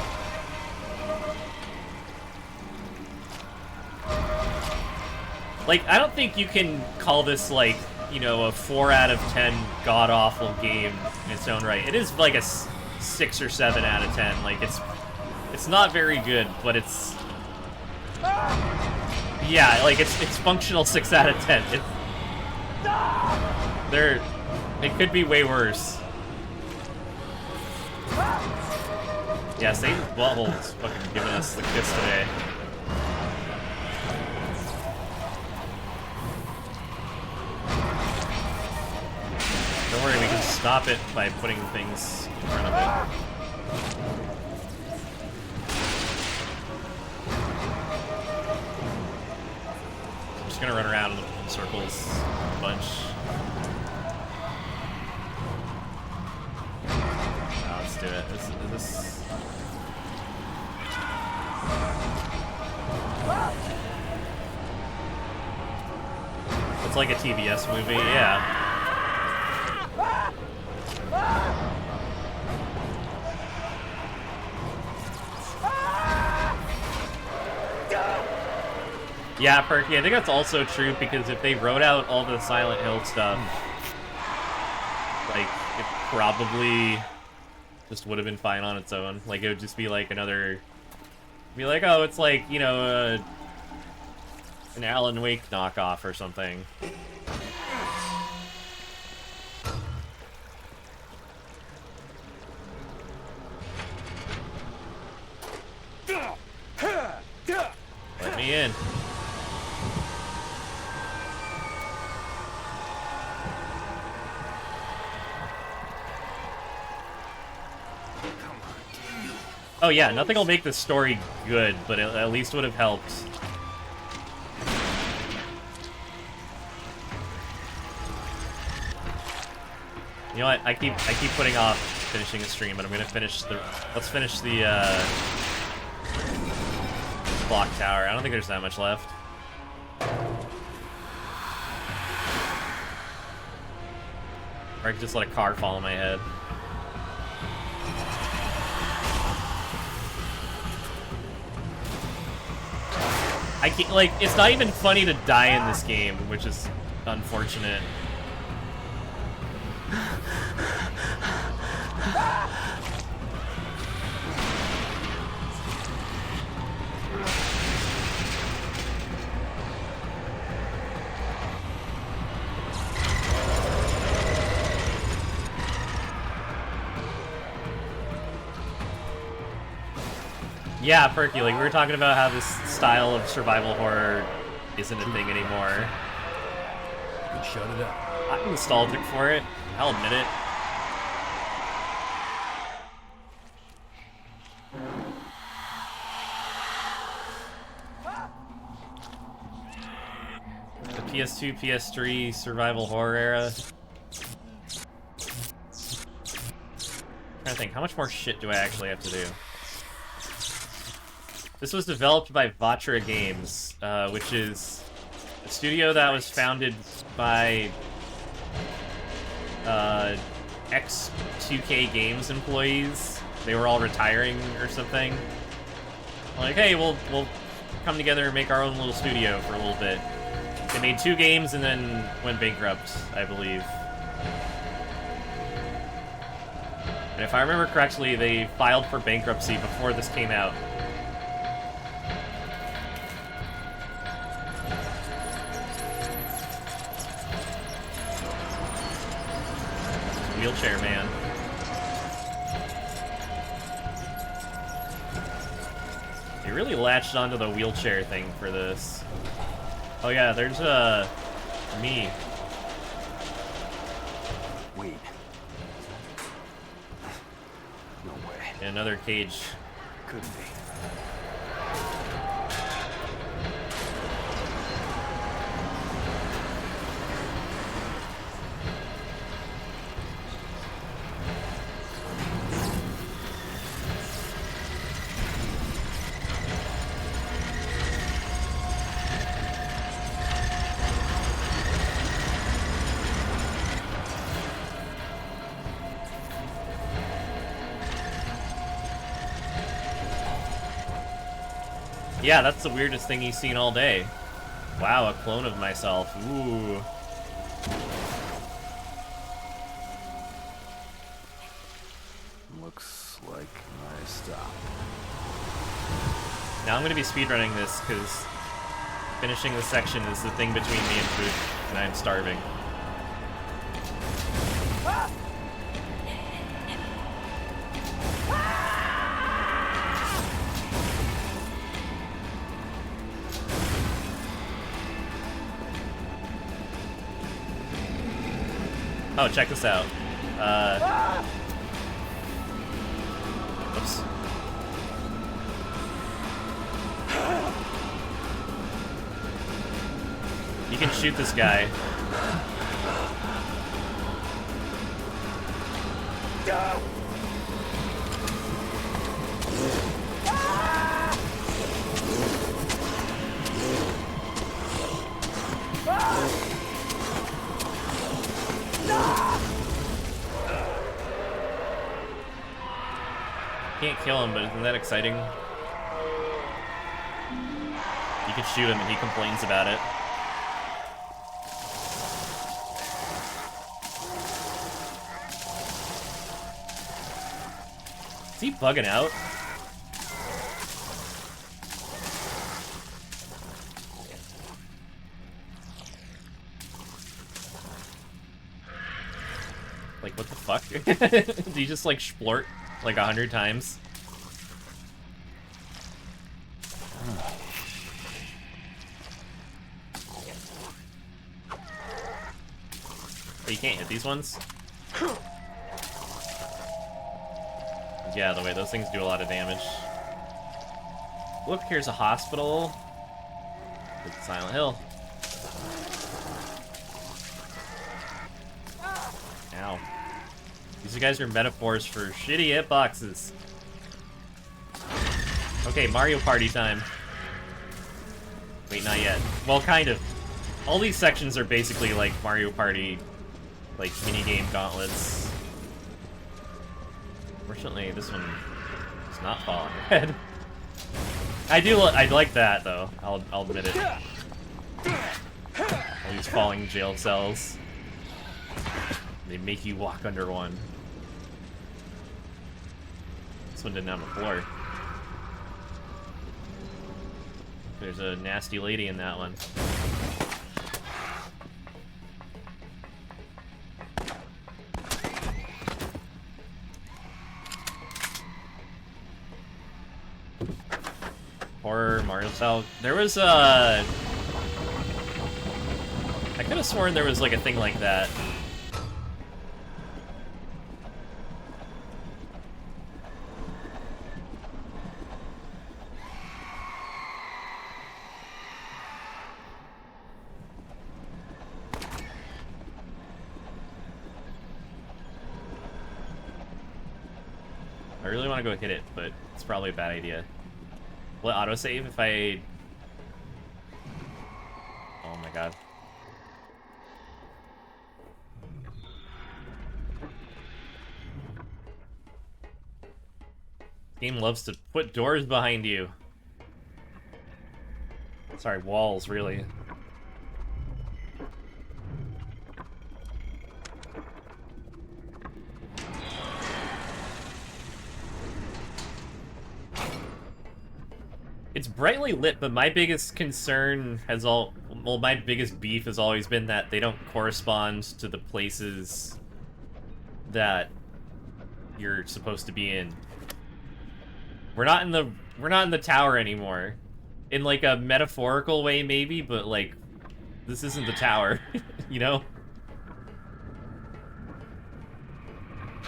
Like, I don't think you can call this, like, you know, a 4 out of 10 god-awful game in its own right. It is like a 6 or 7 out of 10. Like, it's not very good, but it's... Yeah, like, it's functional 6 out of 10. It could be way worse. Yeah, Satan's butthole's fucking giving us the kiss today. Don't worry, we can stop it by putting things in front of it. just gonna run around in circles a bunch. Oh, let's do it. Is this... It's like a TBS movie, yeah. Yeah, Perky, I think that's also true because if they wrote out all the Silent Hill stuff, like, it probably just would have been fine on its own. Like, it would just be like another... Be like, oh, it's like, you know, an Alan Wake knockoff or something. Let me in. Oh yeah, nothing will make the story good, but it at least would have helped. You know what? I keep putting off finishing the stream, but I'm gonna finish the. Let's finish the clock tower. I don't think there's that much left. Or I could just let a car fall on my head. I can't, like, it's not even funny to die in this game, which is unfortunate. Yeah, Perky, like, we were talking about how this style of survival horror isn't a thing anymore. Shut it up. I'm nostalgic for it. I'll admit it. The PS2, PS3 survival horror era. I'm trying to think, how much more shit do I actually have to do? This was developed by Vatra Games, which is a studio that was founded by ex-2K Games employees. They were all retiring or something. Like, hey, we'll come together and make our own little studio for a little bit. They made 2 games and then went bankrupt, I believe. And if I remember correctly, they filed for bankruptcy before this came out. Wheelchair man. They really latched onto the wheelchair thing for this. Oh yeah, there's me. Wait. No way. And another cage. Couldn't be. Yeah, that's the weirdest thing he's seen all day. Wow, a clone of myself. Ooh. Looks like I stopped. Now I'm gonna be speedrunning this, because finishing this section is the thing between me and food, and I'm starving. Oh, check this out. Oops. You can shoot this guy. Can't kill him, but isn't that exciting? You can shoot him and he complains about it. Is he bugging out? Like, what the fuck? Did he just, like, splort like 100 times? Oh, you can't hit these ones? Yeah, the way those things do a lot of damage. Look, here's a hospital. It's Silent Hill. Ow. These guys are metaphors for shitty hitboxes. Okay, Mario Party time. Wait, not yet. Well, kind of. All these sections are basically like Mario Party, like minigame gauntlets. Fortunately, this one is not falling red. I like that though. I'll admit it. All these falling jail cells. They make you walk under one. This one didn't have a floor. There's a nasty lady in that one. Horror, Mario style. There was I could have sworn there was like a thing like that. I really want to go hit it, but it's probably a bad idea. Will it autosave if I... Oh my god. This game loves to put doors behind you. Sorry, walls, really. It's brightly lit, but my biggest concern has my biggest beef has always been that they don't correspond to the places that you're supposed to be in. We're not in the tower anymore. In like a metaphorical way maybe, but like this isn't the tower, you know?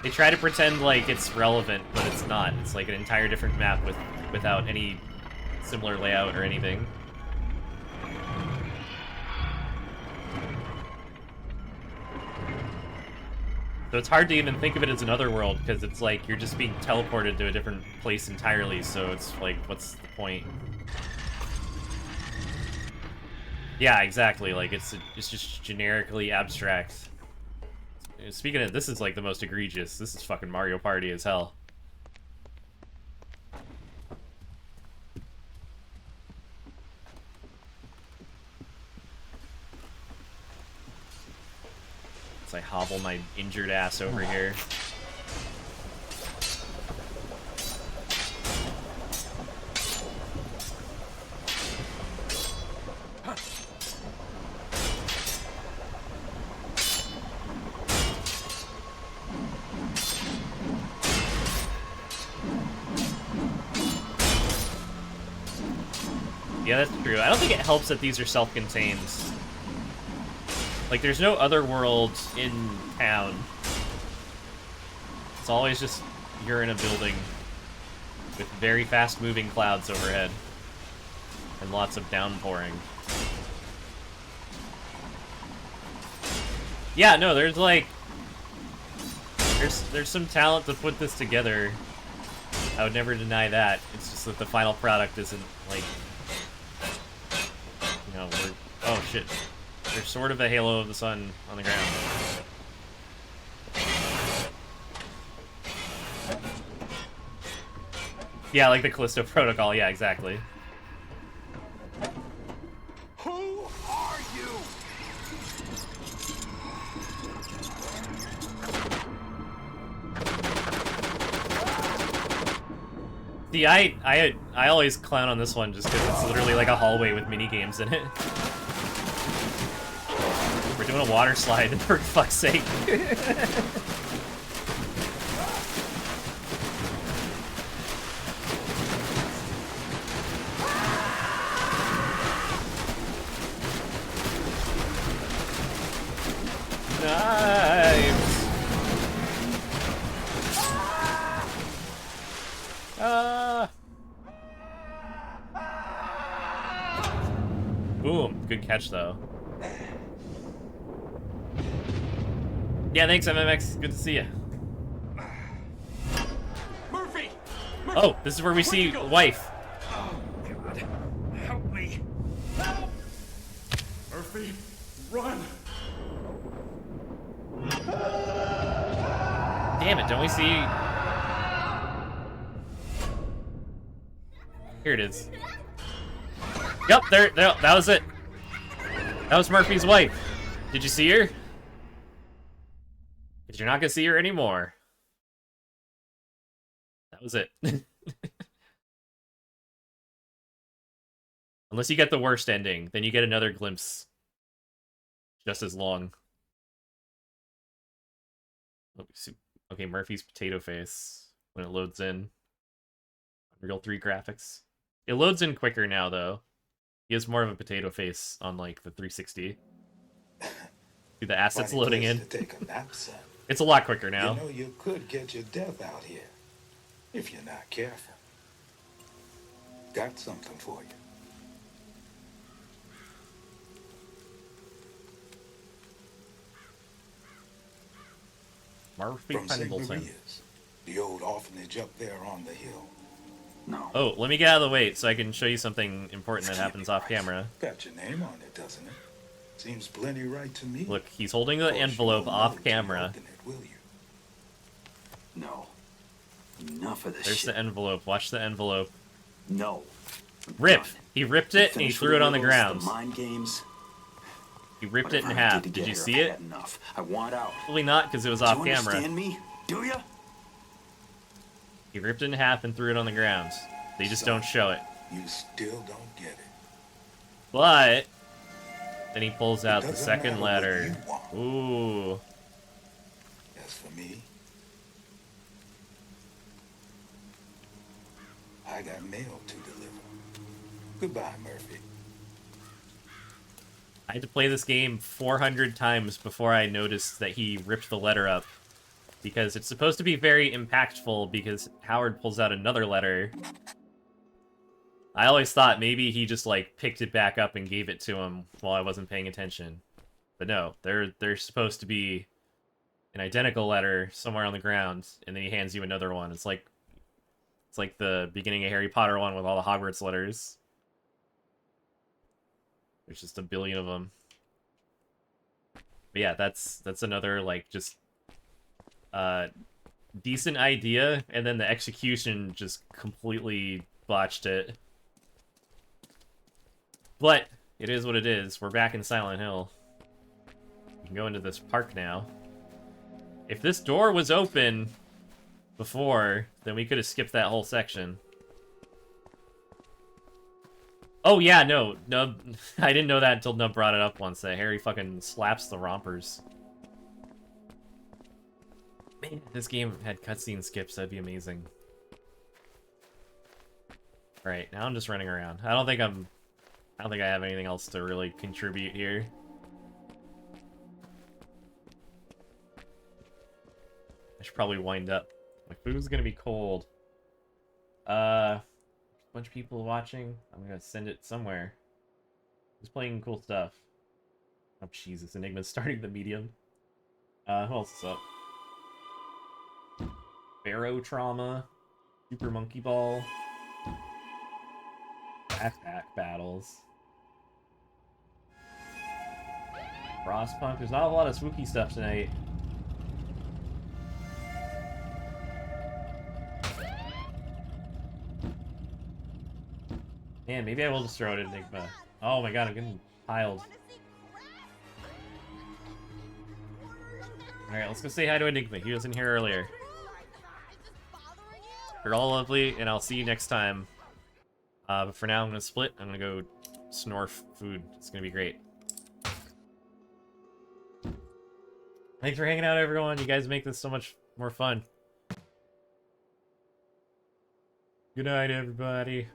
They try to pretend like it's relevant, but it's not. It's like an entire different map without any similar layout or anything. So it's hard to even think of it as another world, because it's like you're just being teleported to a different place entirely, so it's like, what's the point? Yeah, exactly, like it's just generically abstract. Speaking of, this is like the most egregious. This is fucking Mario Party as hell. As I hobble my injured ass over here. Yeah, that's true. I don't think it helps that these are self-contained. Like, there's no other world in town. It's always just you're in a building with very fast-moving clouds overhead and lots of downpouring. Yeah, no, there's like... There's some talent to put this together. I would never deny that. It's just that the final product isn't, like... You know, we're... Oh, shit. There's sort of a halo of the sun on the ground. Yeah, like the Callisto Protocol. Yeah, exactly. Who are you? See, I always clown on this one just because it's literally like a hallway with mini games in it. We're doing a water slide, for fuck's sake. Knives! Boom. Good catch, though. Yeah, thanks, MMX. Good to see you. Murphy! Oh, this is where we see wife. Oh, God. Help me. Help! Murphy, run! Damn it, don't we see... Here it is. Yep, there, that was it. That was Murphy's wife. Did you see her? Because you're not gonna see her anymore. That was it. Unless you get the worst ending, then you get another glimpse. Just as long. Okay, Murphy's potato face when it loads in. Unreal 3 graphics. It loads in quicker now, though. He has more of a potato face on, like, the 360. See the assets Funny loading place in. to take a nap, son. It's a lot quicker now. You know you could get your death out here if you're not careful. Got something for you. Murphy From St. Pendleton. Maria's, the old orphanage up there on the hill. No. Oh, let me get out of the way so I can show you something important that happens off camera. Got your name on it, doesn't it? Seems plenty right to me. Look, he's holding the envelope off camera. No. Enough of this There's shit. the envelope. Watch the envelope. No. Rip! He ripped it and he Finished threw with it on the riddles, ground. The mind games. He ripped it in Whatever I half. to Did get you here, see I've it? had enough. I want out. Probably not, because it was Do off you camera. understand me? Do you? He ripped it in half and threw it on the ground. They just don't show it. You still don't get it. But then he pulls out the doesn't second matter letter. what you Ooh. As for me, I got mail to deliver. Goodbye, Murphy. I had to play this game 400 times before I noticed that he ripped the letter up. Because it's supposed to be very impactful because Howard pulls out another letter. I always thought maybe he just, like, picked it back up and gave it to him while I wasn't paying attention. But no, there's supposed to be an identical letter somewhere on the ground, and then he hands you another one. It's like the beginning of Harry Potter one with all the Hogwarts letters. There's just a billion of them. But yeah, that's another, like, just decent idea, and then the execution just completely botched it. But it is what it is. We're back in Silent Hill. We can go into this park now. If this door was open before, then we could have skipped that whole section. Oh yeah, no, Nub, I didn't know that until Nub brought it up once, that Harry fucking slaps the rompers. Man, if this game had cutscene skips, that'd be amazing. Alright, now I'm just running around. I don't think I have anything else to really contribute here. I should probably wind up. My food's gonna be cold. A bunch of people watching. I'm gonna send it somewhere. Who's playing cool stuff? Oh Jesus, Enigma's starting the medium. Who else is up? Barotrauma, Super Monkey Ball, Backpack Battles, Frostpunk. There's not a lot of spooky stuff tonight. Man, maybe I will just throw it in Enigma. Oh my god, I'm getting piled. Alright, let's go say hi to Enigma. He was in here earlier. You're all lovely, and I'll see you next time. But for now, I'm gonna split. I'm gonna go snore food. It's gonna be great. Thanks for hanging out, everyone. You guys make this so much more fun. Good night, everybody.